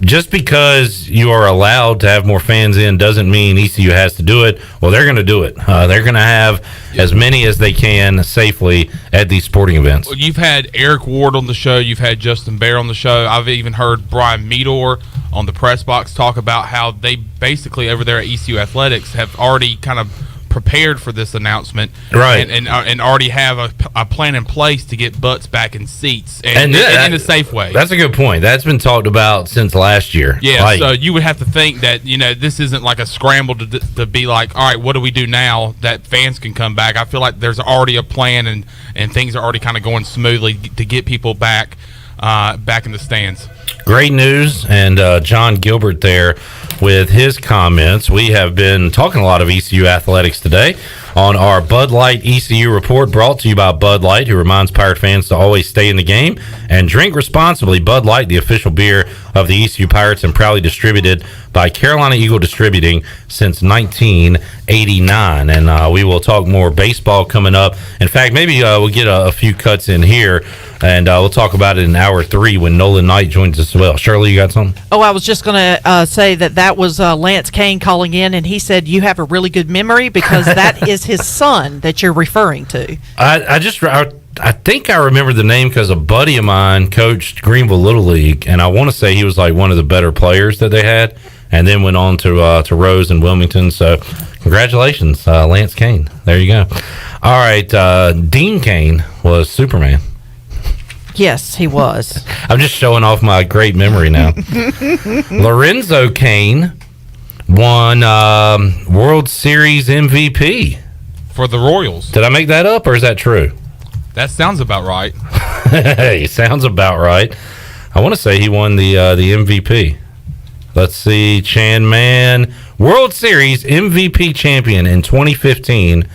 just because you are allowed to have more fans in doesn't mean ECU has to do it. Well, they're going to do it. They're going to have as many as they can safely at these sporting events. Well, you've had Eric Ward on the show. You've had Justin Bear on the show. I've even heard Brian Meador on the press box talk about how they basically over there at ECU Athletics have already kind of prepared for this announcement, right? And already have a plan in place to get butts back in seats and in a safe way. That's a good point. That's been talked about since last year. Yeah, so you would have to think that this isn't like a scramble to be like, all right, what do we do now that fans can come back? I feel like there's already a plan and things are already kind of going smoothly to get people back in the stands. Great news, and John Gilbert there with his comments. We have been talking a lot of ECU athletics today on our Bud Light ECU report, brought to you by Bud Light, who reminds Pirate fans to always stay in the game and drink responsibly. Bud Light, the official beer of the ECU Pirates, and proudly distributed by Carolina Eagle Distributing since 1989. And we will talk more baseball coming up. In fact, maybe we'll get a few cuts in here, and we'll talk about it in hour 3 when Nolan Knight joins us as well. Shirley, you got something? Oh, I was just going to say that was Lance Kane calling in, and he said you have a really good memory because that is his son that you're referring to. I think I remember the name because a buddy of mine coached Greenville Little League, and I want to say he was like one of the better players that they had, and then went on to Rose and Wilmington. So congratulations, Lance Kane. There you go. All right, Dean Kane was Superman. Yes, he was. I'm just showing off my great memory now. Lorenzo Kane won World Series MVP for the Royals. Did I make that up, or is that true? That sounds about right. Hey, sounds about right. I want to say he won the MVP. Let's see, Chan Man, World Series MVP champion in 2015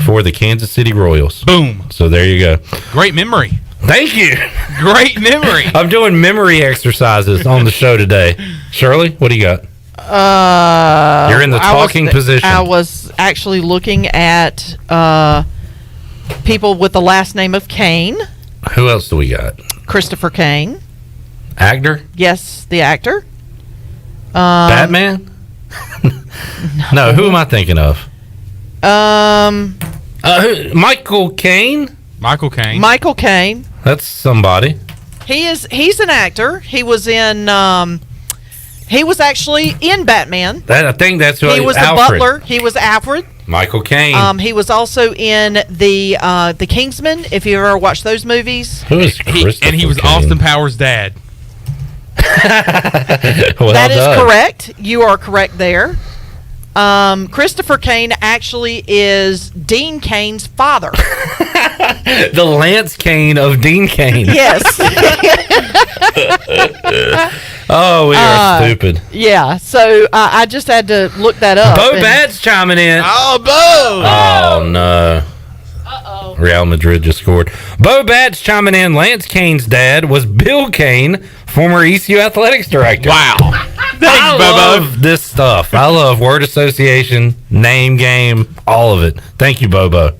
for the Kansas City Royals. Boom. So there you go. Great memory. Thank you. Great memory. I'm doing memory exercises on the show today. Shirley, what do you got? You're in the talking position. I was actually looking at people with the last name of Kane. Who else do we got? Christopher Kane. Actor? Yes, the actor. Batman? No, who am I thinking of? Michael Caine? Michael Caine. Michael Caine. That's somebody. He's an actor. He was in he was actually in Batman. I think that's who he was. Alfred. The butler. He was Alfred. Michael Caine. He was also in the Kingsman. If you ever watched those movies. Who is Christopher and he was Caine? Austin Powers' dad. That is correct. You are correct there. Christopher Kane actually is Dean Kane's father. The Lance Kane of Dean Kane. Yes. Oh, we are stupid. Yeah, so I just had to look that up. Bo Bad's chiming in. Oh, Bo! Oh, no. Uh-oh. Real Madrid just scored. Bo Bad's chiming in. Lance Kane's dad was Bill Kane, former ECU athletics director. Wow. I love this stuff. I love word association, name game, all of it. Thank you, Bobo.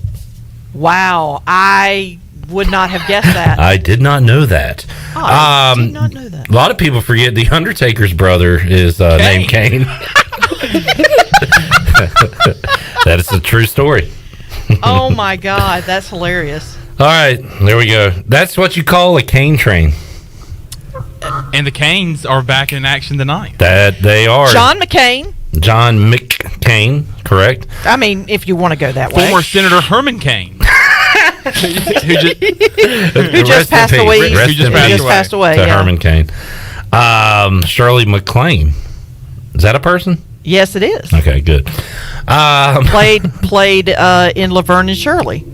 Wow, I would not have guessed that. I did not know that. I did not know that. A lot of people forget the Undertaker's brother is named Kane. That is a true story. Oh my God, that's hilarious. All right, there we go. That's what you call a cane train. And the Canes are back in action tonight. That they are. John McCain. John McCain, correct? I mean, if you want to go that way. Former Senator Herman Cain. who just passed away. Who just passed away. To Herman Cain. Shirley MacLaine. Is that a person? Yes, it is. Okay, good. Played in Laverne and Shirley.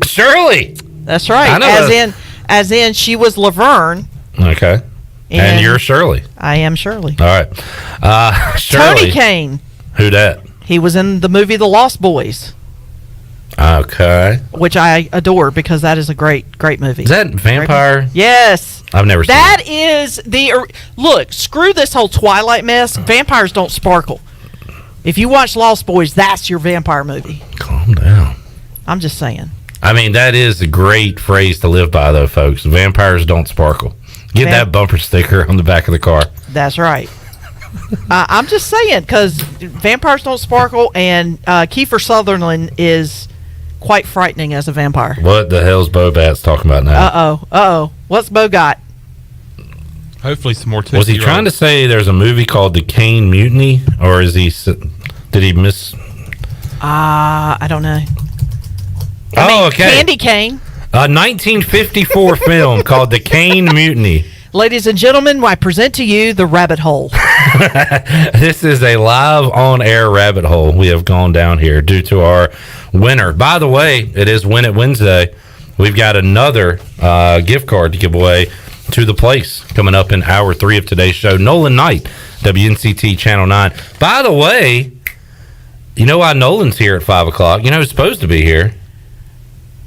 Shirley. That's right. I know As in, she was Laverne. Okay. And you're Shirley. I am Shirley. All right. Shirley. Tony Kane. Who that? He was in the movie The Lost Boys. Okay. Which I adore because that is a great movie. Is that vampire? Yes. I've never seen that. That is look, screw this whole Twilight mess. Vampires don't sparkle. If you watch Lost Boys, that's your vampire movie. Calm down. I'm just saying. I mean, that is a great phrase to live by, though, folks. Vampires don't sparkle. Get that bumper sticker on the back of the car. That's right. I'm just saying, because vampires don't sparkle, and Kiefer Sutherland is quite frightening as a vampire. What the hell's Bobat's talking about now? Uh-oh. What's Bo got? Hopefully some more Was he trying to say there's a movie called The Kane Mutiny? Or is he... Did he miss... I don't know. Okay. Candy Cane. A 1954 film called The Kane Mutiny. Ladies and gentlemen, I present to you The Rabbit Hole. This is a live on-air rabbit hole we have gone down here due to our winner. By the way, it is Win It Wednesday. We've got another gift card to give away to the place coming up in hour 3 of today's show. Nolan Knight, WNCT Channel 9. By the way, you know why Nolan's here at 5 o'clock? You know who's supposed to be here?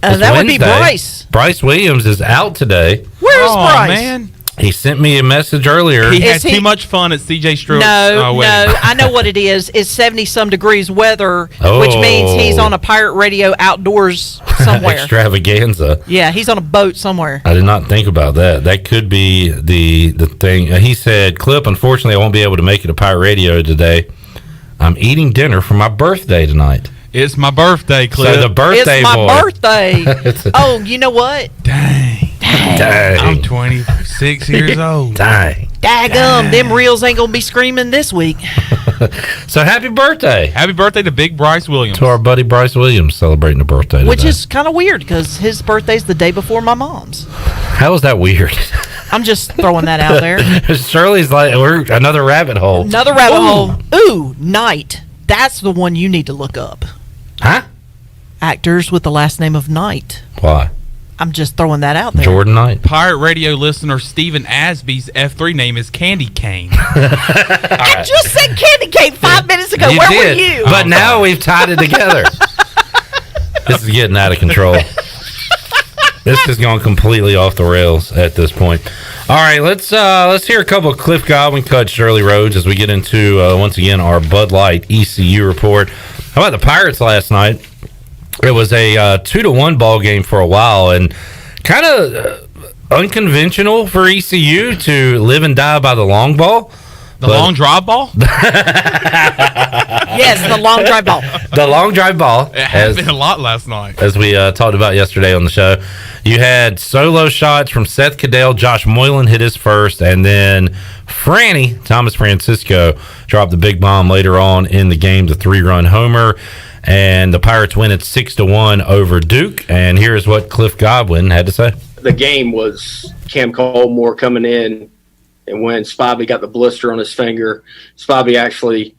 That would be Bryce. Bryce Williams is out today. Where's Bryce? Man. He sent me a message earlier. He had too much fun at CJ Stroh's No, wedding. I know what it is. It's 70-some degrees weather, which means he's on a pirate radio outdoors somewhere. Extravaganza. Yeah, he's on a boat somewhere. I did not think about that. That could be the thing. He said, Clip, unfortunately, I won't be able to make it to Pirate Radio today. I'm eating dinner for my birthday tonight. It's my birthday, Clip. So the birthday It's my boy. birthday. Oh, you know what? Dang. I'm 26 years old. Dang. Daggum, them reels ain't gonna be screaming this week. So happy birthday. Happy birthday to Big Bryce Williams. To our buddy Bryce Williams celebrating a birthday today. Which is kind of weird because his birthday's the day before my mom's. How is that weird? I'm just throwing that out there. Shirley's like, we're another rabbit hole. Another rabbit hole. Ooh, Knight. That's the one you need to look up. Huh? Actors with the last name of Knight. Why? I'm just throwing that out there. Jordan Knight. Pirate Radio listener Stephen Asby's F3 name is Candy Cane. I just said Candy Cane 5 minutes ago. Where were you? But now we've tied it together. This is getting out of control. This has gone completely off the rails at this point. All right, let's hear a couple of Cliff Godwin cuts, Shirley Rhodes, as we get into once again our Bud Light ECU report. How about the Pirates last night? It was a 2-1 ball game for a while, and kind of unconventional for ECU to live and die by the long ball. Long drive ball? Yes, the long drive ball. The long drive ball. It has been a lot last night. As we talked about yesterday on the show. You had solo shots from Seth Cadell. Josh Moylan hit his first, and then Thomas Francisco, dropped the big bomb later on in the game, the 3-run homer. And the Pirates win at 6-1 over Duke. And here's what Cliff Godwin had to say. The game was Cam Colmore coming in, and when Spivey got the blister on his finger, Spivey actually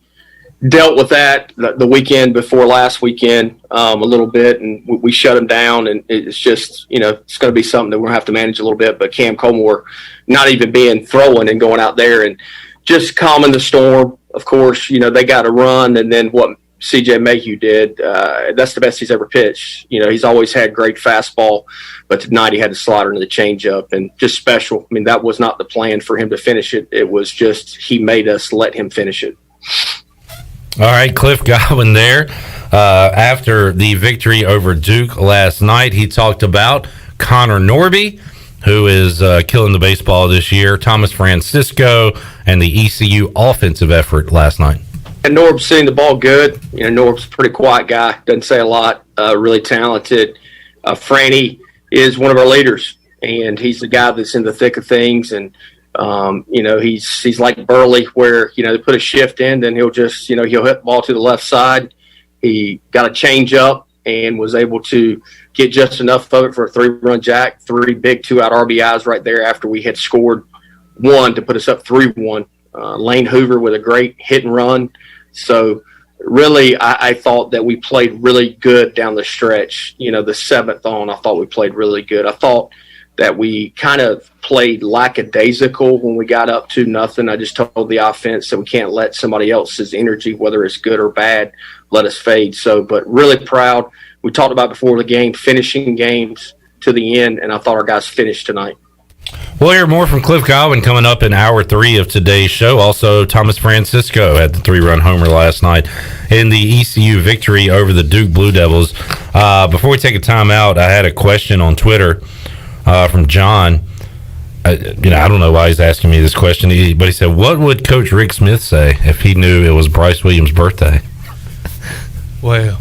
dealt with that the weekend before last weekend a little bit, and we shut him down. And it's just, it's going to be something that we're going to have to manage a little bit. But Cam Colmore not even being throwing and going out there and just calming the storm. Of course, they got to run, and then what CJ Mayhew did, that's the best he's ever pitched. He's always had great fastball, but tonight he had the slider and the changeup, and just special. I mean, that was not the plan for him to finish it. It was just he made us let him finish it. All right, Cliff Godwin there. After the victory over Duke last night, he talked about Connor Norby, who is killing the baseball this year, Thomas Francisco, and the ECU offensive effort last night. And Norb's seeing the ball good. Norb's a pretty quiet guy, doesn't say a lot, really talented. Franny is one of our leaders, and he's the guy that's in the thick of things. And, he's like Burley, where, they put a shift in, then he'll just, he'll hit the ball to the left side. He got a change up and was able to get just enough of it for a 3-run jack, 3 big 2-out RBIs right there after we had scored 1 to put us up 3-1. Lane Hoover with a great hit and run. So really, I thought that we played really good down the stretch. The 7th on, I thought we played really good. I thought that we kind of played lackadaisical when we got up 2-0. I just told the offense that we can't let somebody else's energy, whether it's good or bad, let us fade. But really proud. We talked about before the game, finishing games to the end, and I thought our guys finished tonight. We'll hear more from Cliff Godwin coming up in hour 3 of today's show. Also, Thomas Francisco had the 3-run homer last night in the ECU victory over the Duke Blue Devils. Before we take a timeout, I had a question on Twitter from John. I don't know why he's asking me this question, but he said, what would Coach Rick Smith say if he knew it was Bryce Williams' birthday? Well,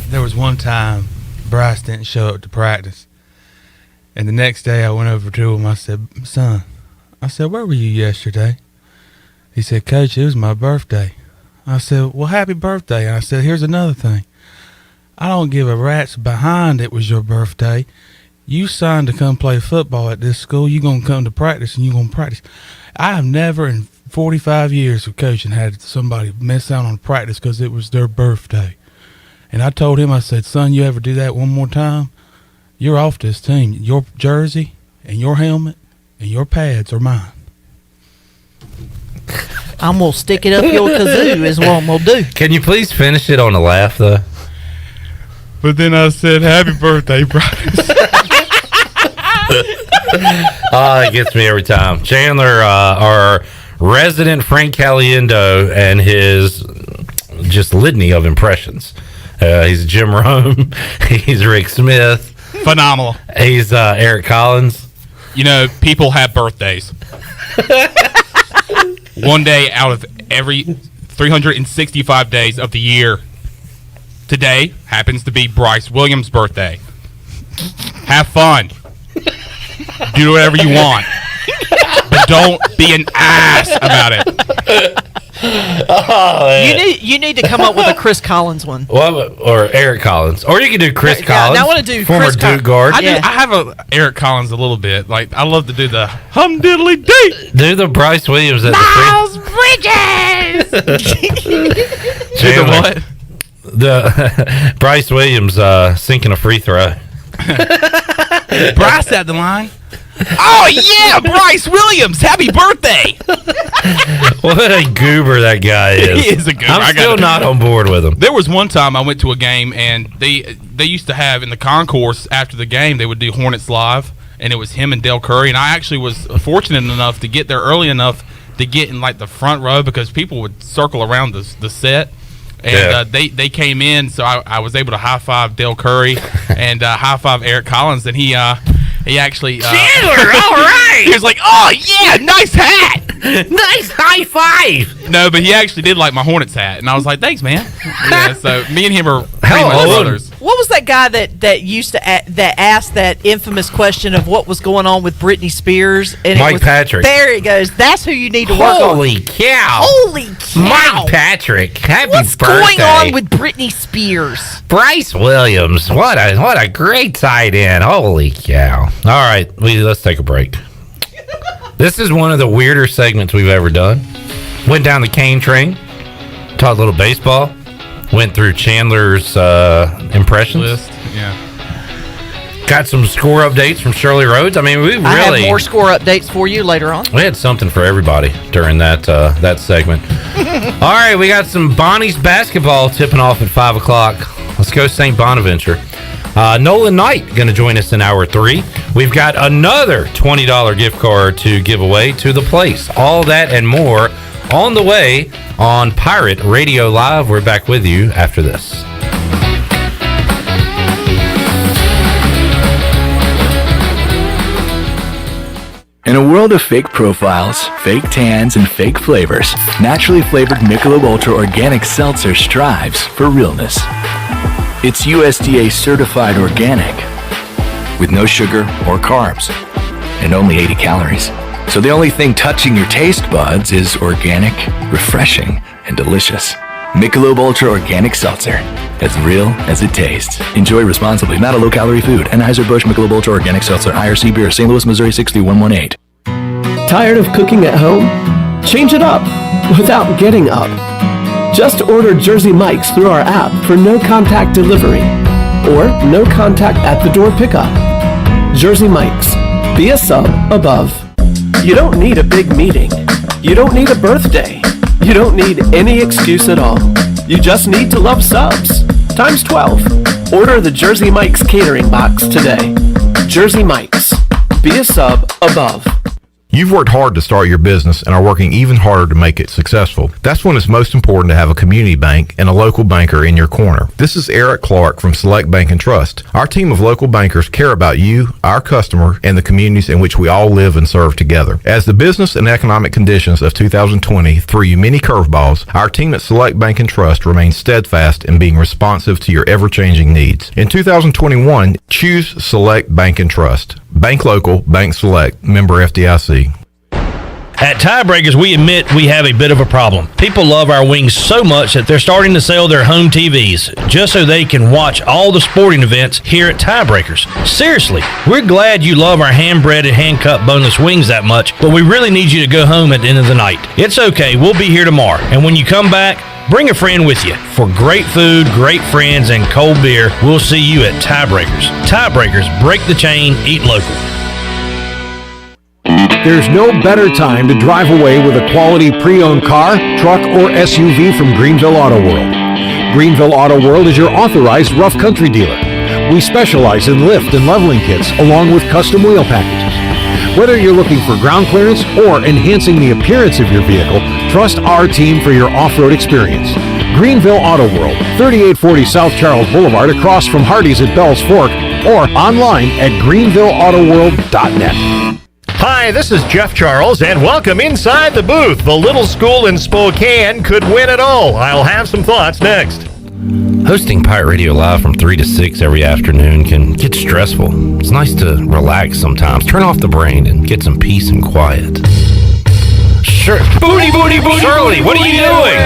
there was one time Bryce didn't show up to practice. And the next day I went over to him. I said, son, where were you yesterday? He said, Coach, it was my birthday. I said, well, happy birthday. And I said, here's another thing. I don't give a rat's behind it was your birthday. You signed to come play football at this school. You're going to come to practice, and you're going to practice. I have never in 45 years of coaching had somebody miss out on practice because it was their birthday. And I told him, I said, son, you ever do that one more time, you're off this team. Your jersey and your helmet and your pads are mine. I'm going to stick it up your kazoo is what I'm going to do. Can you please finish it on a laugh, though? But then I said, happy birthday, Bryce. It gets me every time. Chandler, our resident Frank Caliendo, and his just litany of impressions. He's Jim Rome. He's Rick Smith. Phenomenal. He's Eric Collins. People have birthdays. One day out of every 365 days of the year. Today happens to be Bryce Williams' birthday. Have fun. Do whatever you want. But don't be an ass about it. You need to come up with a Chris Collins one. Well, or Eric Collins. Or you can do Chris Collins. I want to do former Chris Duke guard. I have a Eric Collins a little bit. Like, I love to do the hum diddly dee. Do the Bryce Williams at Miles Bridges. Do the what? The Bryce Williams sinking a free throw. Bryce at the line. Oh, yeah, Bryce Williams. Happy birthday. What a goober that guy is. He is a goober. I'm still not on board with him. There was one time I went to a game, and they used to have in the concourse after the game, they would do Hornets Live, and it was him and Dale Curry. And I actually was fortunate enough to get there early enough to get in, like, the front row because people would circle around the set. And they came in, so I was able to high-five Dale Curry and high-five Eric Collins, and he actually... Chandler, all right! He was like, oh, yeah, nice hat! Nice high five! No, but he actually did like my Hornets hat, and I was like, thanks, man. Yeah, so me and him are pretty much brothers. What was that guy that used to that asked that infamous question of what was going on with Britney Spears? And Mike Patrick. There he goes. That's who you need to work on. Holy cow! Holy cow! Mike Patrick, happy What's birthday! going on with Britney Spears? Bryce Williams, what a great tight end! Holy cow! All right, let's take a break. This is one of the weirder segments we've ever done. Went down the cane train, talked a little baseball, went through Chandler's impressions. List, yeah. Got some score updates from Shirley Rhodes. I mean, I have more score updates for you later on. We had something for everybody during that segment. All right, we got some Bonnie's basketball tipping off at 5 o'clock. Let's go St. Bonaventure. Nolan Knight going to join us in hour 3. We've got another $20 gift card to give away to the place. All that and more on the way on Pirate Radio Live. We're back with you after this. In a world of fake profiles, fake tans, and fake flavors, naturally flavored Michelob Ultra Organic Seltzer strives for realness. It's USDA certified organic, with no sugar or carbs, and only 80 calories. So the only thing touching your taste buds is organic, refreshing, and delicious. Michelob Ultra Organic Seltzer, as real as it tastes. Enjoy responsibly, not a low-calorie food. Anheuser-Busch Michelob Ultra Organic Seltzer, IRC Beer, St. Louis, Missouri, 63118. Tired of cooking at home? Change it up without getting up. Just order Jersey Mike's through our app for no-contact delivery or no-contact at-the-door pickup. Jersey Mike's. Be a sub above. You don't need a big meeting. You don't need a birthday. You don't need any excuse at all. You just need to love subs. Times 12. Order the Jersey Mike's catering box today. Jersey Mike's. Be a sub above. You've worked hard to start your business and are working even harder to make it successful. That's when it's most important to have a community bank and a local banker in your corner. This is Eric Clark from Select Bank and Trust. Our team of local bankers care about you, our customer, and the communities in which we all live and serve together. As the business and economic conditions of 2020 threw you many curveballs, our team at Select Bank and Trust remains steadfast in being responsive to your ever-changing needs. In 2021, choose Select Bank and Trust. Bank local, bank select, member FDIC. At Tiebreakers, we admit we have a bit of a problem. People love our wings so much that they're starting to sell their home TVs just so they can watch all the sporting events here at Tiebreakers. Seriously, we're glad you love our hand-breaded, hand-cut boneless wings that much, but we really need you to go home at the end of the night. It's okay, we'll be here tomorrow. And when you come back, bring a friend with you. For great food, great friends, and cold beer, we'll see you at Tiebreakers. Tiebreakers, break the chain, eat local. There's no better time to drive away with a quality pre-owned car, truck, or SUV from Greenville Auto World. Greenville Auto World is your authorized rough country dealer. We specialize in lift and leveling kits along with custom wheel packages. Whether you're looking for ground clearance or enhancing the appearance of your vehicle, trust our team for your off-road experience. Greenville Auto World, 3840 South Charles Boulevard across from Hardee's at Bell's Fork, or online at greenvilleautoworld.net. Hi, this is Jeff Charles, and welcome inside the booth. The little school in Spokane could win it all. I'll have some thoughts next. Hosting Pirate Radio Live from 3 to 6 every afternoon can get stressful. It's nice to relax sometimes, turn off the brain, and get some peace and quiet. Sure. Booty, booty, booty. Shirley, what are you doing?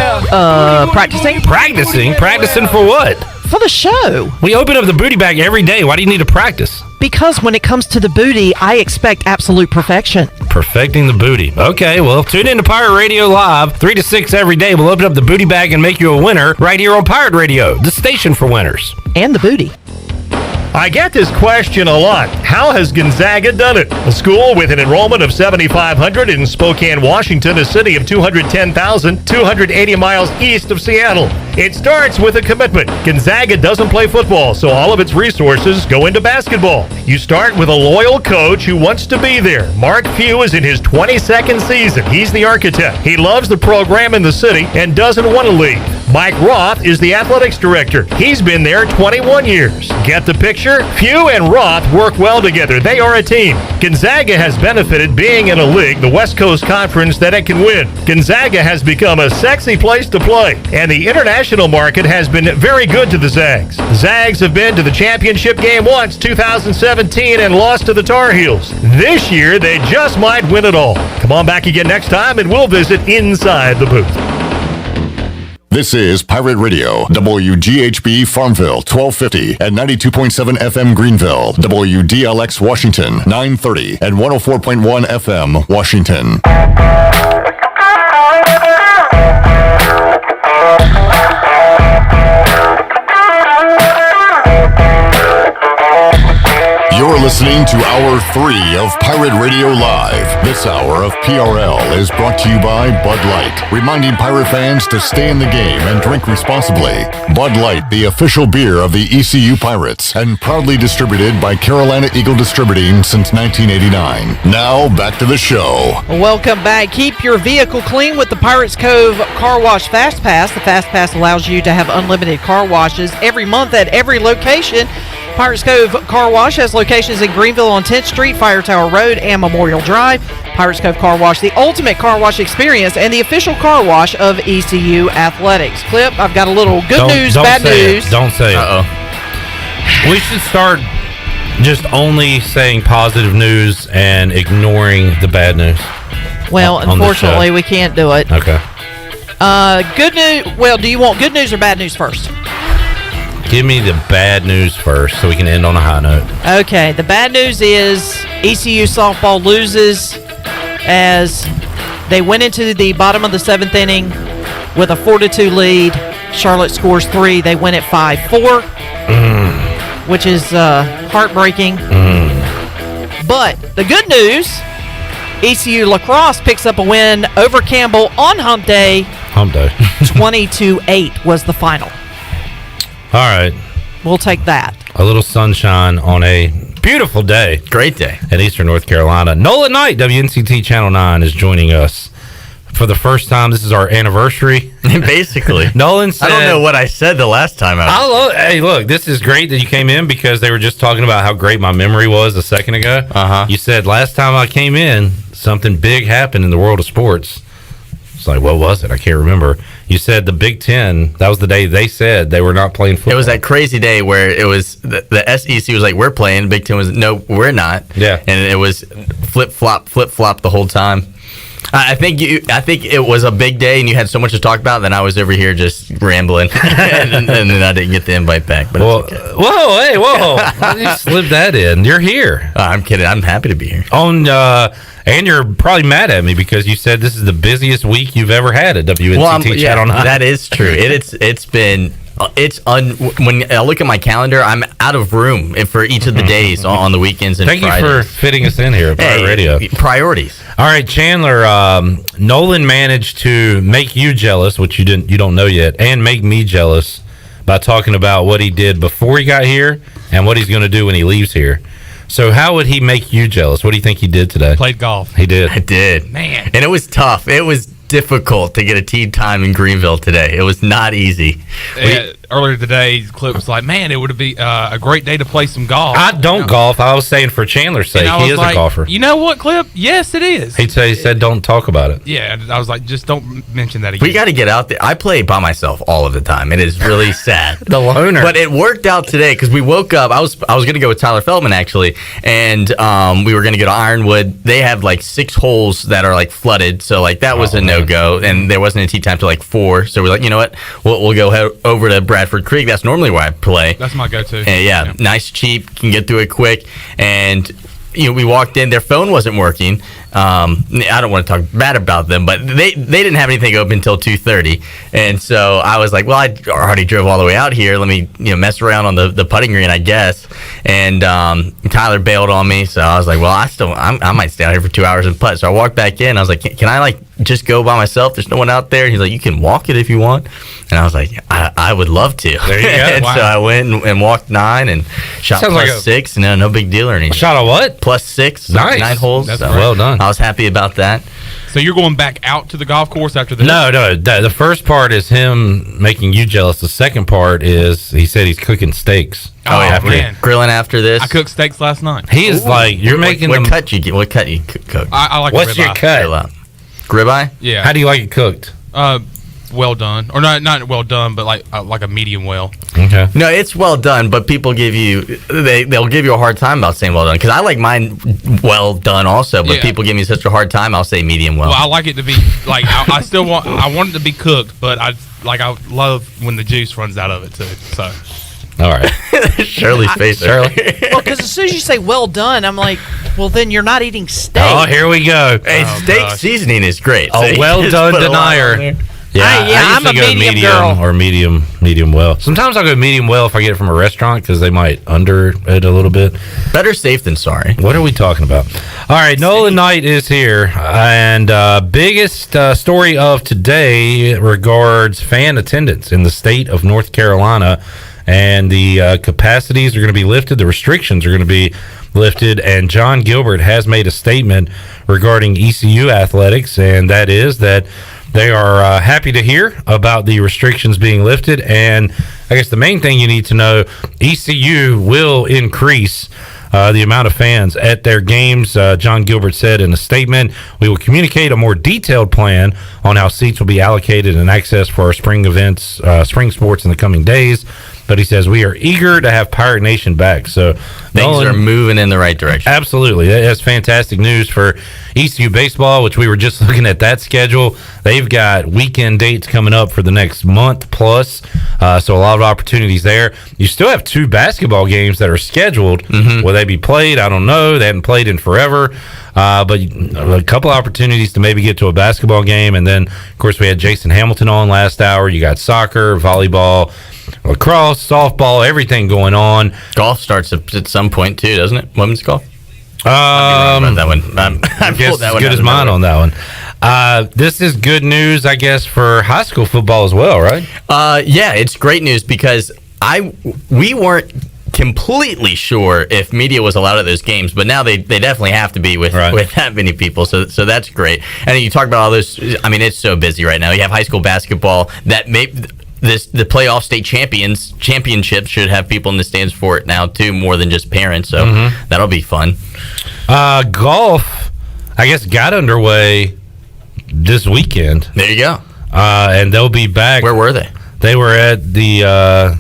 Practicing. Practicing? Practicing for what? For the show. We open up the booty bag every day. Why do you need to practice? Because when it comes to the booty, I expect absolute perfection. Perfecting the booty. Okay, well, tune in to Pirate Radio Live, 3 to 6 every day. We'll open up the booty bag and make you a winner right here on Pirate Radio, the station for winners. And the booty. I get this question a lot. How has Gonzaga done it? A school with an enrollment of 7,500 in Spokane, Washington, a city of 210,000, 280 miles east of Seattle. It starts with a commitment. Gonzaga doesn't play football, so all of its resources go into basketball. You start with a loyal coach who wants to be there. Mark Few is in his 22nd season. He's the architect. He loves the program in the city and doesn't want to leave. Mike Roth is the athletics director. He's been there 21 years. Get the picture? Few and Roth work well together. They are a team. Gonzaga has benefited being in a league, the West Coast Conference, that it can win. Gonzaga has become a sexy place to play, and the international market has been very good to the Zags. The Zags have been to the championship game once, 2017, and lost to the Tar Heels. This year, they just might win it all. Come on back again next time, and we'll visit inside the booth. This is Pirate Radio, WGHB Farmville, 1250 and 92.7 FM Greenville, WDLX Washington, 930 and 104.1 FM Washington. You're listening to Hour 3 of Pirate Radio Live. This hour of PRL is brought to you by Bud Light, reminding pirate fans to stay in the game and drink responsibly. Bud Light, the official beer of the ECU Pirates, and proudly distributed by Carolina Eagle Distributing since 1989. Now, back to the show. Welcome back. Keep your vehicle clean with the Pirates Cove Car Wash Fast Pass. The Fast Pass allows you to have unlimited car washes every month at every location. Pirates Cove Car Wash has locations in Greenville on 10th Street, Fire Tower Road, and Memorial Drive. Pirates Cove Car Wash, the ultimate car wash experience and the official car wash of ECU Athletics. Clip, I've got a little good news, bad news. Don't say it. We should start just only saying positive news and ignoring the bad news. Well, on the unfortunately, show. we can't do it. Okay. Good news. Well, do you want good news or bad news first? Give me the bad news first so we can end on a high note. Okay, the bad news is ECU softball loses as they went into the bottom of the 7th inning with a 4-2 lead. Charlotte scores 3. They win at 5-4, which is heartbreaking. But the good news, ECU lacrosse picks up a win over Campbell on Hump Day. 20-8 was the final. All right. We'll take that. A little sunshine on a beautiful day. Great day. In Eastern North Carolina. Nolan Knight, WNCT Channel 9, is joining us for the first time. This is our anniversary. Basically. Nolan said... I don't know what I said the last time. Hey, look, this is great that you came in because they were just talking about how great my memory was a second ago. You said, last time I came in, something big happened in the world of sports. It's like, what was it? I can't remember. You said the Big Ten, that was the day they said they were not playing football. It was that crazy day where it was the SEC was like, we're playing. Big Ten was, no, we're not. Yeah. And it was flip-flop the whole time. I think it was a big day, and you had so much to talk about. Then I was over here just rambling, and then I didn't get the invite back. But well, it's okay. Whoa! You slipped that in. You're here. I'm kidding. I'm happy to be here. And you're probably mad at me because you said this is the busiest week you've ever had at WNCT Channel 9. That is true. It's been. When I look at my calendar, I'm out of room for each of the days on the weekends and Thank Fridays. you for fitting us in here at Pirate Radio. Priorities. All right, Chandler. Nolan managed to make you jealous, which you don't know yet, and make me jealous by talking about what he did before he got here and what he's going to do when he leaves here. So how would he make you jealous? What do you think he did today? Played golf. He did. I did. Man. And it was tough. It was difficult to get a tee time in Greenville today. It was not easy. Earlier today, Clip was like, man, it would be a great day to play some golf. I don't golf. I was saying for Chandler's sake, he is a golfer. You know what, Clip? Yes, it is. He said don't talk about it. Yeah, I was like, just don't mention that again. We got to get out there. I play by myself all of the time. It is really sad. The loner. But it worked out today because we woke up. I was going to go with Tyler Feldman, actually, and we were going to go to Ironwood. They have like 6 holes that are like flooded, so like that was a no-go, and there wasn't a tee time till like 4. So we're like, you know what? We'll go over to Bradford Creek. That's normally where I play. That's my go-to. And yeah, nice, cheap, can get through it quick. And we walked in. Their phone wasn't working. I don't want to talk bad about them, but they didn't have anything open until 2:30. And so I was like, well, I already drove all the way out here. Let me mess around on the putting green, I guess. And Tyler bailed on me, so I was like, well, I might stay out here for 2 hours and putt. So I walked back in. I was like, can I just go by myself? There's no one out there. And he's like, you can walk it if you want. And I was like, I would love to. There you go. And Wow. so I went and walked 9 and shot Sounds plus like 6. No big deal or anything. Shot a what? Plus 6. Nice. 9 holes. That's So well done. I was happy about that. So you're going back out to the golf course after this? No. The first part is him making you jealous. The second part is he said he's cooking steaks. Oh, man. Grilling after this. I cooked steaks last night. He is like, you're making what them. cut you get? What cut you cook? I like What's your ribeye. cut? Ribeye? Yeah. How do you like it cooked? Well done, or not well done, but like a medium well. Okay. No, it's well done, but people they'll give you a hard time about saying well done because I like mine well done also, but Yeah. people give me such a hard time. I'll say medium well. Well, I like it to be like I still want it to be cooked, but I love when the juice runs out of it too. So. All right. Shirley's face. Shirley. Well, because as soon as you say well done, I'm like, well, then you're not eating steak. Oh, here we go. Hey, steak seasoning is great. A So well you just done put a lot on denier. there. Yeah, I I'm a usually go medium girl. or medium well. Sometimes I'll go medium well if I get it from a restaurant because they might under it a little bit. Better safe than sorry. What are we talking about? All right, Nolan Knight is here, and biggest story of today regards fan attendance in the state of North Carolina, and the capacities are going to be lifted, the restrictions are going to be lifted, and John Gilbert has made a statement regarding ECU athletics, and that is that They are happy to hear about the restrictions being lifted, and I guess the main thing you need to know, ECU will increase the amount of fans at their games. John Gilbert said in a statement, "We will communicate a more detailed plan on how seats will be allocated and access for our spring events, spring sports in the coming days." But he says, "We are eager to have Pirate Nation back." So things are moving in the right direction. Absolutely. That's fantastic news for ECU baseball, which we were just looking at that schedule. They've got weekend dates coming up for the next month plus. So a lot of opportunities there. You still have 2 basketball games that are scheduled. Will they be played? I don't know. They haven't played in forever. But a couple opportunities to maybe get to a basketball game. And then, of course, we had Jason Hamilton on last hour. You got soccer, volleyball, lacrosse, softball, everything going on. Golf starts at some point too, doesn't it? Women's golf. That one. I guess as good as mine on that one. This is good news, I guess, for high school football as well, right? Yeah, it's great news because we weren't completely sure if media was allowed at those games, but now they definitely have to be with that many people. So that's great. And you talk about all this. I mean, it's so busy right now. You have high school basketball that the playoff state championship should have people in the stands for it now too, more than just parents. So that'll be fun. Golf, I guess, got underway this weekend. There you go. And they'll be back. Where were they? They were at the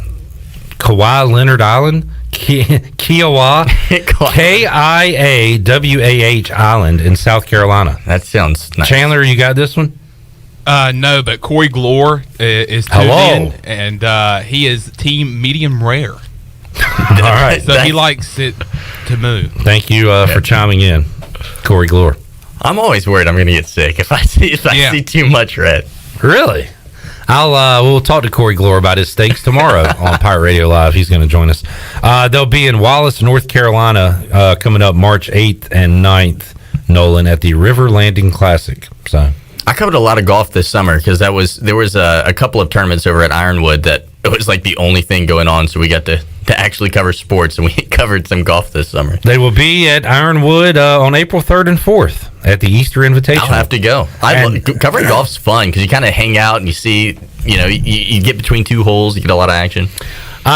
Kawhi Leonard Island, Kiowa, Kiawah Island in South Carolina. That sounds nice. Chandler, you got this one? No, but Corey Glore is tuned in, and he is team medium rare. All right. So he likes it to move. Thank you for chiming in, Corey Glore. I'm always worried I'm going to get sick if I see too much red. Really? We'll talk to Corey Glore about his steaks tomorrow on Pirate Radio Live. He's going to join us. They'll be in Wallace, North Carolina, coming up March 8th and 9th, Nolan, at the River Landing Classic. So I covered a lot of golf this summer because there was a couple of tournaments over at Ironwood that it was like the only thing going on. So we got to actually cover sports, and we covered some golf this summer. They will be at Ironwood on April 3rd and 4th at the Easter Invitation. I'll have to go. Covering golf's fun because you kind of hang out and you see, you get between 2 holes, you get a lot of action.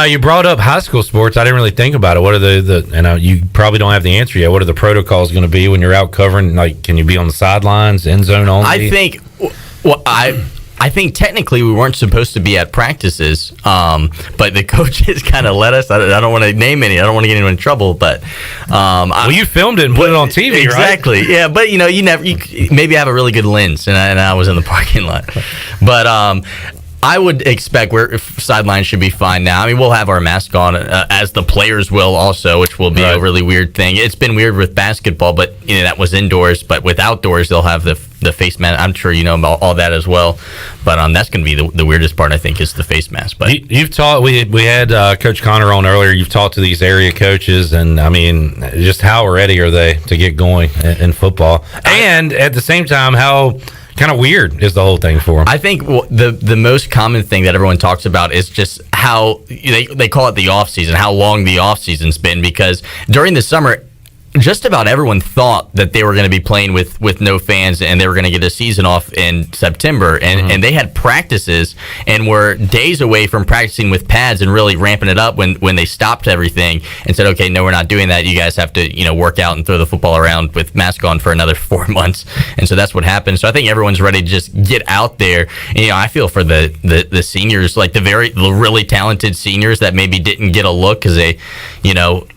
You brought up high school sports. I didn't really think about it. What are and you probably don't have the answer yet. What are the protocols going to be when you're out covering? Like, can you be on the sidelines, end zone only? I think technically we weren't supposed to be at practices, but the coaches kind of let us. I don't want to name any. I don't want to get anyone in trouble, but you filmed it and put it on TV, exactly, right? Yeah, but you maybe have a really good lens, and I was in the parking lot, but I would expect sidelines should be fine now. I mean, we'll have our mask on as the players will also, which will be a really weird thing. It's been weird with basketball, but that was indoors. But with outdoors, they'll have the face mask. I'm sure you know about all that as well. But that's going to be the weirdest part, I think, is the face mask. But you've taught. We had Coach Connor on earlier. You've talked to these area coaches, and I mean, just how ready are they to get going in football? And at the same time, how kind of weird is the whole thing for them? I think the most common thing that everyone talks about is just how they call it the off season, how long the off season's been, because during the summer, just about everyone thought that they were going to be playing with no fans and they were going to get a season off in September. And they had practices and were days away from practicing with pads and really ramping it up when they stopped everything and said, okay, no, we're not doing that. You guys have to, work out and throw the football around with mask on for another 4 months. And so that's what happened. So I think everyone's ready to just get out there. And, I feel for the seniors, like the really talented seniors that maybe didn't get a look because they,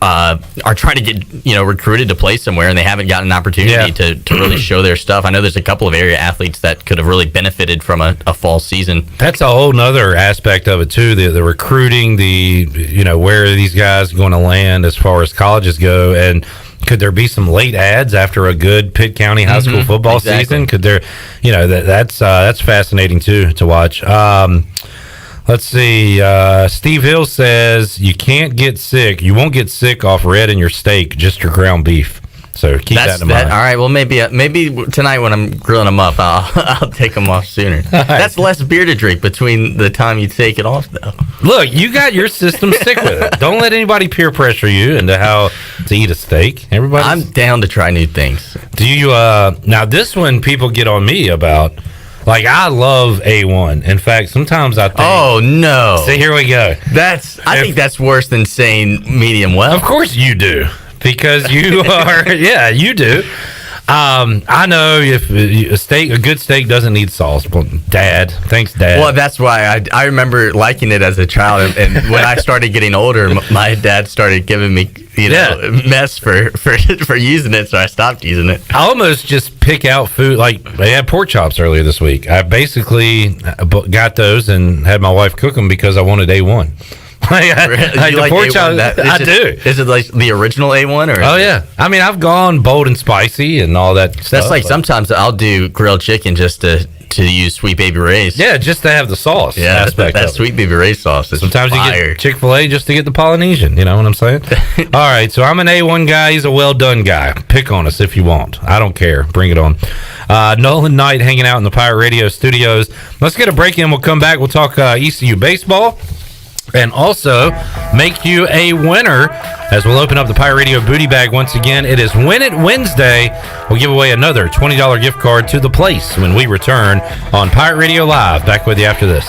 are trying to get, recruited to play somewhere and they haven't gotten an opportunity to really show their stuff. I know there's a couple of area athletes that could have really benefited from a fall season. That's a whole nother aspect of it too, the recruiting, where are these guys going to land as far as colleges go, and could there be some late ads after a good Pitt County high school football season? Could there, that's fascinating too to watch. Let's see. Steve Hill says you can't get sick. You won't get sick off red in your steak, just your ground beef. So keep that in mind. All right. Well, maybe tonight when I'm grilling them up, I'll take them off sooner. Right. That's less beer to drink between the time you take it off, though. Look, you got your system. Stick with it. Don't let anybody peer pressure you into how to eat a steak. I'm down to try new things. Do you? Now this one people get on me about. Like, I love A1. In fact, sometimes I think... Oh, no. See, here we go. I think that's worse than saying medium well. Of course you do. Because you are... Yeah, you do. I know if a good steak doesn't need sauce. Well, thanks, Dad. Well, that's why I remember liking it as a child, and when I started getting older, my dad started giving me mess for using it, so I stopped using it. I almost just pick out food. Like, they had pork chops earlier this week. I basically got those and had my wife cook them because I wanted A1. The pork chops, I do. Is it like the original A1 or? Oh yeah. I mean, I've gone bold and spicy and all that stuff. That's like sometimes I'll do grilled chicken just to use Sweet Baby Ray's. Yeah, just to have the sauce. Yeah, aspect that of Sweet Baby Ray's sauce is sometimes fire. You get Chick-fil-A just to get the Polynesian. You know what I'm saying? All right, so I'm an A1 guy. He's a well done guy. Pick on us if you want. I don't care. Bring it on. Nolan Knight hanging out in the Pirate Radio studios. Let's get a break in. We'll come back. We'll talk ECU baseball. And also make you a winner as we'll open up the Pirate Radio booty bag once again. It is Win It Wednesday. We'll give away another $20 gift card to the place when we return on Pirate Radio Live. Back with you after this.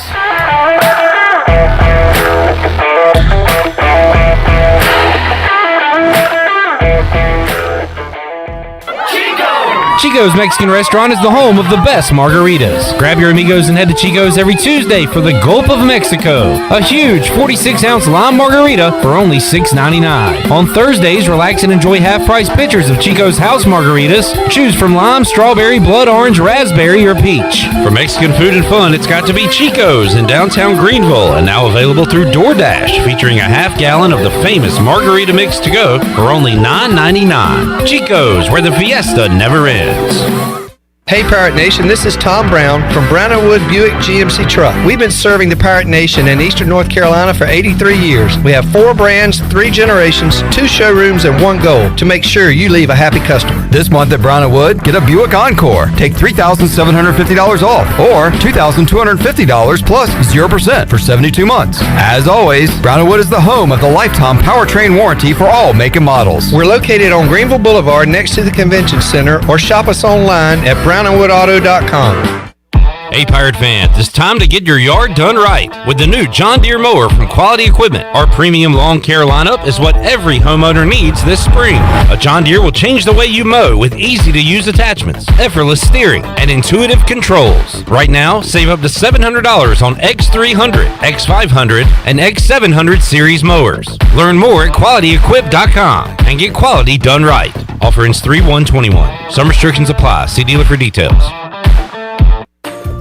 Chico's Mexican Restaurant is the home of the best margaritas. Grab your amigos and head to Chico's every Tuesday for the Gulp of Mexico, a huge 46-ounce lime margarita for only $6.99. On Thursdays, relax and enjoy half-price pitchers of Chico's house margaritas. Choose from lime, strawberry, blood orange, raspberry, or peach. For Mexican food and fun, it's got to be Chico's in downtown Greenville, and now available through DoorDash, featuring a half-gallon of the famous margarita mix to go for only $9.99. Chico's, where the fiesta never ends. Hey Pirate Nation, this is Tom Brown from Brown & Wood Buick GMC Truck. We've been serving the Pirate Nation in Eastern North Carolina for 83 years. We have 4 brands, 3 generations, 2 showrooms, and 1 goal to make sure you leave a happy customer. This month at Brown & Wood, get a Buick Encore. Take $3,750 off or $2,250 plus 0% for 72 months. As always, Brown & Wood is the home of the lifetime powertrain warranty for all make and models. We're located on Greenville Boulevard next to the Convention Center, or shop us online at brownandwoodauto.com. Hey Pirate fans, it's time to get your yard done right with the new John Deere mower from Quality Equipment. Our premium lawn care lineup is what every homeowner needs this spring. A John Deere will change the way you mow with easy-to-use attachments, effortless steering, and intuitive controls. Right now, save up to $700 on X300, X500, and X700 series mowers. Learn more at QualityEquip.com and get quality done right. Offer ends 3/1/21. Some restrictions apply. See dealer for details.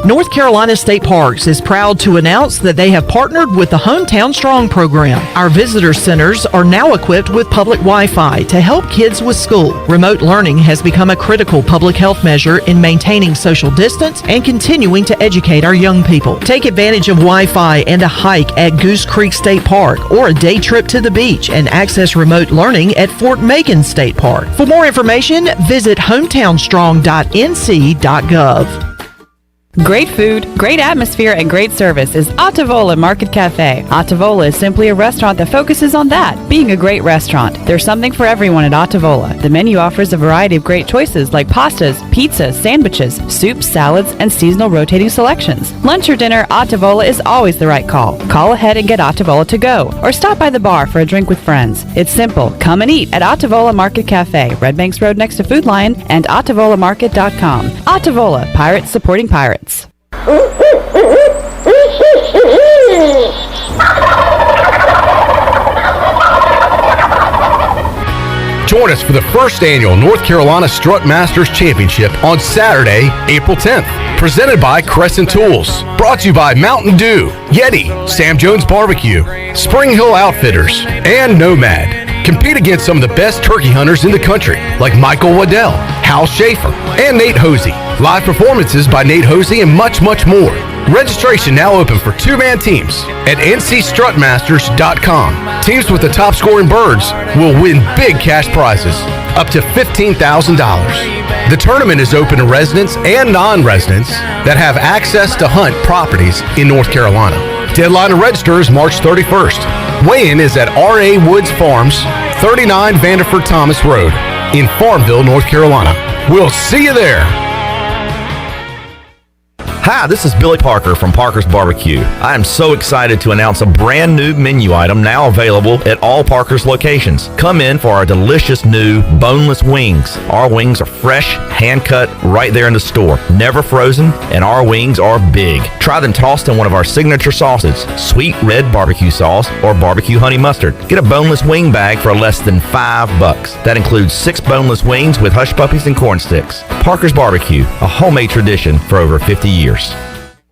North Carolina State Parks is proud to announce that they have partnered with the Hometown Strong program. Our visitor centers are now equipped with public Wi-Fi to help kids with school. Remote learning has become a critical public health measure in maintaining social distance and continuing to educate our young people. Take advantage of Wi-Fi and a hike at Goose Creek State Park or a day trip to the beach and access remote learning at Fort Macon State Park. For more information, visit hometownstrong.nc.gov. Great food, great atmosphere, and great service is Ottavola Market Cafe. Ottavola is simply a restaurant that focuses on that, being a great restaurant. There's something for everyone at Ottavola. The menu offers a variety of great choices like pastas, pizzas, sandwiches, soups, salads, and seasonal rotating selections. Lunch or dinner, Ottavola is always the right call. Call ahead and get Ottavola to go, or stop by the bar for a drink with friends. It's simple. Come and eat at Ottavola Market Cafe, Red Banks Road next to Food Lion, and OttavolaMarket.com. Ottavola, pirates supporting pirates. Join us for the first annual North Carolina Strut Masters Championship on Saturday, April 10th. Presented by Crescent Tools. Brought to you by Mountain Dew, Yeti, Sam Jones Barbecue, Spring Hill Outfitters, and Nomad. Compete against some of the best turkey hunters in the country, like Michael Waddell, Hal Schaefer, and Nate Hosey. Live performances by Nate Hosey and much, much more. Registration now open for 2-man teams at ncstrutmasters.com. Teams with the top scoring birds will win big cash prizes, up to $15,000. The tournament is open to residents and non-residents that have access to hunt properties in North Carolina. Deadline to register is March 31st. Weigh-in is at R.A. Woods Farms, 39 Vanderford Thomas Road in Farmville, North Carolina. We'll see you there. Hi, this is Billy Parker from Parker's Barbecue. I am so excited to announce a brand new menu item now available at all Parker's locations. Come in for our delicious new boneless wings. Our wings are fresh, hand-cut, right there in the store. Never frozen, and our wings are big. Try them tossed in one of our signature sauces, sweet red barbecue sauce or barbecue honey mustard. Get a boneless wing bag for less than $5. That includes 6 boneless wings with hush puppies and corn sticks. Parker's Barbecue, a homemade tradition for over 50 years.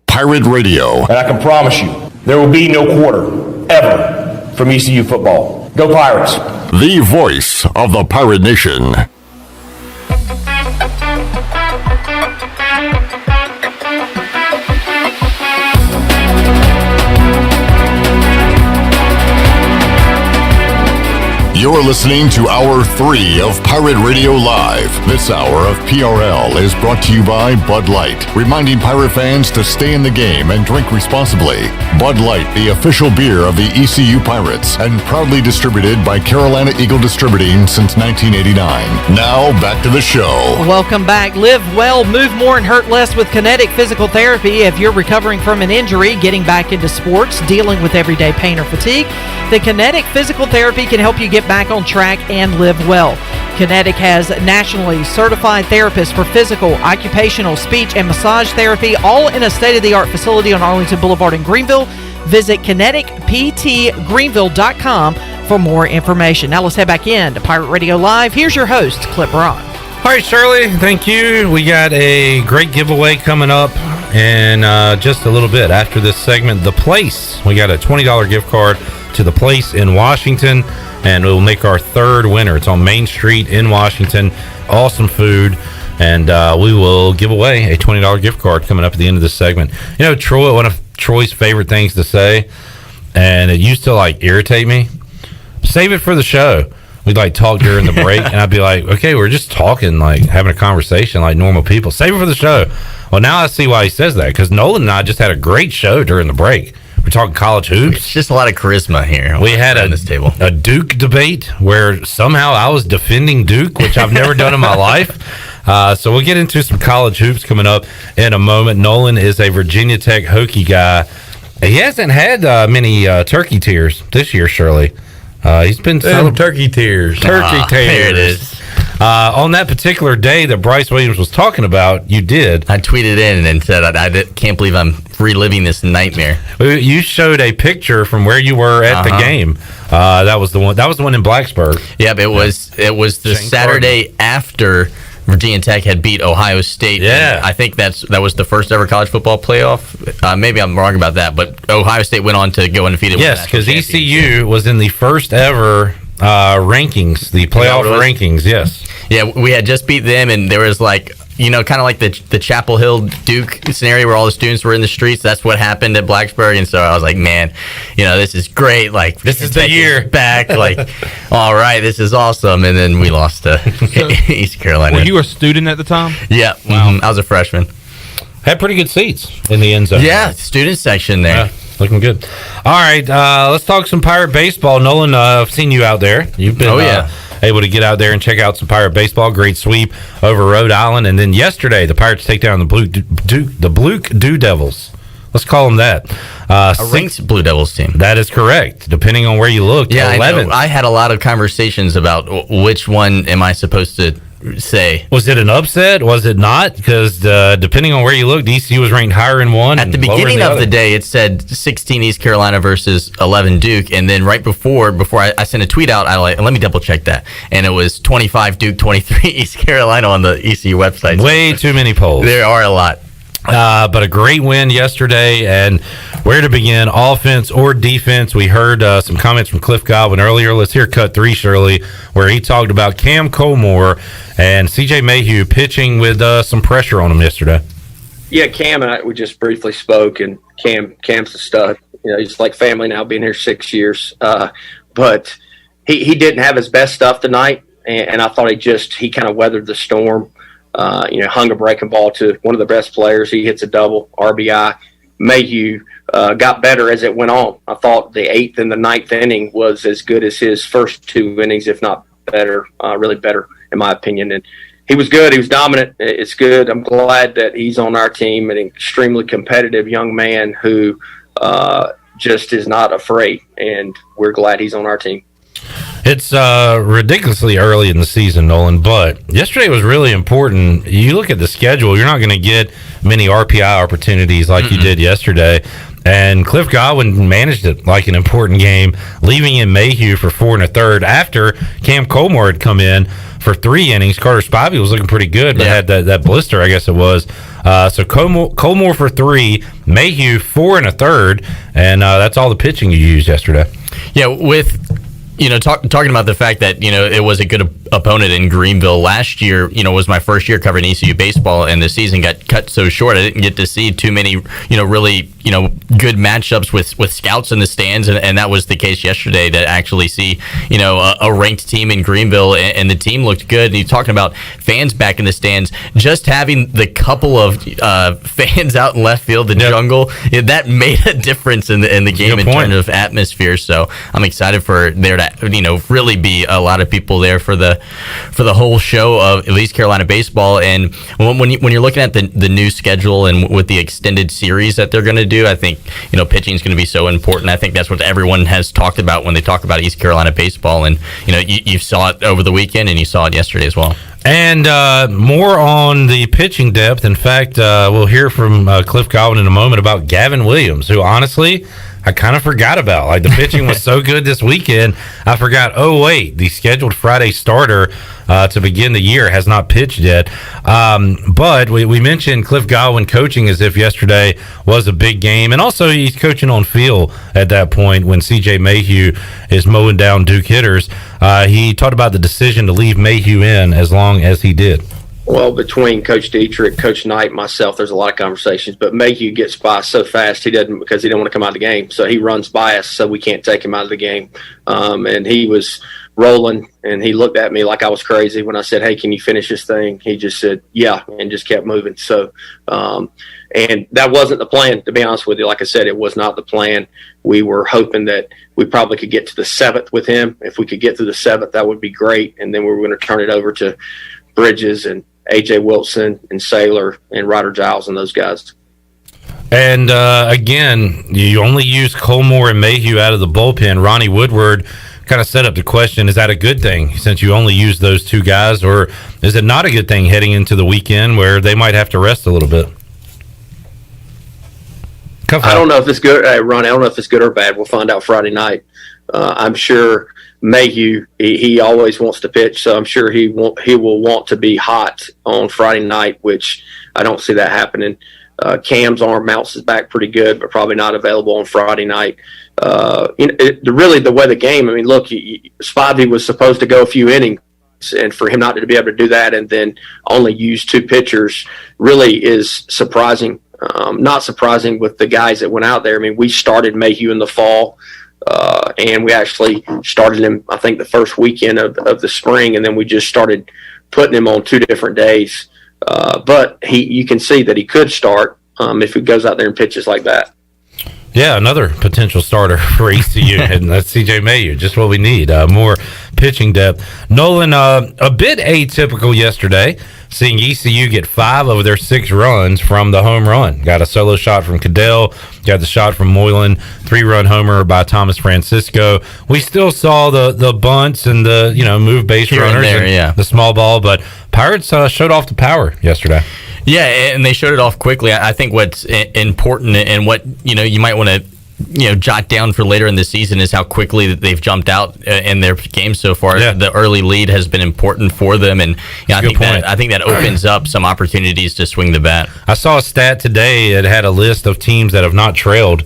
Pirate Radio. And I can promise you, there will be no quarter, ever, from ECU football. Go Pirates! The voice of the Pirate Nation. You're listening to Hour 3 of Pirate Radio Live. This hour of PRL is brought to you by Bud Light, reminding Pirate fans to stay in the game and drink responsibly. Bud Light, the official beer of the ECU Pirates, and proudly distributed by Carolina Eagle Distributing since 1989. Now, back to the show. Welcome back. Live well, move more, and hurt less with Kinetic Physical Therapy. If you're recovering from an injury, getting back into sports, dealing with everyday pain or fatigue, the Kinetic Physical Therapy can help you get back on track and live well. Kinetic has nationally certified therapists for physical, occupational, speech, and massage therapy, all in a state-of-the-art facility on Arlington Boulevard in Greenville. Visit kineticptgreenville.com for more information. Now let's head back in to Pirate Radio Live. Here's your host, Clip Ron. All right, Shirley, thank you. We got a great giveaway coming up in just a little bit after this segment. The Place. We got a $20 gift card to The Place in Washington, and we'll make our third winner. It's on Main Street in Washington. Awesome food, and we will give away a $20 gift card coming up at the end of this segment. You know, Troy, one of Troy's favorite things to say, and it used to like irritate me, save it for the show. We'd like talk during the break, and I'd be like, okay, we're just talking, like having a conversation like normal people. Save it for the show. Well, now I see why he says that, because Nolan and I just had a great show during the break. We're talking college hoops. It's just a lot of charisma here. We had this table. A Duke debate where somehow I was defending Duke, which I've never done in my life. So we'll get into some college hoops coming up in a moment. Nolan is a Virginia Tech Hokie guy. He hasn't had many turkey tears this year, Shirley. He's been turkey tears. Turkey tears. There it is. On that particular day that Bryce Williams was talking about, you did. I tweeted in and said, I can't believe I'm reliving this nightmare. You showed a picture from where you were at the game. That was the one. That was the one in Blacksburg. Yep, it was the Saturday after Virginia Tech had beat Ohio State. Yeah, I think that was the first ever college football playoff. Maybe I'm wrong about that, but Ohio State went on to go undefeated. Yes, because ECU was in the first ever rankings, the playoff rankings. Yes. Yeah, we had just beat them, and there was like, you know, kind of like the Chapel Hill Duke scenario where all the students were in the streets. That's what happened at Blacksburg, and so I was like, man, you know, this is great. Like, this is the year back. Like, all right, this is awesome. And then we lost to East Carolina. Were you a student at the time? Yeah, wow. I was a freshman. Had pretty good seats in the end zone. Yeah, student section there. Yeah, looking good. All right, let's talk some Pirate baseball. Nolan, I've seen you out there. You've been able to get out there and check out some Pirate baseball. Great sweep over Rhode Island. And then yesterday, the Pirates take down the Blue Blue Devils. Let's call them that. A ranked Blue Devils team. That is correct, depending on where you look. Yeah, 11th. I had a lot of conversations about which one am I supposed to say. Was it an upset? Was it not? Because depending on where you look, ECU was ranked higher in one. At the beginning of the day, it said 16 East Carolina versus 11 Duke, and then right before I sent a tweet out, I let me double check that, and it was 25 Duke, 23 East Carolina on the ECU website. Way too many polls. There are a lot. But a great win yesterday, and where to begin, offense or defense? We heard some comments from Cliff Godwin earlier. Let's hear cut 3, Shirley, where he talked about Cam Colmore and C.J. Mayhew pitching with some pressure on him yesterday. Yeah, Cam and we just briefly spoke, and Cam's a stud. You know, he's like family now, being here 6 years. But he didn't have his best stuff tonight, and I thought he kind of weathered the storm. Hung a breaking ball to one of the best players. He hits a double, RBI. Mayhew got better as it went on. I thought the 8th and the 9th inning was as good as his first 2 innings, if not better, really better, in my opinion. And he was good. He was dominant. It's good. I'm glad that he's on our team, an extremely competitive young man who just is not afraid, and we're glad he's on our team. It's ridiculously early in the season, Nolan, but yesterday was really important. You look at the schedule, you're not going to get many RPI opportunities like you did yesterday. And Cliff Godwin managed it like an important game, leaving in Mayhew for 4 1/3 after Cam Colmore had come in for 3 innings. Carter Spivey was looking pretty good, but had that blister, I guess it was. So Colmore for 3, Mayhew 4 1/3, and that's all the pitching you used yesterday. Yeah, with talking about the fact that it was a good opponent in Greenville last year. Was my first year covering ECU baseball, and the season got cut so short. I didn't get to see too many really good matchups with scouts in the stands, and that was the case yesterday. To actually see a ranked team in Greenville, and the team looked good. And you're talking about fans back in the stands. Just having the couple of fans out in left field, the jungle, that made a difference in the game in terms of atmosphere. So I'm excited for there to really be a lot of people there for the whole show of East Carolina baseball. And when you're looking at the new schedule and with the extended series that they're going to do, I think pitching is going to be so important. I think that's what everyone has talked about when they talk about East Carolina baseball. And you saw it over the weekend, and you saw it yesterday as well. And more on the pitching depth. In fact, we'll hear from Cliff Godwin in a moment about Gavin Williams, who honestly I kind of forgot about. Like, the pitching was so good this weekend, I forgot, oh, wait, the scheduled Friday starter to begin the year has not pitched yet. But we mentioned Cliff Godwin coaching as if yesterday was a big game. And also he's coaching on field at that point when C.J. Mayhew is mowing down Duke hitters. He talked about the decision to leave Mayhew in as long as he did. Well, between Coach Dietrich, Coach Knight, and myself, there's a lot of conversations. But Mayhew gets by so fast, he doesn't, because he don't want to come out of the game. So he runs by us, so we can't take him out of the game. And he was rolling, and he looked at me like I was crazy when I said, "Hey, can you finish this thing?" He just said, "Yeah," and just kept moving. So, and that wasn't the plan, to be honest with you. Like I said, it was not the plan. We were hoping that we probably could get to the 7th with him. If we could get to the 7th, that would be great. And then we were going to turn it over to Bridges and A.J. Wilson and Saylor and Ryder Giles and those guys. And again, you only use Colmore and Mayhew out of the bullpen. Ronnie Woodward kind of set up the question, is that a good thing since you only use those two guys, or is it not a good thing heading into the weekend where they might have to rest a little bit? I don't know if it's good, Ronnie. I don't know if it's good or bad. We'll find out Friday night. I'm sure Mayhew, he always wants to pitch, so I'm sure he will want to be hot on Friday night, which I don't see that happening. Cam's arm bounces back pretty good, but probably not available on Friday night. Really, the way the game, I mean, look, Spivey was supposed to go a few innings, and for him not to be able to do that and then only use two pitchers really is surprising. Not surprising with the guys that went out there. I mean, we started Mayhew in the fall. And we actually started him, I think, the first weekend of the spring, and then we just started putting him on 2 different days. But you can see that he could start if he goes out there and pitches like that. Yeah, another potential starter for ECU, and that's C.J. Mayhew, just what we need, more pitching depth. Nolan, a bit atypical yesterday, seeing ECU get 5 of their 6 runs from the home run. Got a solo shot from Cadell, got the shot from Moylan, 3-run homer by Thomas Francisco. We still saw the bunts and the move base here runners and there, the small ball, but Pirates showed off the power yesterday. Yeah, and they showed it off quickly. I think what's important and what you might want to jot down for later in the season is how quickly that they've jumped out in their games so far. Yeah. The early lead has been important for them, and I think that opens up some opportunities to swing the bat. I saw a stat today that had a list of teams that have not trailed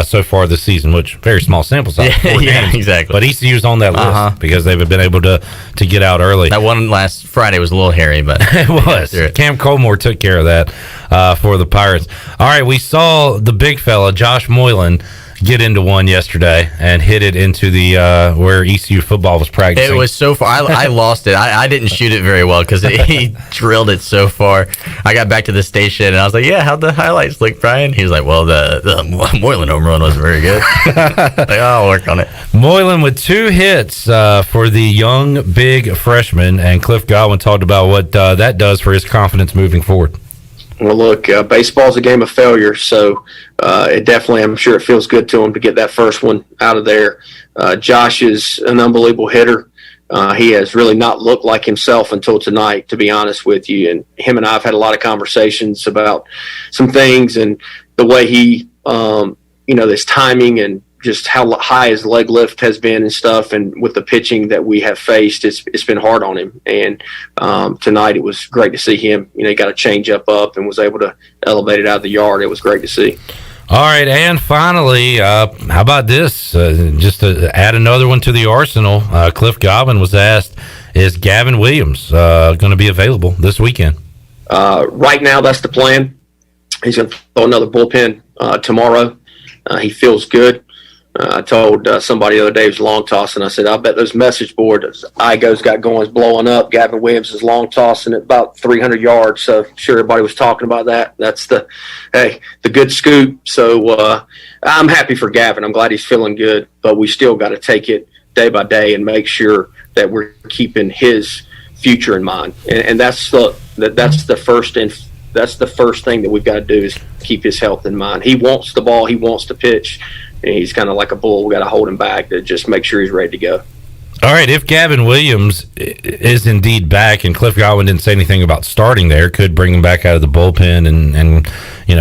so far this season, which very small sample size. Yeah, exactly. But ECU's on that list because they've been able to get out early. That one last Friday was a little hairy, but it was. Cam Colmore took care of that for the Pirates. All right, we saw the big fella, Josh Moylan, get into one yesterday and hit it into the where ECU football was practicing. It was so far. I lost it. I didn't shoot it very well because he drilled it so far. I got back to the station and I was like, "Yeah, how'd the highlights look, Brian?" He was like, "Well, the Moylan home run was very good." Like, I'll work on it. Moylan with 2 hits for the young big freshman, and Cliff Godwin talked about what that does for his confidence moving forward. Well, look, baseball's a game of failure, so it definitely, I'm sure it feels good to him to get that first one out of there. Josh is an unbelievable hitter. He has really not looked like himself until tonight, to be honest with you. And him and I have had a lot of conversations about some things and the way he, this timing and just how high his leg lift has been and stuff. And with the pitching that we have faced, it's been hard on him. And tonight it was great to see him. He got a change up and was able to elevate it out of the yard. It was great to see. All right, and finally, how about this? Just to add another one to the arsenal, Cliff Godwin was asked, is Gavin Williams going to be available this weekend? Right now, that's the plan. He's going to throw another bullpen tomorrow. He feels good. I told somebody the other day he was long tossing. I said, I bet those message boards Igo's got going is blowing up. Gavin Williams is long tossing at about 300 yards. So I'm sure everybody was talking about that. That's the good scoop. So I'm happy for Gavin. I'm glad he's feeling good. But we still got to take it day by day and make sure that we're keeping his future in mind. And that's the first thing that we've got to do is keep his health in mind. He wants the ball. He wants to pitch. And he's kind of like a bull. We got to hold him back to just make sure he's ready to go. All right, if Gavin Williams is indeed back, and Cliff Godwin didn't say anything about starting there, could bring him back out of the bullpen and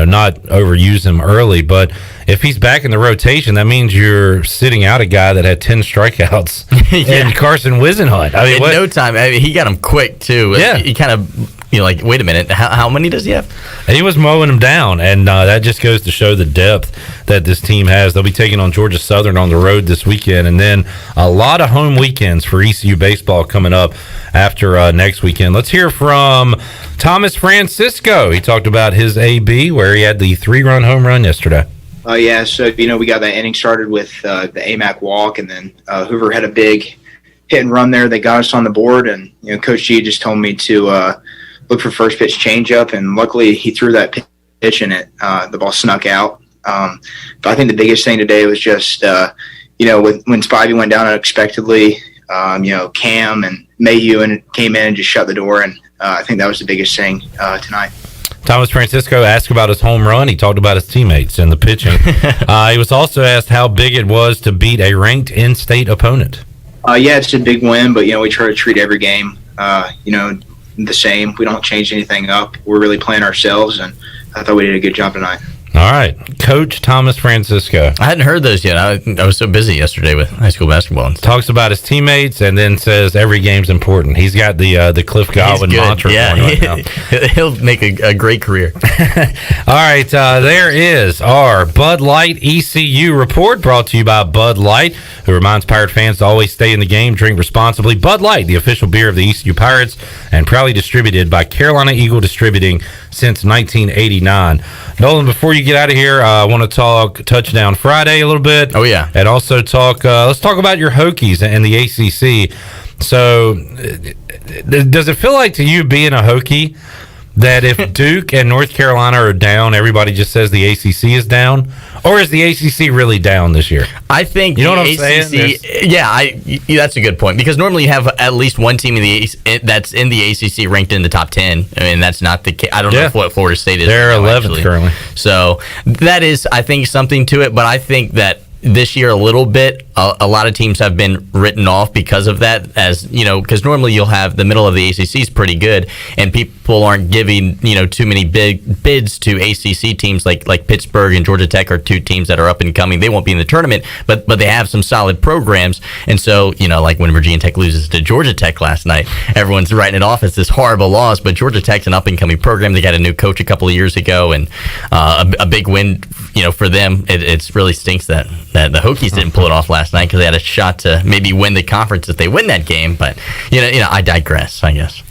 not overuse him early. But if he's back in the rotation, that means you're sitting out a guy that had 10 strikeouts and Carson Wisenhunt. In no time. He got him quick, too. Yeah. He kind of, wait a minute, how many does he have? He was mowing him down, and that just goes to show the depth that this team has. They'll be taking on Georgia Southern on the road this weekend, and then a lot of home weekends for ECU baseball coming up after next weekend. Let's hear from Thomas Francisco. He talked about his AB, where he had the 3-run home run yesterday. Yeah, so, we got that inning started with the AMAC walk, and then Hoover had a big hit and run there. They got us on the board, and, Coach G just told me to look for first pitch changeup, and luckily he threw that pitch and the ball snuck out. But I think the biggest thing today was just, when Spivey went down unexpectedly, Cam and Mayhew came in and just shut the door, and I think that was the biggest thing tonight. Thomas Francisco asked about his home run. He talked about his teammates and the pitching. He was also asked how big it was to beat a ranked in-state opponent. Yeah, it's a big win, but, we try to treat every game, the same. We don't change anything up. We're really playing ourselves, and I thought we did a good job tonight. All right, Coach Thomas Francisco. I hadn't heard those yet. I was so busy yesterday with high school basketball. And talks about his teammates and then says every game's important. He's got the Cliff Godwin mantra going right now. He'll make a great career. All right, there is our Bud Light ECU report brought to you by Bud Light, who reminds Pirate fans to always stay in the game, drink responsibly. Bud Light, the official beer of the ECU Pirates, and proudly distributed by Carolina Eagle Distributing since 1989. Nolan, before you get out of here, I want to talk Touchdown Friday a little bit. Oh, yeah. And also let's talk about your Hokies and the ACC. So, does it feel like to you being a Hokie that if Duke and North Carolina are down, everybody just says the ACC is down? Or is the ACC really down this year? I think you know what I'm ACC, saying? That's a good point, because normally you have at least one team that's in the ACC ranked in the top 10. I mean, that's not the case. I don't know what Florida State is. They're 11th currently. So that is, I think, something to it, but I think that this year a little bit, a lot of teams have been written off because of that, as because normally you'll have the middle of the ACC is pretty good, and people aren't giving too many big bids to ACC teams like Pittsburgh and Georgia Tech are two teams that are up and coming. They won't be in the tournament, but they have some solid programs, and so like when Virginia Tech loses to Georgia Tech last night, everyone's writing it off as this horrible loss, but Georgia Tech's an up and coming program. They got a new coach a couple of years ago, and a big win for them. It really stinks that the Hokies didn't pull it off last night, because they had a shot to maybe win the conference if they win that game. But I digress, I guess.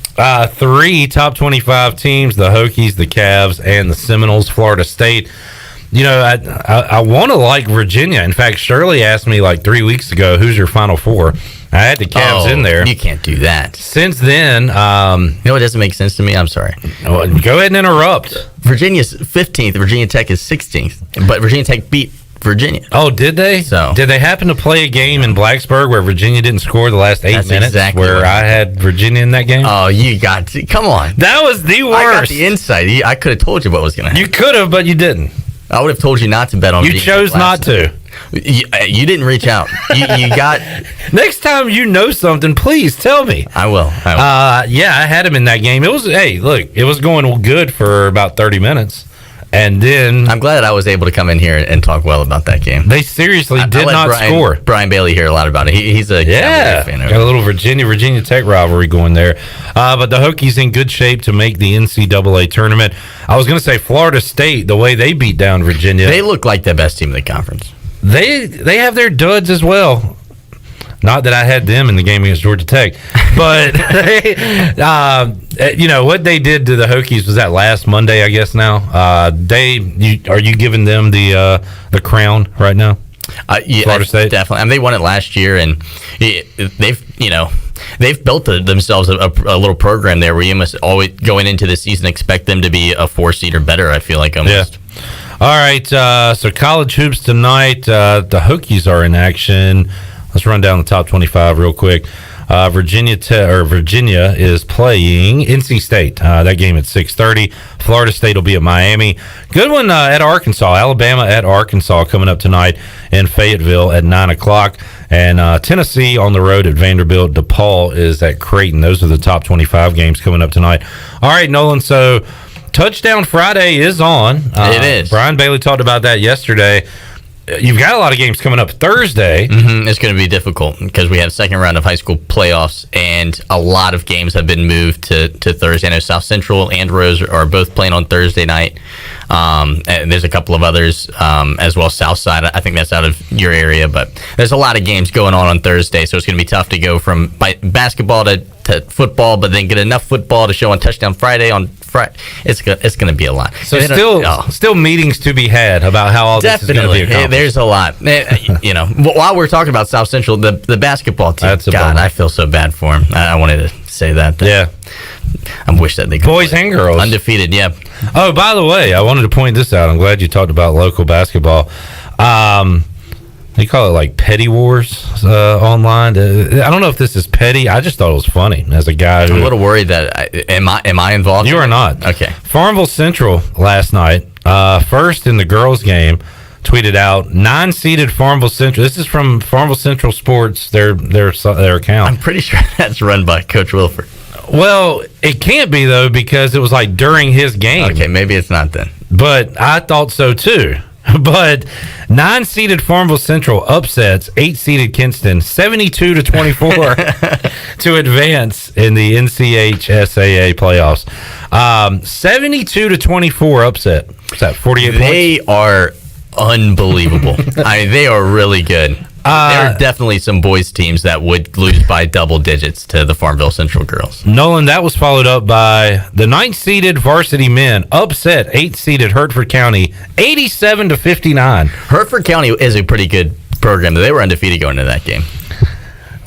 3 top 25 teams: the Hokies, the Cavs, and the Seminoles. Florida State You know, I want to like Virginia. In fact, Shirley asked me like 3 weeks ago, "Who's your Final Four?" I had the Cavs in there. You can't do that. Since then, it doesn't make sense to me. I'm sorry. Well, go ahead and interrupt. Virginia's 15th. Virginia Tech is 16th. But Virginia Tech beat Virginia. Oh, did they? So did they happen to play a game in Blacksburg where Virginia didn't score the last 8 minutes? Exactly where I had Virginia in that game. Oh, you got to, come on. That was the worst. I got the insight. I could have told you what was going to happen. You could have, but you didn't. I would have told you not to bet on. You chose not to. You didn't reach out. You got. Next time you know something, please tell me. I will. Yeah, I had him in that game. It was it was going good for about 30 minutes. And then I'm glad I was able to come in here and talk well about that game. They seriously did not score. Brian Bailey hear a lot about it. He's a Cavalier fan. Got a little Virginia Tech rivalry going there. But the Hokies in good shape to make the NCAA tournament. I was going to say Florida State, the way they beat down Virginia. They look like the best team in the conference. They have their duds as well. Not that I had them in the game against Georgia Tech, but you know what they did to the Hokies was that last Monday, I guess. Now, are you giving them the crown right now? Yeah, Florida State, definitely. I mean, they won it last year, and they've built themselves a little program there where you must always going into the season expect them to be a 4 seed or better. I feel like almost. Yeah. All right, so college hoops tonight. The Hokies are in action. Let's run down the top 25 real quick. Virginia is playing NC State. That game at 6:30. Florida State will be at Miami. Good one at Arkansas. Alabama at Arkansas coming up tonight in Fayetteville at 9 o'clock. And Tennessee on the road at Vanderbilt. DePaul is at Creighton. Those are the top 25 games coming up tonight. All right, Nolan. So Touchdown Friday is on. It is. Brian Bailey talked about that yesterday. You've got a lot of games coming up Thursday. Mm-hmm. It's going to be difficult because we have second round of high school playoffs, and a lot of games have been moved to Thursday. I know South Central and Rose are both playing on Thursday night. And there's a couple of others as well. Southside, I think that's out of your area, but there's a lot of games going on Thursday, so it's going to be tough to go from basketball to football, but then get enough football to show on Touchdown Friday on Friday. It's going to be a lot. So still meetings to be had about how all this is going to be accomplished. There's a lot. You know, while we're talking about South Central, the basketball team. God, I feel so bad for them. I wanted to say that. Yeah. I wish that they could. Boys and girls. Undefeated, yeah. Oh, by the way, I wanted to point this out. I'm glad you talked about local basketball. They call it like Petty Wars online. I don't know if this is petty. I just thought it was funny as a guy. I'm a little worried that am I involved? You are not. Okay. Farmville Central last night, first in the girls' game, tweeted out 9-seeded Farmville Central. This is from Farmville Central Sports, their account. I'm pretty sure that's run by Coach Wilford. Well, it can't be though because it was like during his game. Okay, maybe it's not then. But I thought so too. But 9-seeded Farmville Central upsets 8-seeded Kinston 72-24 to advance in the NCHSAA playoffs. 72-24 upset. Is that 48 points? They are unbelievable. I mean, they are really good. There are definitely some boys teams that would lose by double digits to the Farmville Central girls. Nolan, that was followed up by the 9th-seeded varsity men upset 8th-seeded Hertford County 87-59. Hertford County is a pretty good program. They were undefeated going into that game.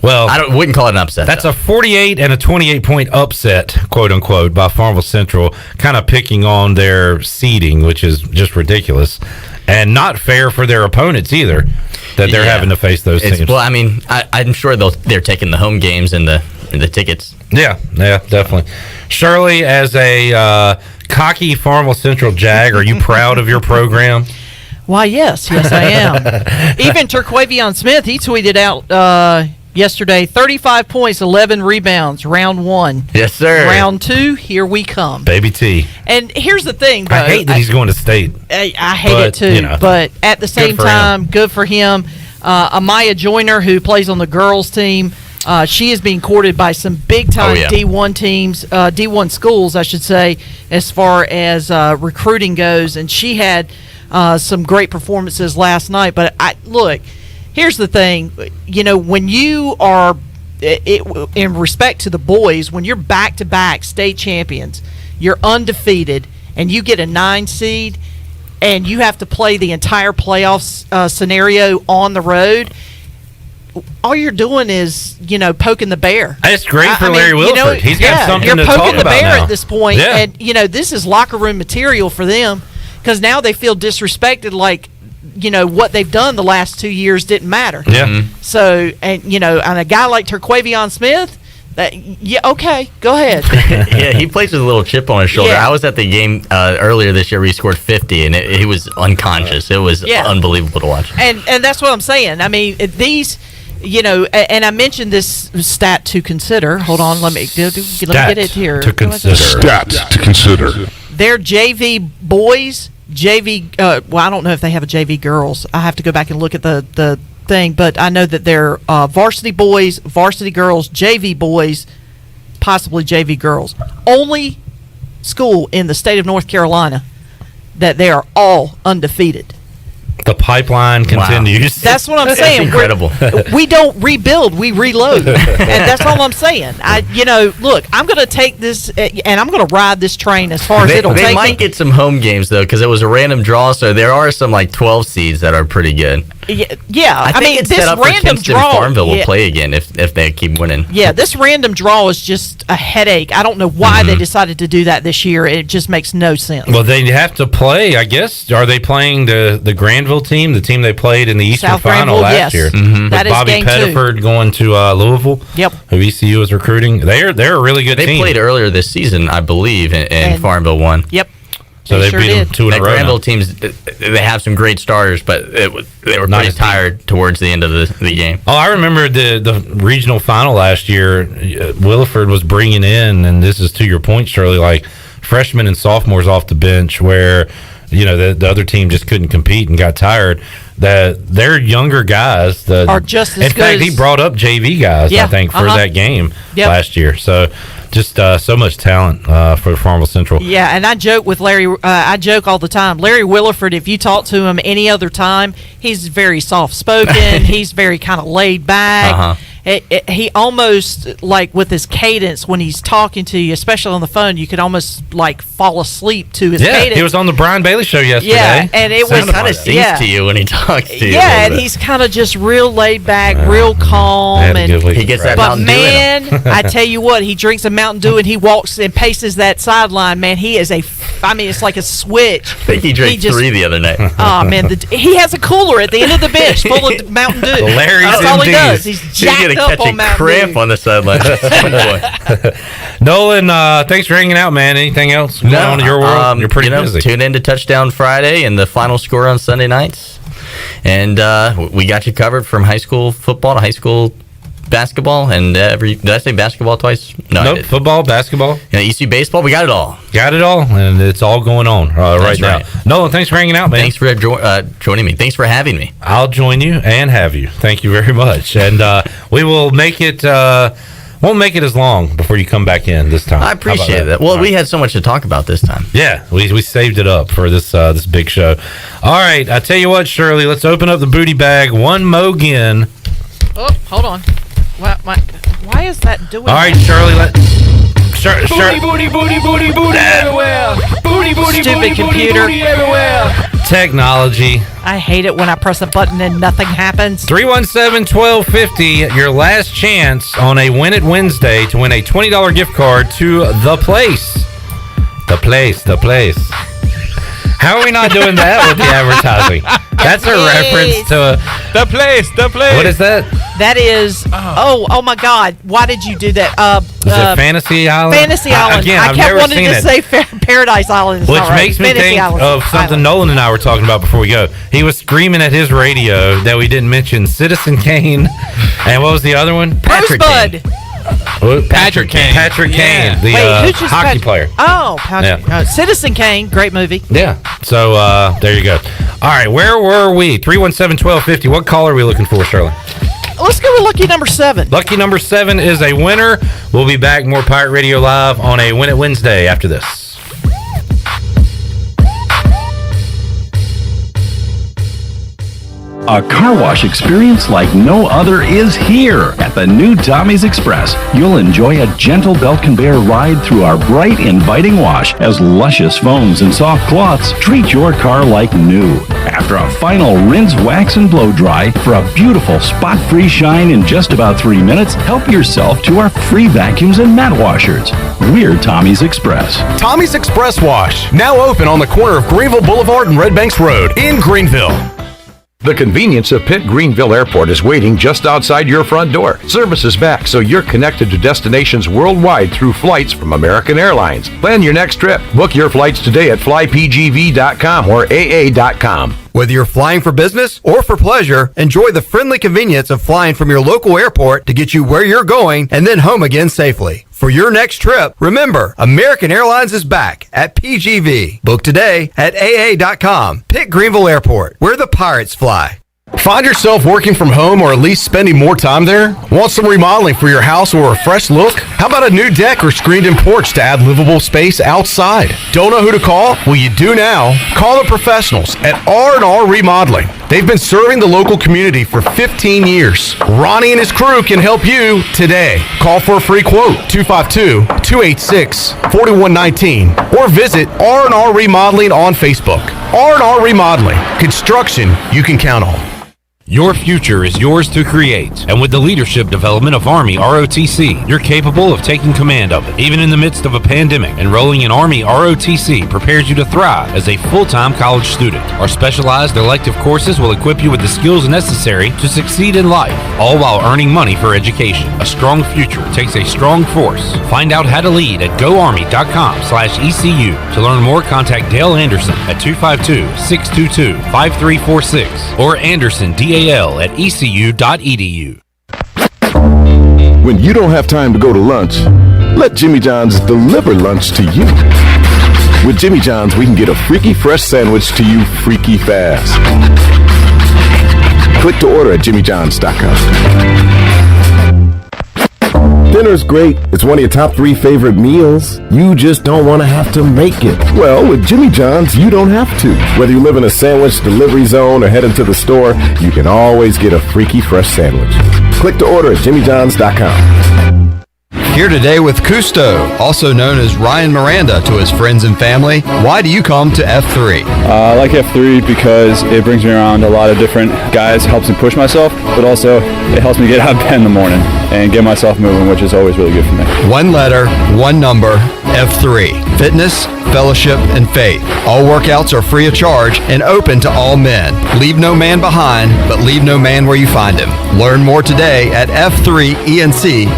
Well, I wouldn't call it an upset. That's a 48 and a 28-point upset, quote unquote, by Farmville Central, kind of picking on their seeding, which is just ridiculous and not fair for their opponents either. That they're having to face those teams. Well, I mean, I'm sure they're taking the home games and the tickets. Yeah, definitely. Shirley, as a cocky Farmville Central Jag, are you proud of your program? Why, yes, I am. Even Terquavion Smith, he tweeted out yesterday, 35 points, 11 rebounds, round 1. Yes, sir. Round 2, here we come. Baby T. And here's the thing, though. I hate that he's going to state. I hate it, too. You know, but at the same time, good for him. Amaya Joyner, who plays on the girls' team, she is being courted by some big-time D1 teams, D1 schools, I should say, as far as recruiting goes. And she had some great performances last night. But, look, here's the thing. You know, when you are, in respect to the boys, when you're back-to-back state champions, you're undefeated, and you get a 9 seed, and you have to play the entire playoffs scenario on the road, all you're doing is, poking the bear. It's great for Larry Wilford. He's got something to talk about now. You're poking the bear at this point, Yeah. and this is locker room material for them, because now they feel disrespected, like, what they've done the last 2 years didn't matter. Yeah. So, and a guy like Terquavion Smith, okay, go ahead. Yeah, he plays with a little chip on his shoulder. Yeah. I was at the game earlier this year where he scored 50, and he was unconscious. It was unbelievable to watch. And that's what I'm saying. I mean, these, and I mentioned this stat to consider. Hold on, let me get it here. Stats to consider. Their JV boys, well, I don't know if they have a JV girls. I have to go back and look at the thing, but I know that they're varsity boys, varsity girls, JV boys, possibly JV girls. Only school in the state of North Carolina that they are all undefeated. The pipeline continues. That's what I'm saying. It's incredible. We don't rebuild, we reload, and that's all I'm saying. Look, I'm going to take this, and I'm going to ride this train as far as it'll take me. They might get some home games though, because it was a random draw. So there are some 12 seeds that are pretty good. Yeah. I think it's this set up for random Kinston draw. Farmville will play again if they keep winning. Yeah, this random draw is just a headache. I don't know why they decided to do that this year. It just makes no sense. Well, they have to play, I guess. Are they playing the Granville team, the team they played in the Eastern South Final Granville, last yes. year? Mhm. That With is Bobby game 2. Pettiford going to Louisville. Yep. Who ECU is recruiting. They're a really good team. They played earlier this season, I believe, and Farmville won. Yep. So they beat them 2 in a row. Granville teams, they have some great starters, but they were pretty tired towards the end of the game. Oh, I remember the regional final last year. Williford was bringing in, and this is to your point, Shirley, like freshmen and sophomores off the bench where the other team just couldn't compete and got tired. That their younger guys are just as in good. fact, he brought up JV guys, I think, for that game last year. So just so much talent for Farmville Central. Yeah, and I joke with Larry. I joke all the time. Larry Williford, if you talk to him any other time, he's very soft-spoken. He's very kind of laid back. He almost, like with his cadence when he's talking to you, especially on the phone, you could almost like fall asleep to his cadence. He was on the Brian Bailey show yesterday. Yeah, and it was kind of sings to you when he talks to you. Yeah, and he's kind of just real laid back, real calm, and he gets that but Mountain Dew in him. man, I tell you what, he drinks a Mountain Dew and he walks and paces that sideline. Man, he is it's like a switch. I think he drank 3 the other night. Oh man, he has a cooler at the end of the bench full of Mountain Dew. That's all he does. He's jacked gonna up catch on a Mountain cramp Dew. on the sideline. Nolan, thanks for hanging out, man. Anything else going on in your world? You're pretty busy. Tune in to Touchdown Friday and the final score on Sunday nights. And we got you covered from high school football to high school basketball and did I say basketball twice? No, nope, football, basketball. ECU baseball, we got it all. Got it all, and it's all going on right now. right. Nolan, thanks for hanging out, man. Thanks for joining me. Thanks for having me. I'll join you and have you. Thank you very much. And we will make it, won't make it as long before you come back in this time. I appreciate that. Well, we had so much to talk about this time. Yeah, we saved it up for this this big show. All right, I tell you what, Shirley, let's open up the booty bag one mo again. Oh, hold on. Why is that doing? All right, that? Shirley, Booty everywhere. Booty, Stupid computer. booty everywhere. Technology. I hate it when I press a button and nothing happens. 317-1250, your last chance on a Win It Wednesday to win a $20 gift card to The Place. The Place. How are we not doing that with the advertising? That's a reference to The Place. What is that? That is. Oh my God! Why did you do that? Is it Fantasy Island? Fantasy Island. Again, I I've kept never wanting seen to it. say Paradise Island. It's Which not right. makes me Fantasy think Island. of something Nolan and I were talking about before we go. He was screaming at his radio that we didn't mention Citizen Kane, and what was the other one? Rosebud. Patrick Kane. Patrick Kane, the Wait, who's just hockey player. Oh, Patrick. Citizen Kane, great movie. Yeah. So there you go. All right, where were we? 317-1250. What caller are we looking for, Shirley? Let's go with lucky number 7. Lucky number 7 is a winner. We'll be back more Pirate Radio Live on a Win It Wednesday after this. A car wash experience like no other is here at the new Tommy's Express. You'll enjoy a gentle belt conveyor ride through our bright, inviting wash as luscious foams and soft cloths treat your car like new. After a final rinse, wax, and blow dry for a beautiful spot-free shine in just about 3 minutes, help yourself to our free vacuums and mat washers. We're Tommy's Express. Tommy's Express Wash, now open on the corner of Greenville Boulevard and Red Banks Road in Greenville. The convenience of Pitt Greenville Airport is waiting just outside your front door. Service is back, so you're connected to destinations worldwide through flights from American Airlines. Plan your next trip. Book your flights today at flypgv.com or aa.com. Whether you're flying for business or for pleasure, enjoy the friendly convenience of flying from your local airport to get you where you're going and then home again safely. For your next trip, remember, American Airlines is back at PGV. Book today at aa.com. Pitt Greenville Airport, where the pirates fly. Find yourself working from home or at least spending more time there? Want some remodeling for your house or a fresh look? How about a new deck or screened-in porch to add livable space outside? Don't know who to call? Well, you do now. Call the professionals at R&R Remodeling. They've been serving the local community for 15 years. Ronnie and his crew can help you today. Call for a free quote, 252-286-4119, or visit R&R Remodeling on Facebook. R&R Remodeling, construction you can count on. Your future is yours to create, and with the leadership development of Army ROTC, you're capable of taking command of it. Even in the midst of a pandemic, enrolling in Army ROTC prepares you to thrive as a full-time college student. Our specialized elective courses will equip you with the skills necessary to succeed in life, all while earning money for education. A strong future takes a strong force. Find out how to lead at goarmy.com/ECU. To learn more, contact Dale Anderson at 252-622-5346 or Anderson at ecu.edu. When you don't have time to go to lunch, let Jimmy John's deliver lunch to you. With Jimmy John's, we can get a freaky fresh sandwich to you freaky fast. Click to order at jimmyjohns.com. Dinner's great. It's one of your top 3 favorite meals. You just don't want to have to make it. Well, with Jimmy John's, you don't have to. Whether you live in a sandwich delivery zone or head into the store, you can always get a freaky fresh sandwich. Click to order at jimmyjohns.com. Here today with Cousteau, also known as Ryan Miranda to his friends and family. Why do you come to F3? I like F3 because it brings me around a lot of different guys, helps me push myself, but also it helps me get out of bed in the morning and get myself moving, which is always really good for me. One letter, one number, F3. Fitness, fellowship, and faith. All workouts are free of charge and open to all men. Leave no man behind, but leave no man where you find him. Learn more today at f3enc.com.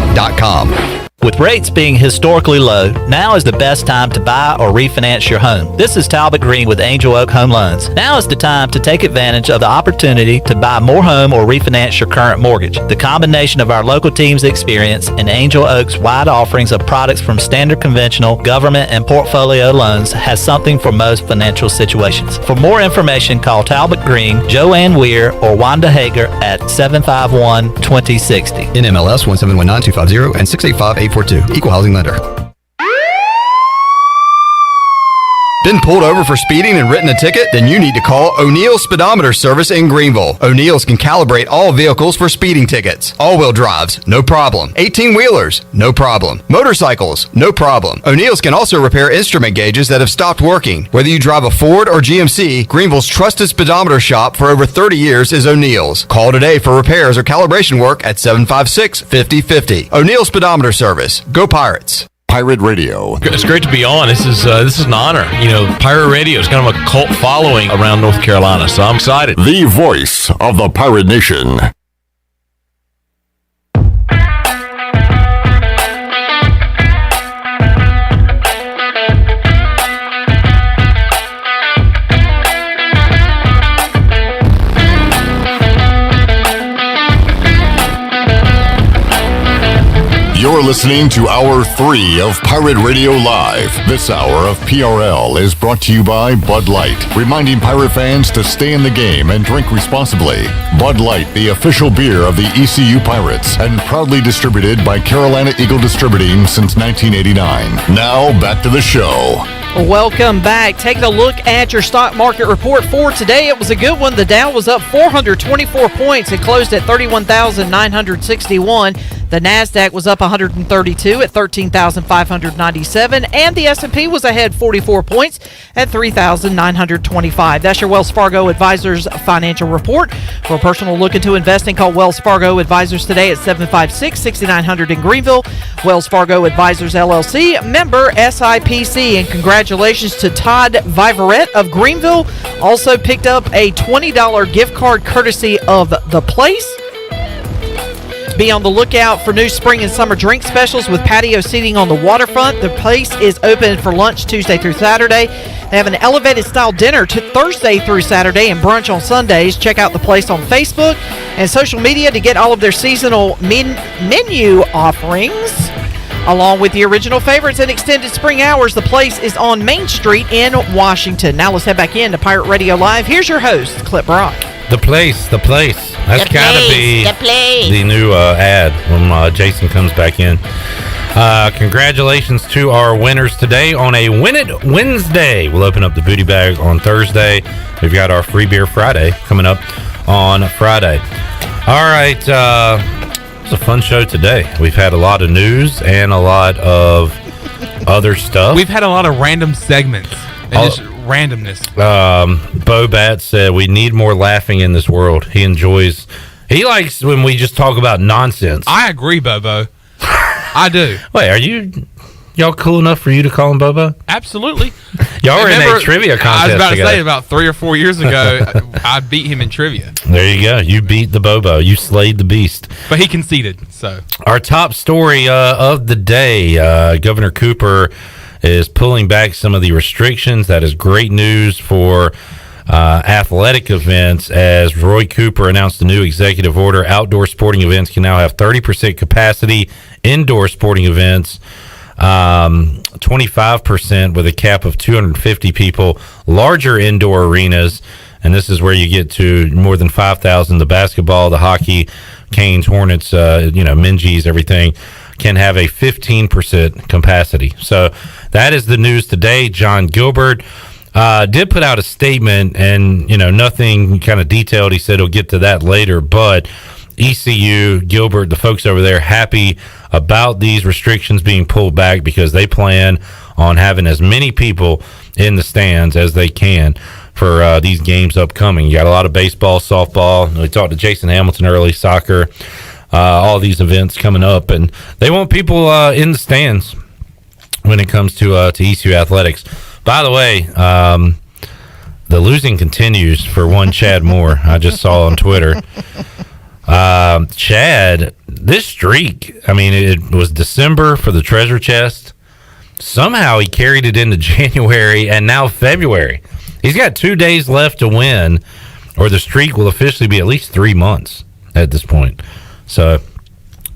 With rates being historically low, now is the best time to buy or refinance your home. This is Talbot Green with Angel Oak Home Loans. Now is the time to take advantage of the opportunity to buy more home or refinance your current mortgage. The combination of our local team's experience and Angel Oak's wide offerings of products from standard conventional, government, and portfolio loans has something for most financial situations. For more information, call Talbot Green, Joanne Weir, or Wanda Hager at 751-2060. NMLS 1719250 and 685-842. Equal housing lender. Been pulled over for speeding and written a ticket? Then you need to call O'Neill's Speedometer Service in Greenville. O'Neill's can calibrate all vehicles for speeding tickets. All-wheel drives, no problem. 18-wheelers, no problem. Motorcycles, no problem. O'Neill's can also repair instrument gauges that have stopped working. Whether you drive a Ford or GMC, Greenville's trusted speedometer shop for over 30 years is O'Neill's. Call today for repairs or calibration work at 756-5050. O'Neill's Speedometer Service. Go Pirates. Pirate Radio. It's great to be on. This is an honor. You know, Pirate Radio is kind of a cult following around North Carolina, so I'm excited. The voice of the Pirate Nation. You're listening to Hour 3 of Pirate Radio Live. This hour of PRL is brought to you by Bud Light, reminding pirate fans to stay in the game and drink responsibly. Bud Light, the official beer of the ECU Pirates, and proudly distributed by Carolina Eagle Distributing since 1989. Now, back to the show. Welcome back. Taking a look at your stock market report for today. It was a good one. The Dow was up 424 points. It closed at 31,961. The NASDAQ was up 132 at 13,597. And the S&P was ahead 44 points at 3,925. That's your Wells Fargo Advisors financial report. For a personal look into investing, call Wells Fargo Advisors today at 756-6900 in Greenville. Wells Fargo Advisors, LLC, member SIPC. And congratulations to Todd Viverette of Greenville. Also picked up a $20 gift card courtesy of The Place. Be on the lookout for new spring and summer drink specials with patio seating on the waterfront. The Place is open for lunch Tuesday through Saturday. They have an elevated style dinner to Thursday through Saturday and brunch on Sundays. Check out The Place on Facebook and social media to get all of their seasonal menu offerings. Along with the original favorites and extended spring hours, The Place is on Main Street in Washington. Now let's head back into Pirate Radio Live. Here's your host, Clip Brock. The place. That's got to be the new ad when Jason comes back in. Congratulations to our winners today on a Win It Wednesday. We'll open up the booty bag on Thursday. We've got our Free Beer Friday coming up on Friday. All right. It's a fun show today. We've had a lot of news and a lot of other stuff. We've had a lot of random segments and just randomness. Bo Bat said we need more laughing in this world. He likes when we just talk about nonsense. I agree, Bobo. I do. Wait, are y'all cool enough for you to call him Bobo? Absolutely. Y'all were in a trivia contest. I was about to together. say about 3 or 4 years ago, I beat him in trivia. There you go. You beat the Bobo. You slayed the beast. But he conceded. So our top story of the day: Governor Cooper is pulling back some of the restrictions. That is great news for athletic events, as Roy Cooper announced a new executive order. Outdoor sporting events can now have 30% capacity. Indoor sporting events, 25% with a cap of 250 people. Larger indoor arenas, and this is where you get to more than 5,000. The basketball, the hockey, Canes, Hornets, Minjies, everything can have a 15% capacity. So that is the news today. John Gilbert did put out a statement, and nothing kind of detailed. He said he'll get to that later, but ECU, Gilbert, the folks over there, happy about these restrictions being pulled back because they plan on having as many people in the stands as they can for these games upcoming. You got a lot of baseball, softball. We talked to Jason Hamilton early, soccer, all these events coming up, and they want people in the stands when it comes to ECU athletics. By the way, the losing continues for one Chad Moore. I just saw on Twitter. Chad, this streak, it was December for the treasure chest. Somehow he carried it into January and now February. He's got 2 days left to win, or the streak will officially be at least 3 months at this point. So,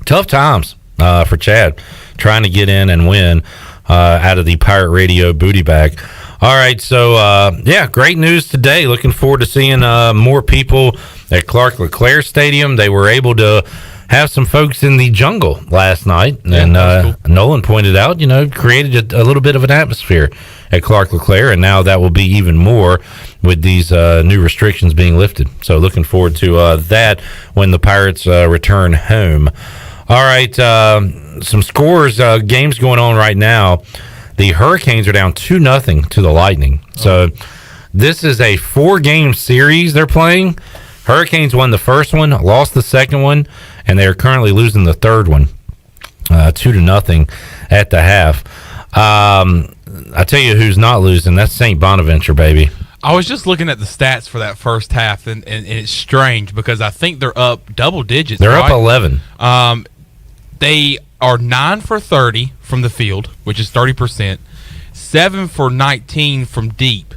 tough times for Chad trying to get in and win out of the Pirate Radio booty bag. All right, so, great news today. Looking forward to seeing more people at Clark LeClaire Stadium. They were able to have some folks in the jungle last night, and cool. Nolan pointed out, created a little bit of an atmosphere at Clark LeClaire, and now that will be even more with these new restrictions being lifted. So looking forward to that when the Pirates return home. All right, some scores, games going on right now. The Hurricanes are down 2-0 to the Lightning. So this is a 4-game series they're playing. Hurricanes won the first one, lost the second one, and they are currently losing the third one, 2-0 at the half. I tell you who's not losing. That's St. Bonaventure, baby. I was just looking at the stats for that first half, and it's strange because I think they're up double digits. They're up 11. They are 9 for 30 from the field, which is 30%, 7 for 19 from deep.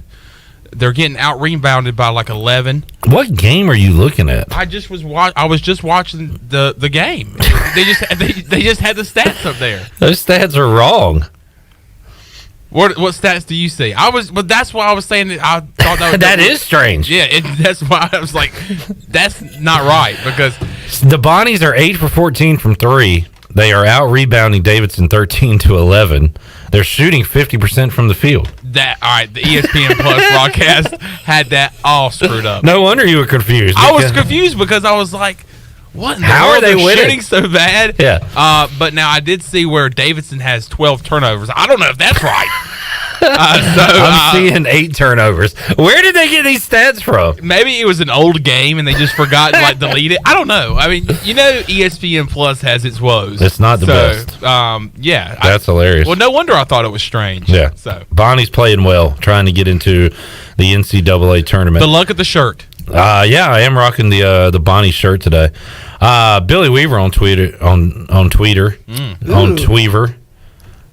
They're getting out rebounded by like 11. What game are you looking at? I was just watching the game. They just had the stats up there. Those stats are wrong. What stats do you see? But that's why I was saying that I thought that was that is strange. Yeah, that's why I was like, that's not right, because the Bonnies are 8 for 14 from 3. They are out rebounding Davidson 13 to 11. They're shooting 50% from the field. That all right? The ESPN Plus broadcast had that all screwed up. No wonder you were confused. I was confused because I was like, "What? In the How world? are they They're winning shooting so bad?" Yeah. But now I did see where Davidson has 12 turnovers. I don't know if that's right. I'm seeing 8 turnovers. Where did they get these stats from? Maybe it was an old game and they just forgot to delete it. I don't know. I mean, ESPN Plus has its woes. It's not the best. Yeah, That's hilarious. Well, no wonder I thought it was strange. Yeah. So Bonnie's playing well, trying to get into the NCAA tournament. the luck of the shirt. Yeah, I am rocking the Bonnie shirt today. Billy Weaver on Twitter on Tweeter on Tweever.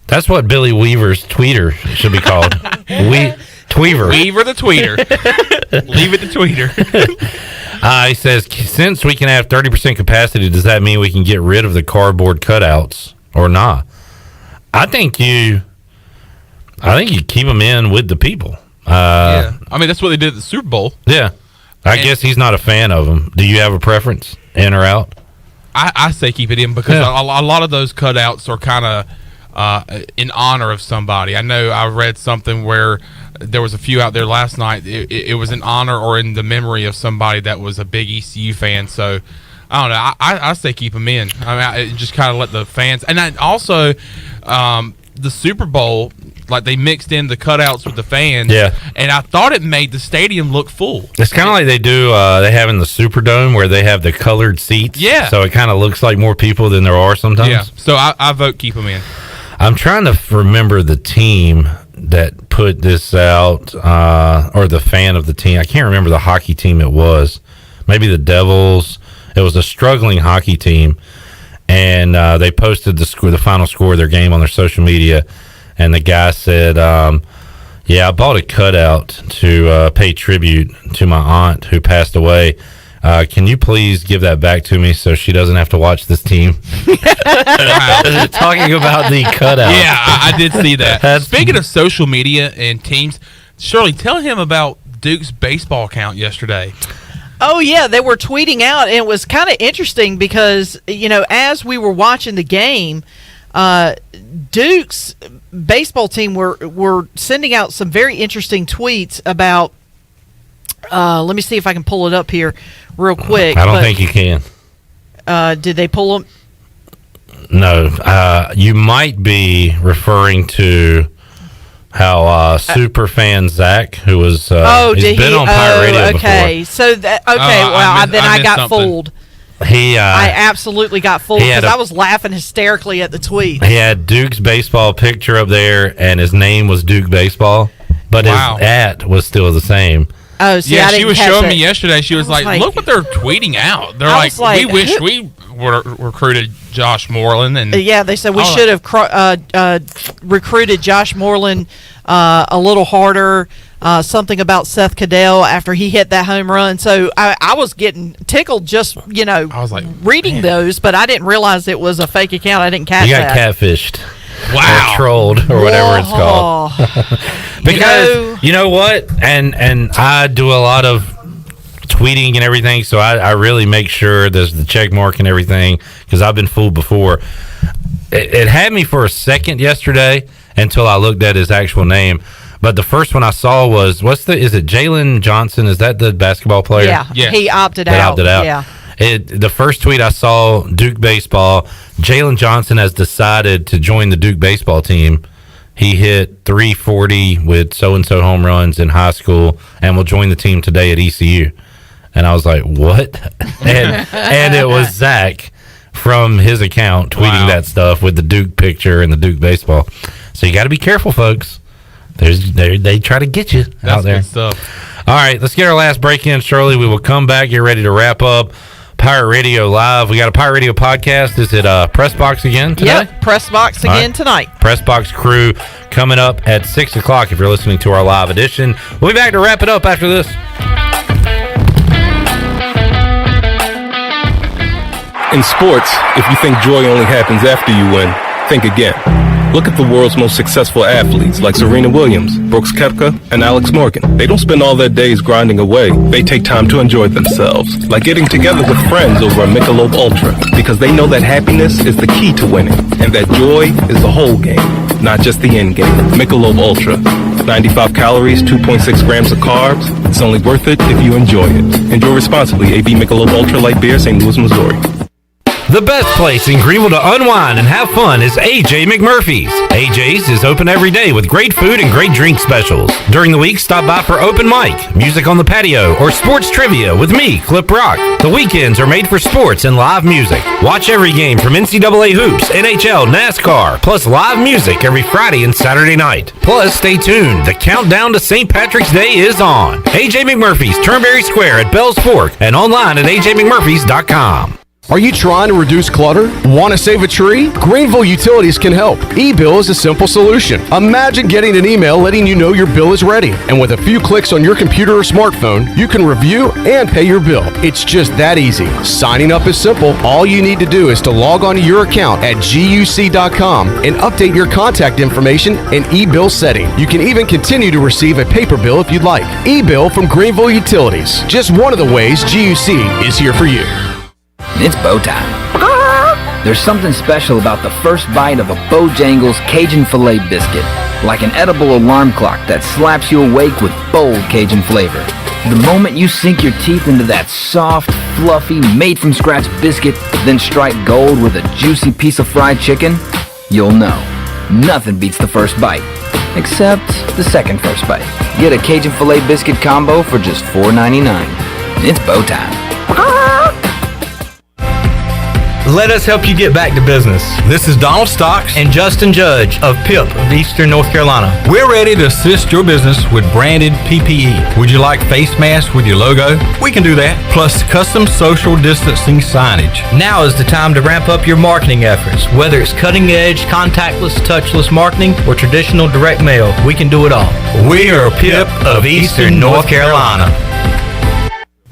That's what Billy Weaver's tweeter should be called. Tweever. Weaver the tweeter. Leave it to tweeter. He says, since we can have 30% capacity, does that mean we can get rid of the cardboard cutouts or not? I think you keep them in with the people. Yeah. I mean, that's what they did at the Super Bowl. Yeah. I guess he's not a fan of them. Do you have a preference, in or out? I say keep it in because a lot of those cutouts are kind of in honor of somebody. I know I read something where there was a few out there last night. It was in honor or in the memory of somebody that was a big ECU fan. So I don't know. I say keep them in. I mean, just kind of let the fans. And then also the Super Bowl, they mixed in the cutouts with the fans. Yeah. And I thought it made the stadium look full. It's kind of like they do. They have in the Superdome where they have the colored seats. Yeah. So it kind of looks like more people than there are sometimes. Yeah. So I vote keep them in. I'm trying to remember the team that put this out, or the fan of the team. I can't remember the hockey team it was. Maybe the Devils. It was a struggling hockey team, and they posted the final score of their game on their social media. And the guy said, "Yeah, I bought a cutout to pay tribute to my aunt who passed away. Can you please give that back to me so she doesn't have to watch this team?" Talking about the cutout. Yeah, I did see that. Speaking of social media and teams, Shirley, tell him about Duke's baseball account yesterday. Oh, yeah, they were tweeting out, and it was kind of interesting because, as we were watching the game, Duke's baseball team were sending out some very interesting tweets about, let me see if I can pull it up here real quick. I don't think you can. Did they pull them? No. You might be referring to how super fan Zach, who was he's been on Pirate Radio okay. before. So that I got fooled. I absolutely got fooled because I was laughing hysterically at the tweet. He had Duke's baseball picture up there, and his name was Duke Baseball, but his @ was still the same. Oh, see, yeah, I didn't she was catch showing it. me yesterday. She was like, "Look what they're tweeting out." They're I was we like, wish we recruited Josh Moreland, and yeah, they said we should have recruited Josh Moreland a little harder. Something about Seth Cadell after he hit that home run. So I was getting tickled just I was like reading those, but I didn't realize it was a fake account. I didn't catch You that. got catfished. Wow. Or trolled, or whatever it's called. Because you know what? And I do a lot of tweeting and everything, so I really make sure there's the check mark and everything, because I've been fooled before. It had me for a second yesterday until I looked at his actual name. But the first one I saw was, is it Jalen Johnson? Is that the basketball player? Yeah. He opted that out. Opted out. Yeah. The first tweet I saw, Duke Baseball, Jalen Johnson has decided to join the Duke baseball team. He hit 340 with so-and-so home runs in high school and will join the team today at ECU. And I was like, what? and it was Zach from his account tweeting that stuff with the Duke picture and the Duke baseball. So you got to be careful, folks. They try to get you out there. Good stuff. All right, let's get our last break in, Shirley. We will come back, get ready to wrap up Pirate Radio Live. We got a Pirate Radio podcast. Is it Press Box again today? Yep, Press Box again tonight. Press Box crew coming up at 6 o'clock if you're listening to our live edition. We'll be back to wrap it up after this. In sports, if you think joy only happens after you win, think again. Look at the world's most successful athletes like Serena Williams, Brooks Koepka, and Alex Morgan. They don't spend all their days grinding away. They take time to enjoy themselves, like getting together with friends over a Michelob Ultra, because they know that happiness is the key to winning, and that joy is the whole game, not just the end game. Michelob Ultra. 95 calories, 2.6 grams of carbs. It's only worth it if you enjoy it. Enjoy responsibly. AB Michelob Ultra Light Beer, St. Louis, Missouri. The best place in Greenville to unwind and have fun is AJ McMurphy's. AJ's is open every day with great food and great drink specials. During the week, stop by for open mic, music on the patio, or sports trivia with me, Clip Rock. The weekends are made for sports and live music. Watch every game from NCAA hoops, NHL, NASCAR, plus live music every Friday and Saturday night. Plus, stay tuned. The countdown to St. Patrick's Day is on. AJ McMurphy's, Turnberry Square at Bell's Fork, and online at ajmcmurphys.com. Are you trying to reduce clutter? Want to save a tree? Greenville Utilities can help. E-bill is a simple solution. Imagine getting an email letting you know your bill is ready. And with a few clicks on your computer or smartphone, you can review and pay your bill. It's just that easy. Signing up is simple. All you need to do is to log onto your account at guc.com and update your contact information and e-bill setting. You can even continue to receive a paper bill if you'd like. E-bill from Greenville Utilities. Just one of the ways GUC is here for you. It's bow time. There's something special about the first bite of a Bojangles Cajun Filet biscuit, like an edible alarm clock that slaps you awake with bold Cajun flavor. The moment you sink your teeth into that soft, fluffy, made-from-scratch biscuit, then strike gold with a juicy piece of fried chicken, you'll know. Nothing beats the first bite, except the second first bite. Get a Cajun Filet biscuit combo for just $4.99. It's bow time. Let us help you get back to business. This is Donald Stocks and Justin Judge of PIP of Eastern North Carolina. We're ready to assist your business with branded PPE. Would you like face masks with your logo? We can do that. Plus custom social distancing signage. Now is the time to ramp up your marketing efforts. Whether it's cutting edge, contactless, touchless marketing, or traditional direct mail, we can do it all. We are PIP of Eastern North Carolina.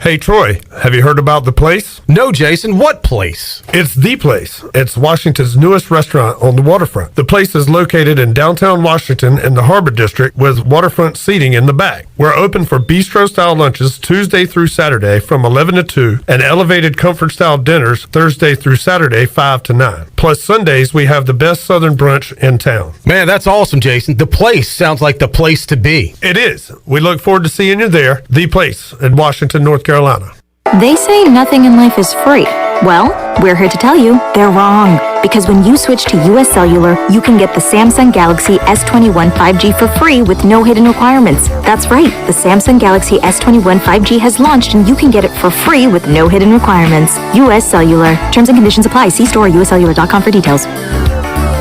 Hey, Troy, have you heard about The Place? No, Jason, what place? It's The Place. It's Washington's newest restaurant on the waterfront. The Place is located in downtown Washington in the Harbor District with waterfront seating in the back. We're open for bistro-style lunches Tuesday through Saturday from 11 to 2 and elevated comfort-style dinners Thursday through Saturday 5 to 9. Plus Sundays, we have the best Southern brunch in town. Man, that's awesome, Jason. The Place sounds like the place to be. It is. We look forward to seeing you there. The Place in Washington, North Carolina. They say nothing in life is free. Well, we're here to tell you they're wrong. Because when you switch to US Cellular, you can get the Samsung Galaxy S21 5G for free with no hidden requirements. That's right, the Samsung Galaxy S21 5G has launched and you can get it for free with no hidden requirements. US Cellular. Terms and conditions apply. See store or uscellular.com for details.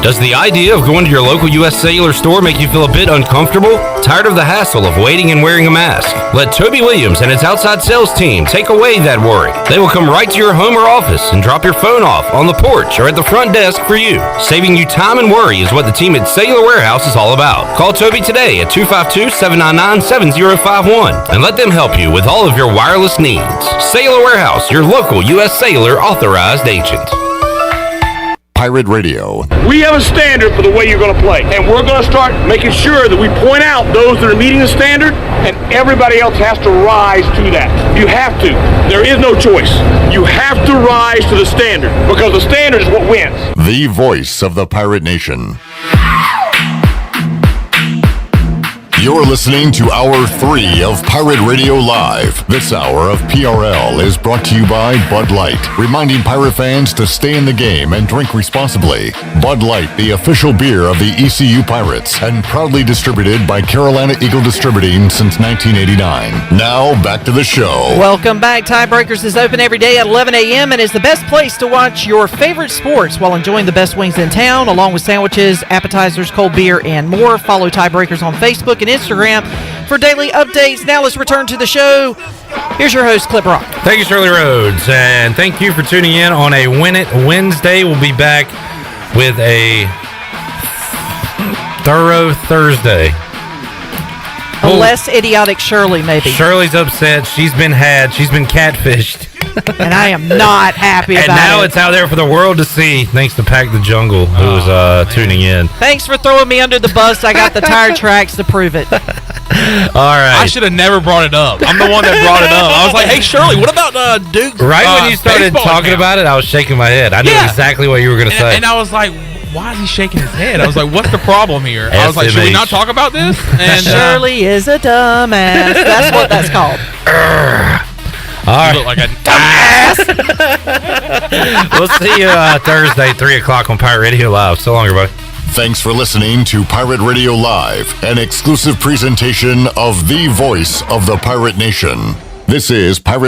Does the idea of going to your local U.S. Cellular store make you feel a bit uncomfortable? Tired of the hassle of waiting and wearing a mask? Let Toby Williams and his outside sales team take away that worry. They will come right to your home or office and drop your phone off on the porch or at the front desk for you. Saving you time and worry is what the team at Cellular Warehouse is all about. Call Toby today at 252-799-7051 and let them help you with all of your wireless needs. Cellular Warehouse, your local U.S. Cellular authorized agent. Pirate Radio. We have a standard for the way you're going to play, and we're going to start making sure that we point out those that are meeting the standard, and everybody else has to rise to that. You have to. There is no choice. You have to rise to the standard, because the standard is what wins. The voice of the Pirate Nation. You're listening to Hour 3 of Pirate Radio Live. This hour of PRL is brought to you by Bud Light, reminding Pirate fans to stay in the game and drink responsibly. Bud Light, the official beer of the ECU Pirates, and proudly distributed by Carolina Eagle Distributing since 1989. Now, back to the show. Welcome back. Tiebreakers is open every day at 11 a.m. and is the best place to watch your favorite sports while enjoying the best wings in town, along with sandwiches, appetizers, cold beer, and more. Follow Tiebreakers on Facebook and Instagram for daily updates. Now let's return to the show. Here's your host, Clip Rock. Thank you, Shirley Rhodes, and thank you for tuning in on a Win It Wednesday. We'll be back with a thorough Thursday. A less idiotic Shirley, maybe. Shirley's upset. She's been catfished. And I am not happy about it. And now it's out there for the world to see, thanks to Pack the Jungle, who was tuning in. Thanks for throwing me under the bus. I got the tire tracks to prove it. All right. I should have never brought it up. I'm the one that brought it up. I was like, hey, Shirley, what about Duke? Right when you started talking about it, I was shaking my head. I knew exactly what you were going to say. And I was like, why is he shaking his head? I was like, what's the problem here? I was like, should we not talk about this? And Shirley is a dumbass. That's what that's called. All right. You look like a We'll see you Thursday, 3 o'clock on Pirate Radio Live. So long, everybody. Thanks for listening to Pirate Radio Live, an exclusive presentation of the voice of the Pirate Nation. This is Pirate